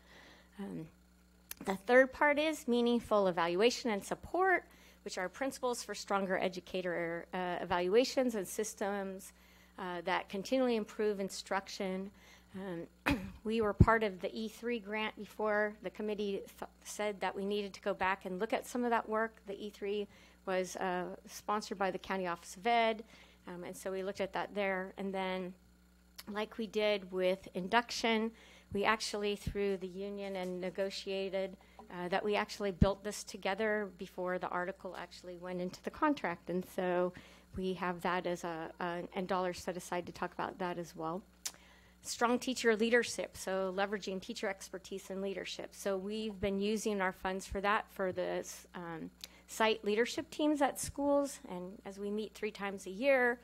The third part is meaningful evaluation and support, which are principles for stronger educator evaluations and systems that continually improve instruction. We were part of the E3 grant before the committee said that we needed to go back and look at some of that work. The E3 was sponsored by the County Office of Ed. And so we looked at that there. And then, like we did with induction, we actually, through the union and negotiated that we actually built this together before the article actually went into the contract. And so we have that as and dollars set aside to talk about that as well. Strong teacher leadership, so leveraging teacher expertise and leadership. So we've been using our funds for that for the site leadership teams at schools, and as we meet 3 times a year,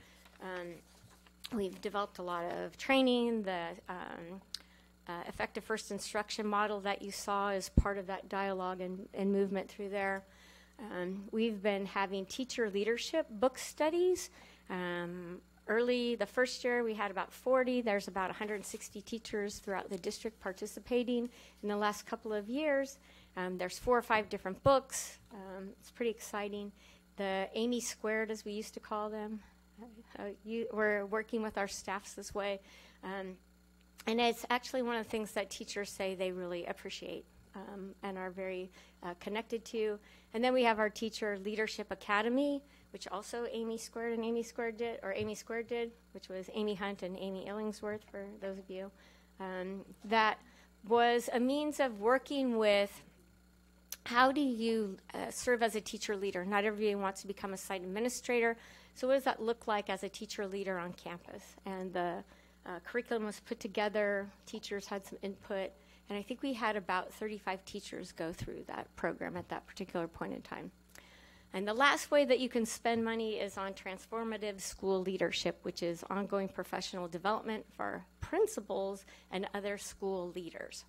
we've developed a lot of training. The effective first instruction model that you saw is part of that dialogue and movement through there. We've been having teacher leadership book studies. The first year we had about 40. There's about 160 teachers throughout the district participating. In the last couple of years, there's 4 or 5 different books. It's pretty exciting. The Amy Squared, as we used to call them, we're working with our staffs this way. And it's actually one of the things that teachers say they really appreciate and are very connected to. And then we have our Teacher Leadership Academy, which also Amy Squared did, which was Amy Hunt and Amy Illingsworth, for those of you. That was a means of working with how do you serve as a teacher leader. Not everybody wants to become a site administrator. So what does that look like as a teacher leader on campus? And the curriculum was put together. Teachers had some input. And I think we had about 35 teachers go through that program at that particular point in time. And the last way that you can spend money is on transformative school leadership, which is ongoing professional development for principals and other school leaders.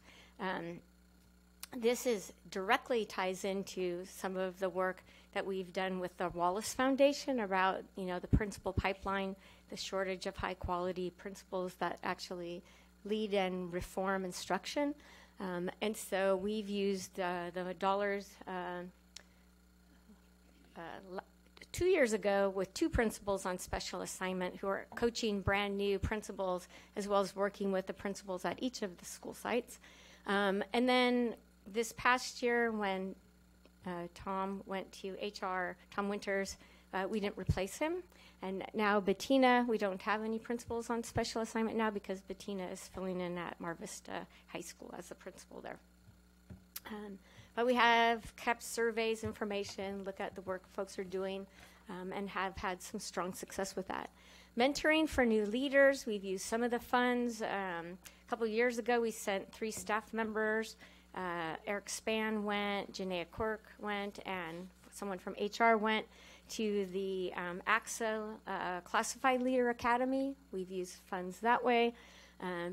This directly ties into some of the work that we've done with the Wallace Foundation about, the principal pipeline, the shortage of high-quality principals that actually lead and reform instruction. And so we've used the dollars 2 years ago with 2 principals on special assignment who are coaching brand new principals as well as working with the principals at each of the school sites. And then this past year when Tom went to HR, Tom Winters, we didn't replace him. And now Bettina, we don't have any principals on special assignment now because Bettina is filling in at Mar Vista High School as the principal there. But we have kept surveys, information, look at the work folks are doing, and have had some strong success with that. Mentoring for new leaders, we've used some of the funds. A couple of years ago, we sent 3 staff members. Eric Spann went, Janaea Quirk went, and someone from HR went to the AXA Classified Leader Academy. We've used funds that way.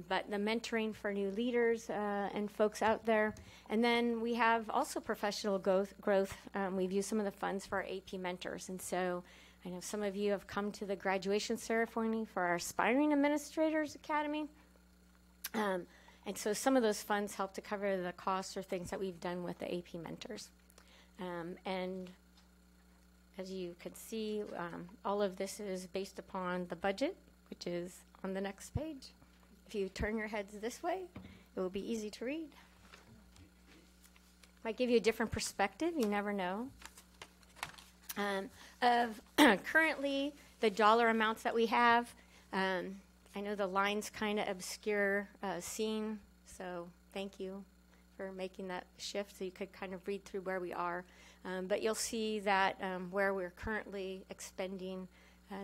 But the mentoring for new leaders and folks out there. And then we have also professional growth. We've used some of the funds for our AP mentors. And so I know some of you have come to the graduation ceremony for our Aspiring Administrators Academy. And so some of those funds help to cover the costs or things that we've done with the AP mentors. And as you can see, all of this is based upon the budget, which is on the next page. If you turn your heads this way, it will be easy to read. Might give you a different perspective. You never know. Of currently, the dollar amounts that we have, I know the lines kind of obscure seeing, so thank you for making that shift so you could kind of read through where we are. But you'll see that where we're currently expending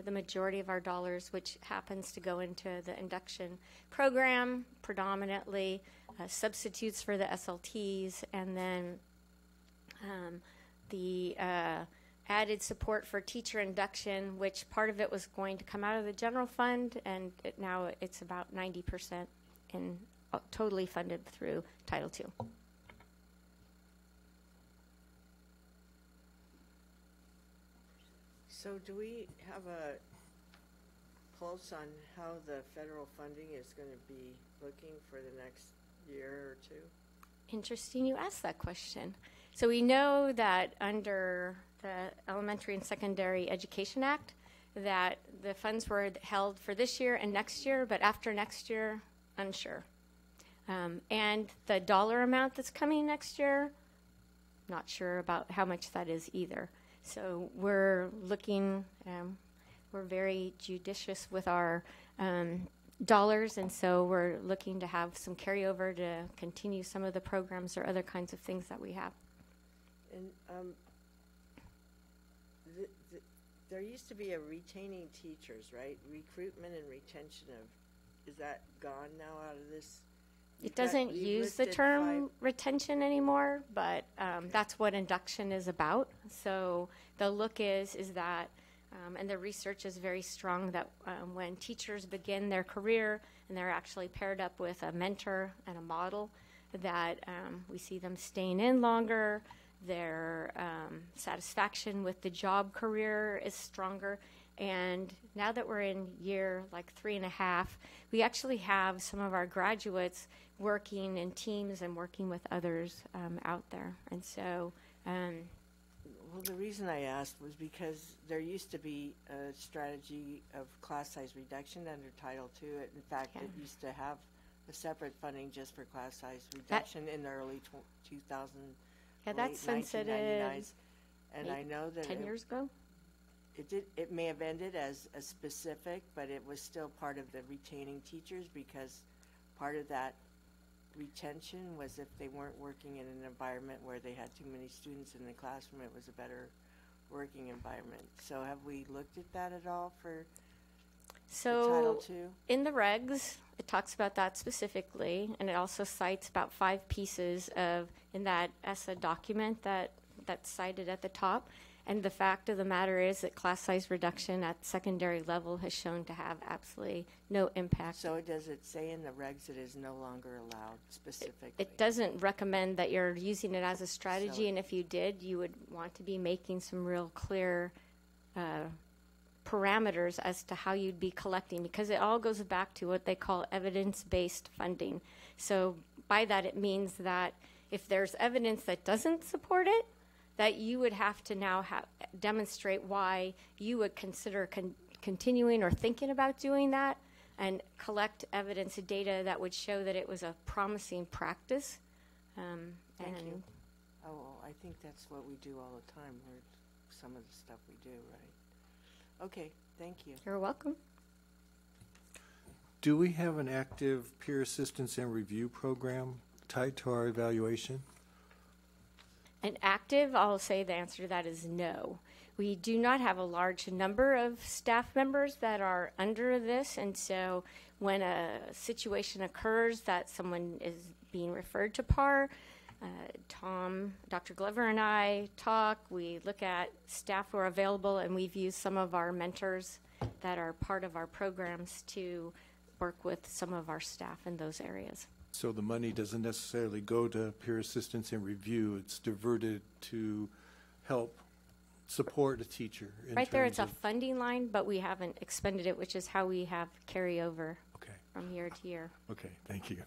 the majority of our dollars, which happens to go into the induction program, predominantly substitutes for the SLTs, and then the added support for teacher induction, which part of it was going to come out of the general fund, and now it's about 90% in totally funded through Title II. So do we have a pulse on how the federal funding is going to be looking for the next year or two? Interesting you asked that question. So we know that under the Elementary and Secondary Education Act that the funds were held for this year and next year, but after next year, unsure. And the dollar amount that's coming next year, not sure about how much that is either. So we're looking, we're very judicious with our dollars, and so we're looking to have some carryover to continue some of the programs or other kinds of things that we have. And there used to be a retaining teachers, right? Recruitment and retention of, is that gone now out of this? It doesn't use the term retention anymore, but that's what induction is about. So the look is that, and the research is very strong, that when teachers begin their career and they're actually paired up with a mentor and a model, that we see them staying in longer, their satisfaction with the job career is stronger. And now that we're in year like 3.5, we actually have some of our graduates working in teams and working with others out there. And so, well, the reason I asked was because there used to be a strategy of class size reduction under Title II. In fact, it used to have a separate funding just for class size reduction in the early 2000, Yeah, late that's sunsetted 1999s. And I know that 10 years ago. it may have ended as a specific, but it was still part of the retaining teachers, because part of that retention was if they weren't working in an environment where they had too many students in the classroom, it was a better working environment. So have we looked at that at all for Title So II? in the regs, it talks about that specifically, and it also cites about 5 pieces of in that ESSA document that's cited at the top. And the fact of the matter is that class size reduction at secondary level has shown to have absolutely no impact. So does it say in the regs it is no longer allowed specifically? It doesn't recommend that you're using it as a strategy, So- and if you did, you would want to be making some real clear parameters as to how you'd be collecting, because it all goes back to what they call evidence-based funding. So by that, it means that if there's evidence that doesn't support it, that you would have to now demonstrate why you would consider continuing or thinking about doing that, and collect evidence and data that would show that it was a promising practice. Thank you. Oh, well, I think that's what we do all the time, or some of the stuff we do, right? Okay, thank you. You're welcome. Do we have an active peer assistance and review program tied to our evaluation? An active, I'll say the answer to that is no. We do not have a large number of staff members that are under this, and so when a situation occurs that someone is being referred to PAR, Dr. Glover and I talk, we look at staff who are available, and we've used some of our mentors that are part of our programs to work with some of our staff in those areas. So the money doesn't necessarily go to peer assistance and review. It's diverted to help support a teacher. Right there, it's a funding line, but we haven't expended it, which is how we have carryover Okay. from year to year. Okay, thank you.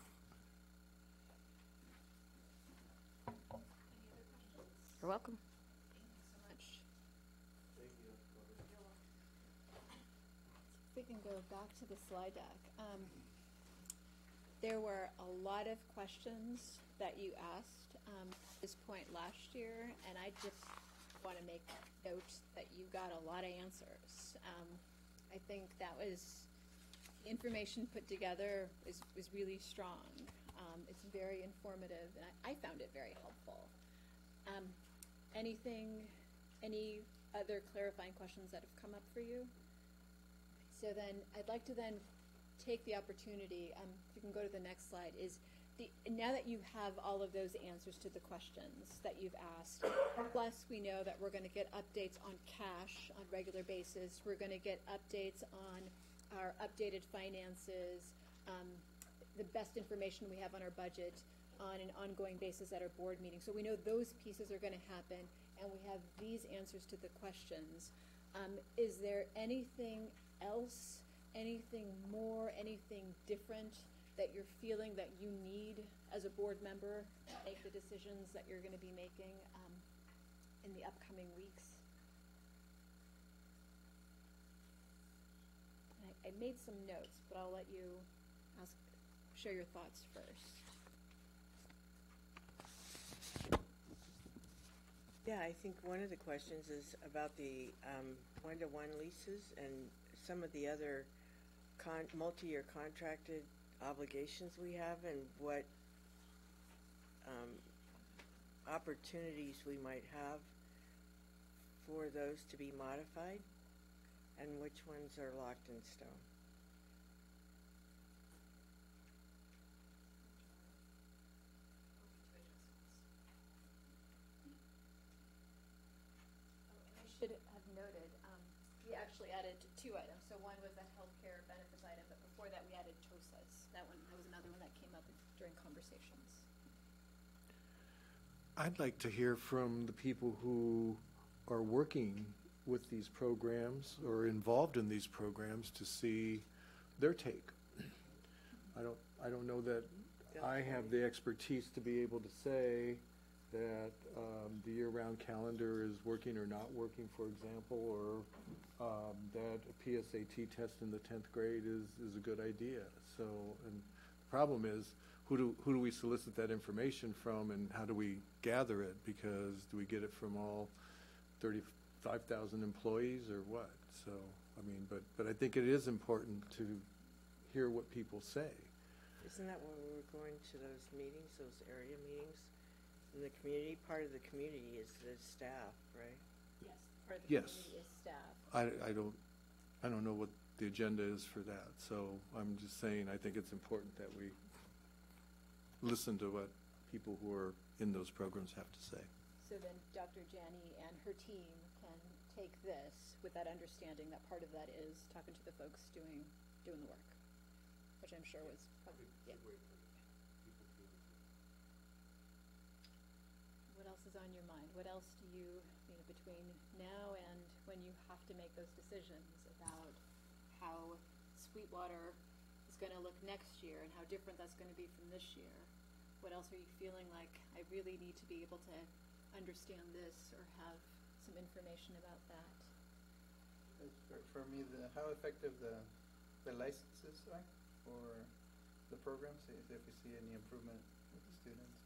You're welcome. If we can go back to the slide deck. There were a lot of questions that you asked at this point last year, and I just want to make note that you got a lot of answers. I think that was information put together was really strong. It's very informative, and I found it very helpful. Any other clarifying questions that have come up for you? So then, I'd like to then take the opportunity, if you can go to the next slide, now that you have all of those answers to the questions that you've asked, plus we know that we're going to get updates on cash on a regular basis, we're going to get updates on our updated finances, the best information we have on our budget on an ongoing basis at our board meeting. So we know those pieces are going to happen, and we have these answers to the questions. Is there anything else, anything more, anything different that you're feeling that you need as a board member to make the decisions that you're going to be making in the upcoming weeks? I made some notes, but I'll let you share your thoughts first. Yeah, I think one of the questions is about the one-to-one leases and some of the other multi-year contracted obligations we have, and what opportunities we might have for those to be modified, and which ones are locked in stone. Should have noted, we actually added 2 items. So one was that healthcare benefits item, but before that we added TOSAs. That was another one that came up during conversations. I'd like to hear from the people who are working with these programs or involved in these programs to see their take. I don't know that I have the expertise to be able to say that the year-round calendar is working or not working, for example, or that a PSAT test in the 10th grade is a good idea. So, and problem is, who do we solicit that information from, and how do we gather it? Because do we get it from all 35,000 employees or what? So, I mean, but I think it is important to hear what people say. Isn't that when we were going to those meetings, those area meetings? And the community, part of the community is the staff, right? Yes, part of the Yes. community is staff. I don't know what the agenda is for that, so I'm just saying, I think it's important that we listen to what people who are in those programs have to say. So then Dr. Janney and her team can take this with that understanding that part of that is talking to the folks doing the work, which I'm sure was probably, yeah. What else is on your mind? What else do you know, between now and when you have to make those decisions about how Sweetwater is going to look next year and how different that's going to be from this year? What else are you feeling like I really need to be able to understand this or have some information about that? For me, how effective the licenses are for the programs, if we see any improvement with the students.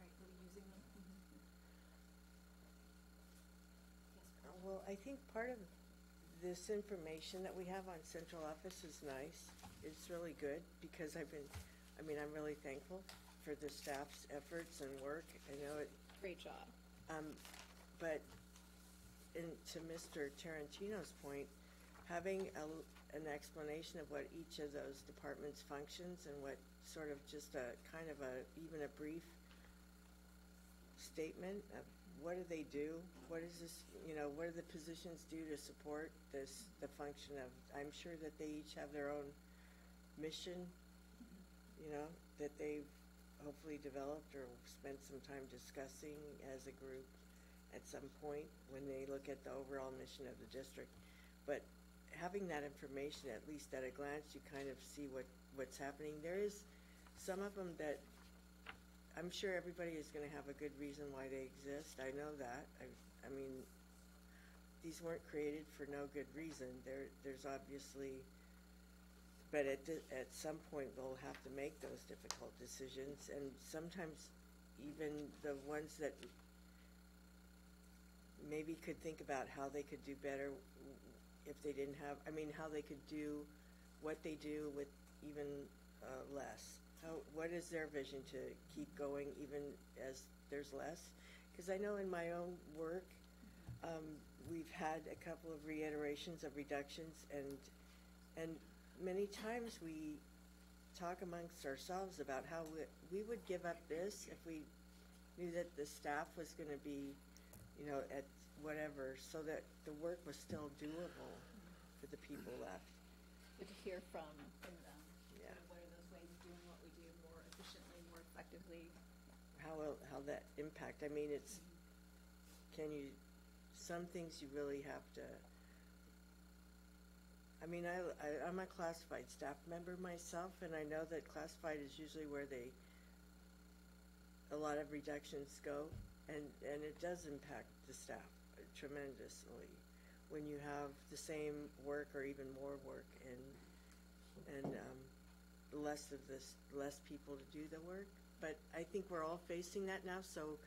Right, are we using them? Yes, Well, I think part of this information that we have on central office is nice. It's really good because I'm really thankful for the staff's efforts and work. I know it. great job. But to Mr. Tarantino's point, having an explanation of what each of those departments functions and what sort of just even a brief statement of what do they do? What is this, what do the positions do to support the function of, I'm sure that they each have their own mission, that they've hopefully developed or spent some time discussing as a group at some point when they look at the overall mission of the district. But having that information, at least at a glance, you kind of see what's happening. There is some of them that I'm sure everybody is going to have a good reason why they exist. I know that. I mean, these weren't created for no good reason. There's obviously, but at some point we'll have to make those difficult decisions, and sometimes even the ones that maybe could think about how they could do better if they didn't have, how they could do what they do with even less. What is their vision to keep going even as there's less? Because I know in my own work, we've had a couple of reiterations of reductions, and many times we talk amongst ourselves about how we would give up this if we knew that the staff was going to be, at whatever, so that the work was still doable for the people left. Good to hear from them. Yeah. What are those ways of doing what we do more efficiently, more effectively? How that impact? It's some things you really have to. I'm a classified staff member myself, and I know that classified is usually where a lot of reductions go, and it does impact the staff tremendously when you have the same work or even more work and less people to do the work. But I think we're all facing that now. So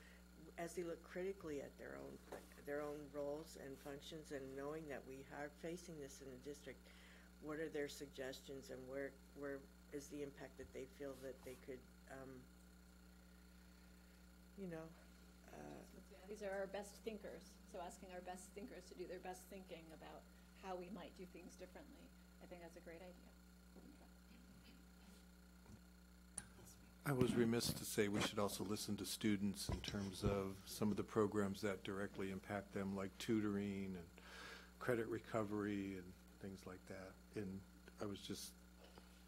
as they look critically at their own roles and functions, and knowing that we are facing this in the district, what are their suggestions, and where is the impact that they feel that they could, These are our best thinkers. So asking our best thinkers to do their best thinking about how we might do things differently. I think that's a great idea. I was remiss to say we should also listen to students in terms of some of the programs that directly impact them, like tutoring and credit recovery and things like that. And I was just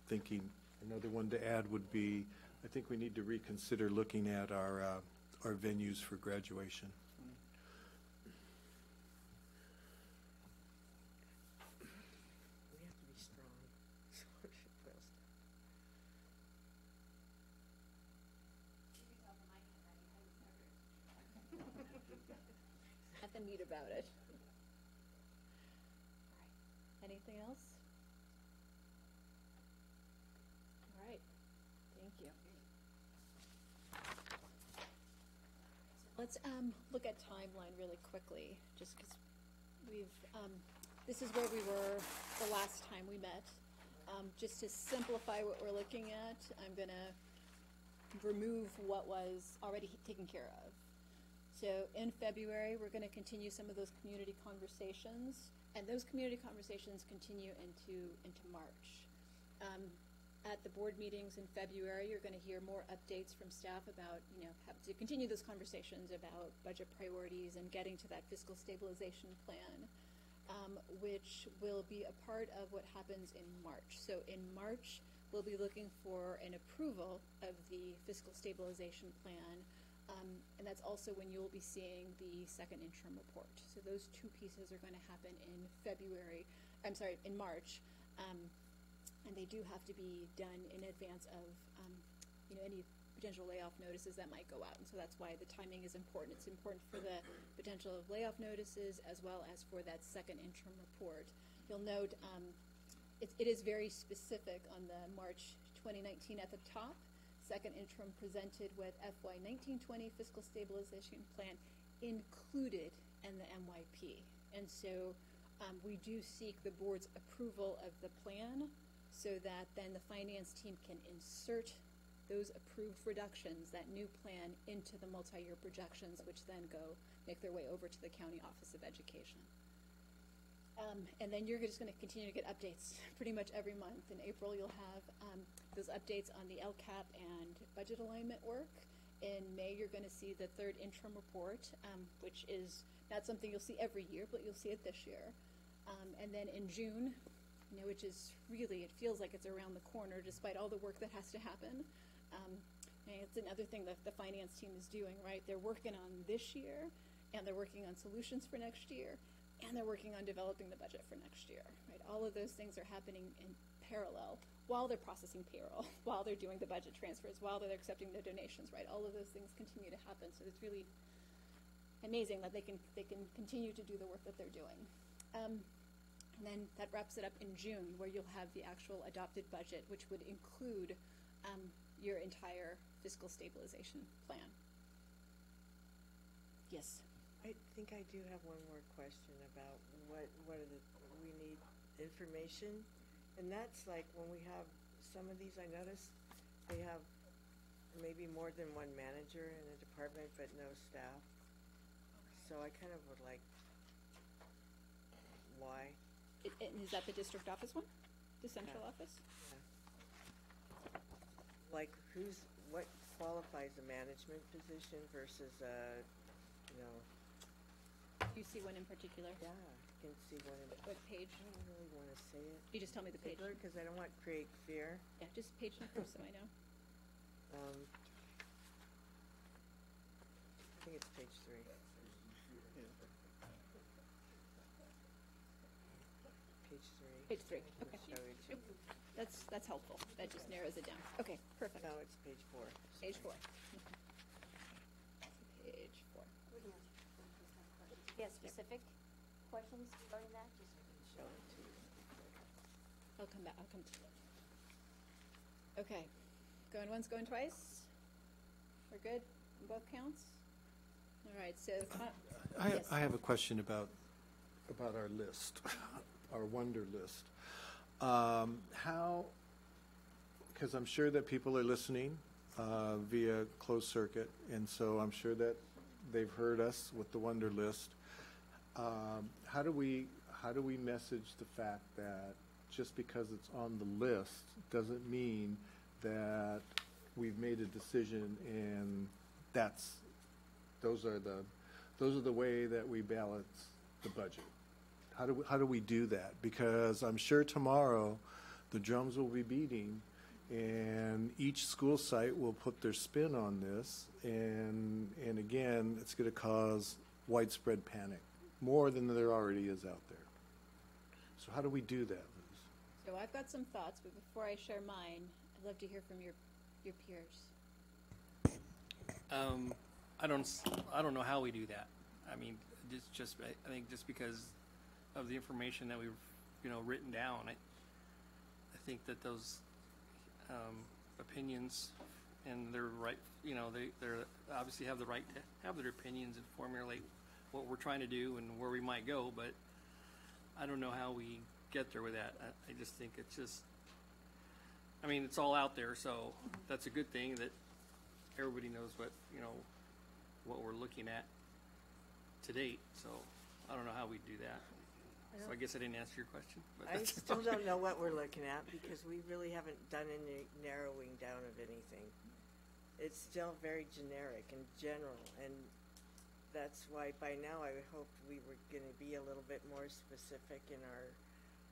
thinking, another one to add would be, I think we need to reconsider looking at our venues for graduation. we have to be strong. So it feels. At the meet about it. All right. Anything else? All right. you. Let's look at timeline really quickly, just because this is where we were the last time we met. Just to simplify what we're looking at, I'm going to remove what was already taken care of. So in February, we're going to continue some of those community conversations, and those community conversations continue into March. At the board meetings in February, you're going to hear more updates from staff about, how to continue those conversations about budget priorities and getting to that fiscal stabilization plan, which will be a part of what happens in March. So in March, we'll be looking for an approval of the fiscal stabilization plan, and that's also when you'll be seeing the second interim report. So those two pieces are going to happen in March. And they do have to be done in advance of, any potential layoff notices that might go out. And so that's why the timing is important. It's important for the potential of layoff notices as well as for that second interim report. You'll note it is very specific on the March 2019 at the top. Second interim presented with FY 1920 fiscal stabilization plan included in the MYP. And so we do seek the board's approval of the plan, so that then the finance team can insert those approved reductions, that new plan, into the multi-year projections, which then make their way over to the County Office of Education. And then you're just going to continue to get updates pretty much every month. In April, you'll have those updates on the LCAP and budget alignment work. In May, you're going to see the third interim report, which is not something you'll see every year, but you'll see it this year. And then in June, which is really, it feels like it's around the corner despite all the work that has to happen. And it's another thing that the finance team is doing, right? They're working on this year, and they're working on solutions for next year, and they're working on developing the budget for next year, right? All of those things are happening in parallel while they're processing payroll, while they're doing the budget transfers, while they're accepting the donations, right? All of those things continue to happen. So it's really amazing that they can continue to do the work that they're doing. And then that wraps it up in June, where you'll have the actual adopted budget, which would include your entire fiscal stabilization plan. Yes? I think I do have one more question about what we need information. And that's like when we have some of these, I notice they have maybe more than one manager in a department, but no staff. So I kind of would like, why? Is that the district office one? The central office? Yeah. Like what qualifies a management position versus Do you see one in particular? Yeah, I can see one in. What page? I don't really want to say it. You just tell me the page. Because I don't want to create fear. Yeah, just page number so I know. I think it's page 3. Page 3. Page 3, okay. That's helpful. That just narrows it down. Okay, perfect. No, it's page 4. Page 4. Page 4. Yeah, specific questions regarding that? Just Show it to you. I'll come back. I'll come to it. Okay. Going once, going twice? We're good on both counts? All right, so... yes. I have a question about our list, our wonder list. How, because I'm sure that people are listening via closed circuit, and so I'm sure that they've heard us with the wonder list. How do we message the fact that just because it's on the list doesn't mean that we've made a decision and those are the way that we balance the budget? How do we do that? Because I'm sure tomorrow the drums will be beating, and each school site will put their spin on this, and again, it's going to cause widespread panic, more than there already is out there. So how do we do that, Liz? So I've got some thoughts, but before I share mine, I'd love to hear from your peers. I don't know how we do that. I mean, I think just because of the information that we've, written down, I think that those opinions, and they're right, you know, they're obviously have the right to have their opinions and formulate what we're trying to do and where we might go, but I don't know how we get there with that. I just think it's just, I mean, it's all out there, so that's a good thing that everybody knows what, you know, what we're looking at to date, so I don't know how we do that. So I guess I didn't answer your question. But I that's still okay. don't know what we're looking at because we really haven't done any narrowing down of anything. It's still very generic and general, and that's why by now I hoped we were going to be a little bit more specific in our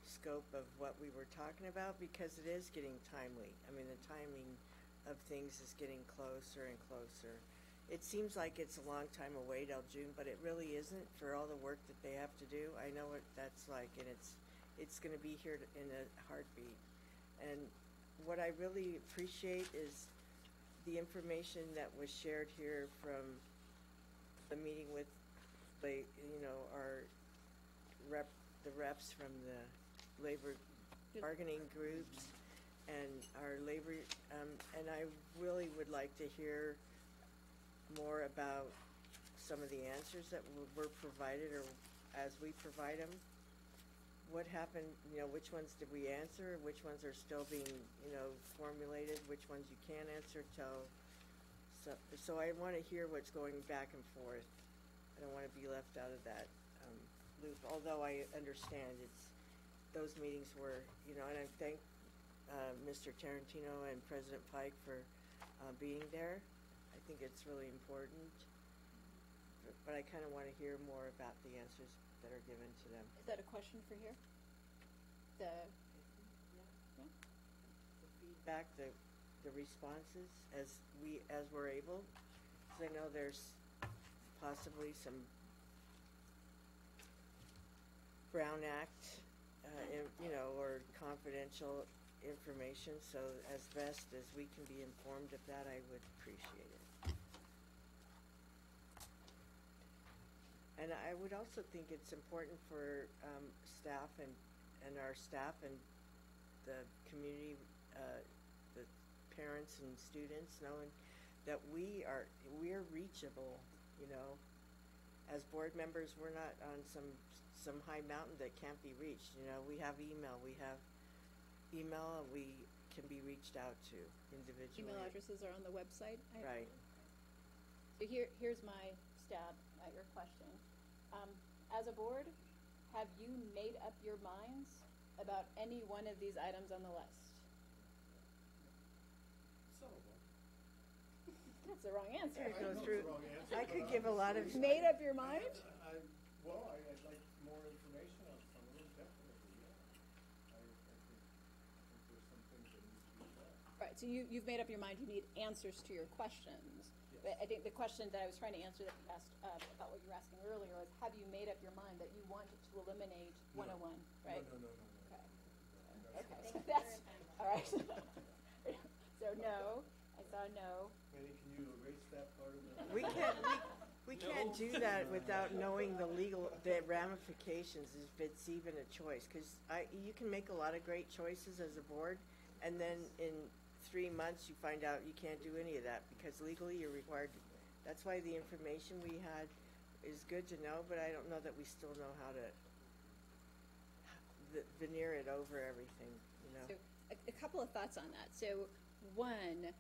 scope of what we were talking about because it is getting timely. I mean, the timing of things is getting closer and closer. It seems like it's a long time away till June, but it really isn't for all the work that they have to do. I know what that's like, and it's going to be here in a heartbeat. And what I really appreciate is the information that was shared here from the meeting with the, you know, our the reps from the labor bargaining groups and our labor, and I really would like to hear more about some of the answers that were provided or as we provide them. What happened, you know, which ones did we answer, which ones are still being, you know, formulated, which ones you can't answer till, so I want to hear what's going back and forth. I don't want to be left out of that loop, although I understand those meetings were, you know, and I thank Mr. Tarantino and President Pike for being there. I think it's really important, but I kind of want to hear more about the answers that are given to them. Is that a question for here? The Feedback, the responses as we're able, because I know there's possibly some Brown Act, you know, or confidential information, so as best as we can be informed of that, I would appreciate it. And I would also think it's important for staff and our staff and the community, the parents and students, knowing that we're reachable, you know. As board members, we're not on some high mountain that can't be reached. You know, we have email, and we can be reached out to individually. email addresses are on the website. Right. So here's my stab at your question. As a board, have you made up your minds about any one of these items on the list? Some of them. That's the wrong answer. Go through. I could give a lot of. Made up your mind? I'd like more information on some of them, definitely, yeah. I think there's some things that need to be done. Right, so you've made up your mind, you need answers to your questions. But I think the question that I was trying to answer that you asked about what you were asking earlier was, have you made up your mind that you wanted to eliminate 101, right? No. Okay, so that's, all right. So no, I saw no. Manny, can you erase that part of the? We can't do that without knowing the ramifications if it's even a choice. Because you can make a lot of great choices as a board, and then in 3 months you find out you can't do any of that because legally you're required to. That's why the information we had is good to know, but I don't know that we still know how to veneer it over everything, you know. So a couple of thoughts on that. So one,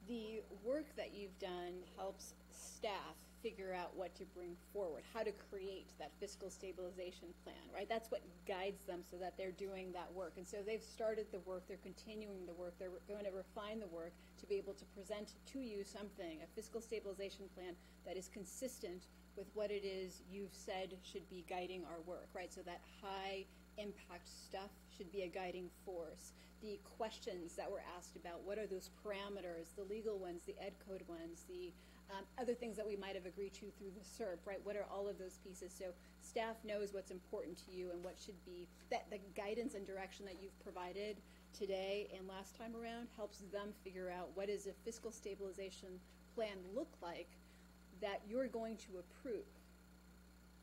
the work that you've done helps staff figure out what to bring forward, how to create that fiscal stabilization plan, right? That's what guides them so that they're doing that work. And so they've started the work, they're continuing the work, they're going to refine the work to be able to present to you something, a fiscal stabilization plan that is consistent with what it is you've said should be guiding our work, right? So that high impact stuff should be a guiding force. The questions that were asked about, what are those parameters, the legal ones, the ed code ones, the other things that we might have agreed to through the SERP, right? What are all of those pieces? So staff knows what's important to you and what should be, that the guidance and direction that you've provided today and last time around helps them figure out what does a fiscal stabilization plan look like that you're going to approve,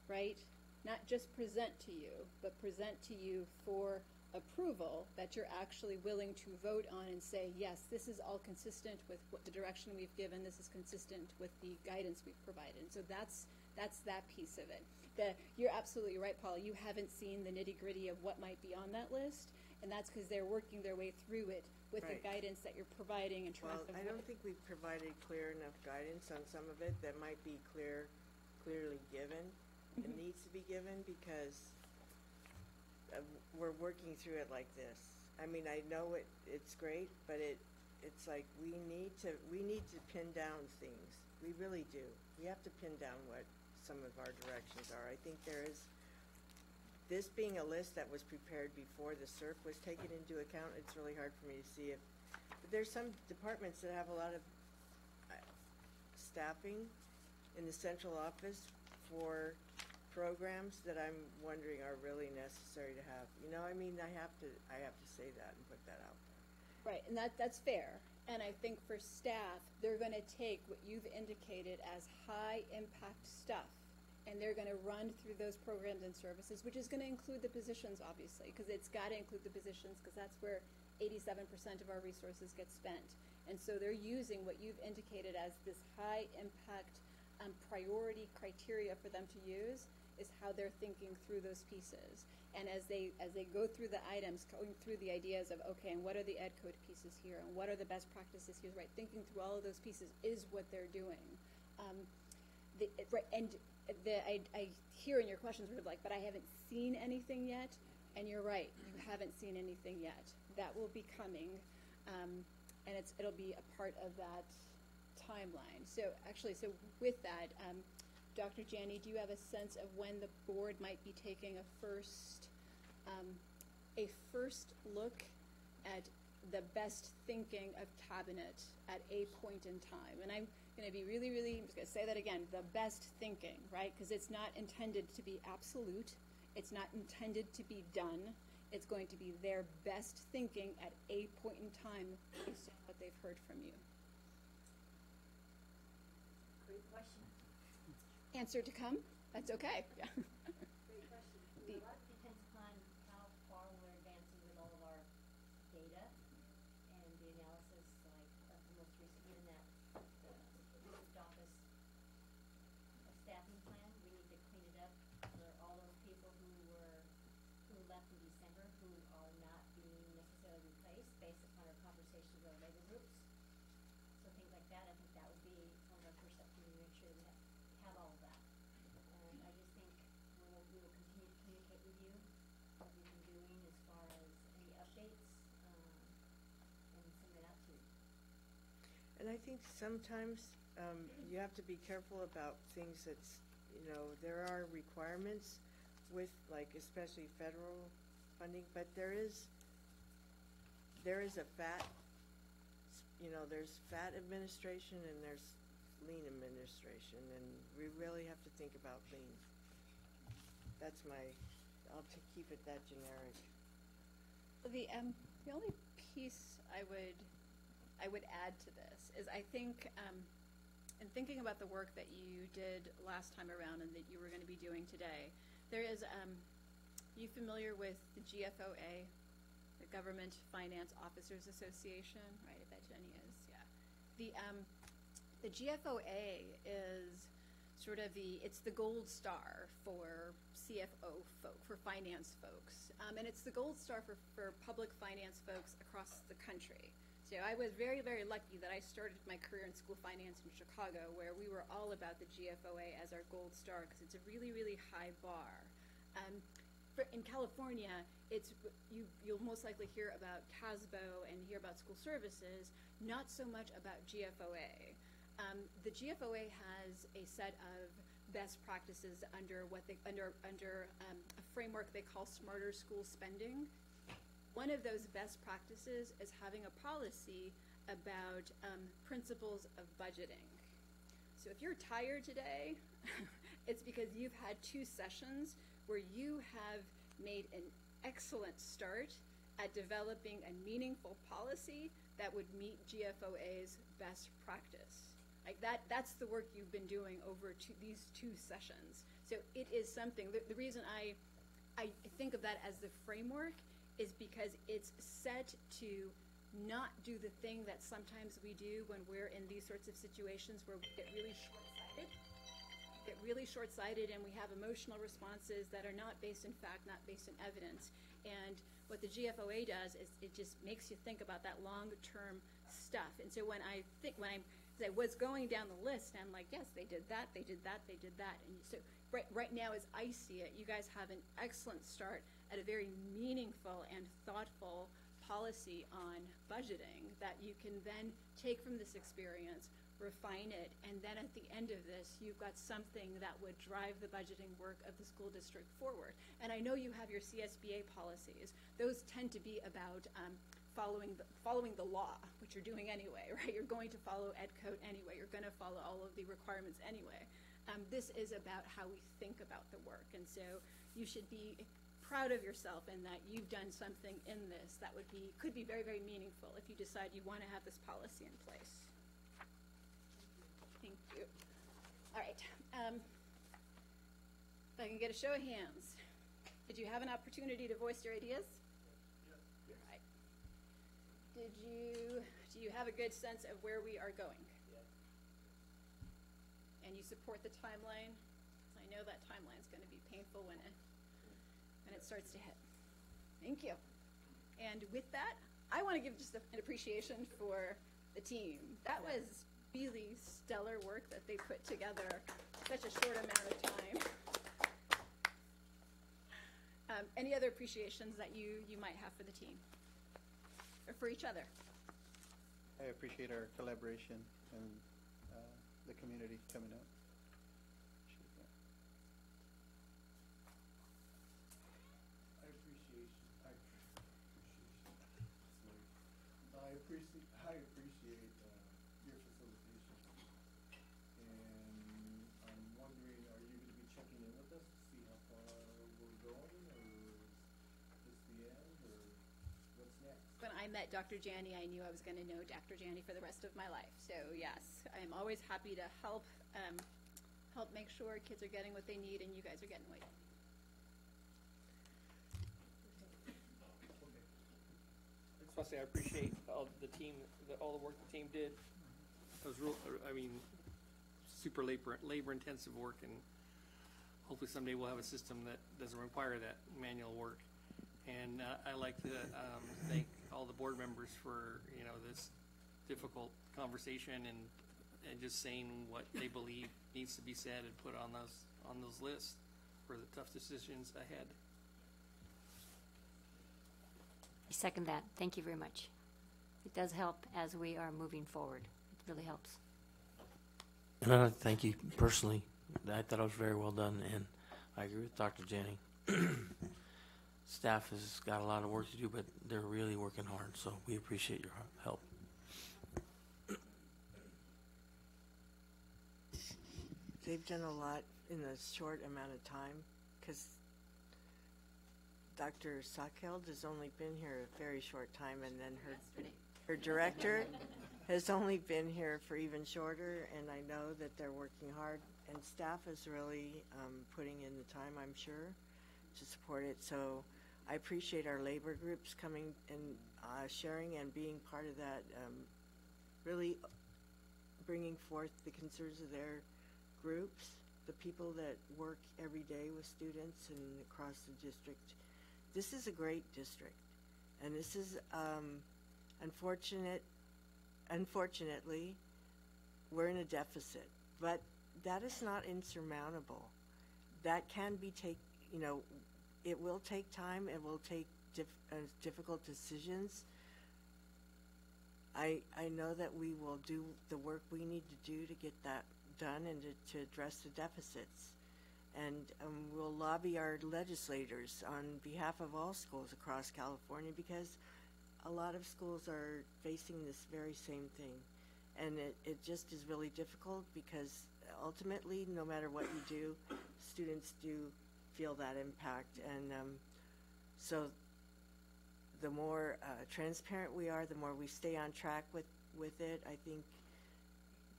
right? Not just present to you, but present to you for approval that you're actually willing to vote on and say, yes, this is all consistent with what the direction we've given, this is consistent with the guidance we've provided. And so that's that piece of it. You're absolutely right, Paula. You haven't seen the nitty-gritty of what might be on that list, and that's because they're working their way through it with the Right. guidance that you're providing and track Well, of I don't think we've provided clear enough guidance on some of it that might be clearly given. It needs to be given because we're working through it like this. I mean, I know it's great, but it's like we need to pin down things. We really do. We have to pin down what some of our directions are. I think there is, this being a list that was prepared before the SERP was taken into account, it's really hard for me to see but there's some departments that have a lot of staffing in the central office for programs that I'm wondering are really necessary to have. You know, I mean, I have to say that and put that out there. Right, and that's fair. And I think for staff, they're going to take what you've indicated as high impact stuff, and they're going to run through those programs and services, which is going to include the positions, obviously, because it's got to include the positions, because that's where 87% of our resources get spent. And so they're using what you've indicated as this high impact priority criteria for them to use is how they're thinking through those pieces. And as they go through the items, going through the ideas of, okay, and what are the ed code pieces here, and what are the best practices here, right? Thinking through all of those pieces is what they're doing. I hear in your questions sort of like, but I haven't seen anything yet. And you're right, you haven't seen anything yet. That will be coming, and it'll be a part of that timeline. So with that, Dr. Janney, do you have a sense of when the board might be taking a first look at the best thinking of cabinet at a point in time? And I'm going to be I'm just going to say that again, the best thinking, right? Because it's not intended to be absolute. It's not intended to be done. It's going to be their best thinking at a point in time based on what they've heard from you. Great question. Answer to come? That's okay. Yeah. Great question. A lot depends upon how far we're advancing with all of our data and the analysis, like the most recent in that moved office staffing plan. We need to clean it up for all those people who left in December who are not being necessarily replaced based upon our conversations with our labor groups. So things like that, I think that would be one of our first steps to make sure we have all of that. And I just think we will continue to communicate with you what we've been doing as far as any updates and send it out to you. And I think sometimes you have to be careful about things that's, there are requirements with, like, especially federal funding, but there is a fat, there's fat administration and there's lean administration, and we really have to think about lean. That's I'll keep it that generic. The only piece I would add to this is I think, in thinking about the work that you did last time around and that you were going to be doing today, there is, you familiar with the GFOA, the Government Finance Officers Association, right? I bet Jenny is, yeah. The GFOA is sort of it's the gold star for CFO for finance folks. And it's the gold star for public finance folks across the country. So I was very, very lucky that I started my career in school finance in Chicago, where we were all about the GFOA as our gold star because it's a really, really high bar. In California, you'll most likely hear about CASBO and hear about school services, not so much about GFOA. The GFOA has a set of best practices under a framework they call Smarter School Spending. One of those best practices is having a policy about principles of budgeting. So if you're tired today, it's because you've had 2 sessions where you have made an excellent start at developing a meaningful policy that would meet GFOA's best practice. Like that's the work you've been doing over these 2 sessions. So it is something, the reason I think of that as the framework is because it's set to not do the thing that sometimes we do when we're in these sorts of situations where we get really short-sighted and we have emotional responses that are not based in fact, not based in evidence. And what the GFOA does is it just makes you think about that long-term stuff. And so when I was going down the list, I'm like, yes, they did that, they did that, they did that. And so right now, as I see it, you guys have an excellent start at a very meaningful and thoughtful policy on budgeting that you can then take from this experience, refine it, and then at the end of this, you've got something that would drive the budgeting work of the school district forward. And I know you have your CSBA policies. Those tend to be about following the law, which you're doing anyway, right? You're going to follow Ed Code anyway. You're going to follow all of the requirements anyway. This is about how we think about the work. And so you should be proud of yourself in that you've done something in this that could be very, very meaningful if you decide you want to have this policy in place. Thank you. All right. If I can get a show of hands. Did you have an opportunity to voice your ideas? Yes. All right. Do you have a good sense of where we are going? Yes. And you support the timeline? I know that timeline's going to be painful when it starts to hit. Thank you. And with that, I want to give just an appreciation for the team. That was really stellar work that they put together in such a short amount of time. Any other appreciations that you might have for the team or for each other? I appreciate our collaboration and the community coming out. I appreciate your facilitation, and I'm wondering, are you going to be checking in with us to see how far we're going, or is this the end, or what's next? When I met Dr. Janney, I knew I was going to know Dr. Janney for the rest of my life. So yes, I'm always happy to help make sure kids are getting what they need and you guys are getting what you need. Honestly, I appreciate all the team, all the work the team did. It was super labor-intensive work, and hopefully someday we'll have a system that doesn't require that manual work. And I like to thank all the board members for this difficult conversation and just saying what they believe needs to be said and put on those lists for the tough decisions ahead. I second that. Thank you very much. It does help as we are moving forward. It really helps. And I'd like to thank you personally. I thought it was very well done, and I agree with Dr. Janney. Staff has got a lot of work to do, but they're really working hard, so we appreciate your help. They've done a lot in a short amount of time, because Dr. Sackeld has only been here a very short time, and then her director has only been here for even shorter, and I know that they're working hard, and staff is really putting in the time, I'm sure, to support it. So I appreciate our labor groups coming and sharing and being part of that, really bringing forth the concerns of their groups, the people that work every day with students and across the district. This is a great district, and this is unfortunately, we're in a deficit, but that is not insurmountable. That can be it will take time, it will take difficult decisions. I know that we will do the work we need to do to get that done and to address the deficits. And we'll lobby our legislators on behalf of all schools across California, because a lot of schools are facing this very same thing. And it just is really difficult, because ultimately, no matter what you do, students do feel that impact. And so the more transparent we are, the more we stay on track with it, I think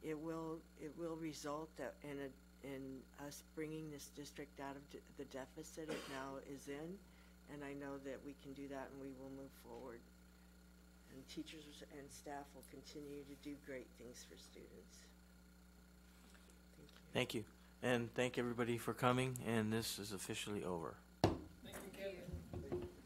it will result in us bringing this district out of the deficit it now is in, And I know that we can do that and we will move forward. And teachers and staff will continue to do great things for students. Thank you. Thank you. And thank everybody for coming, and this is officially over.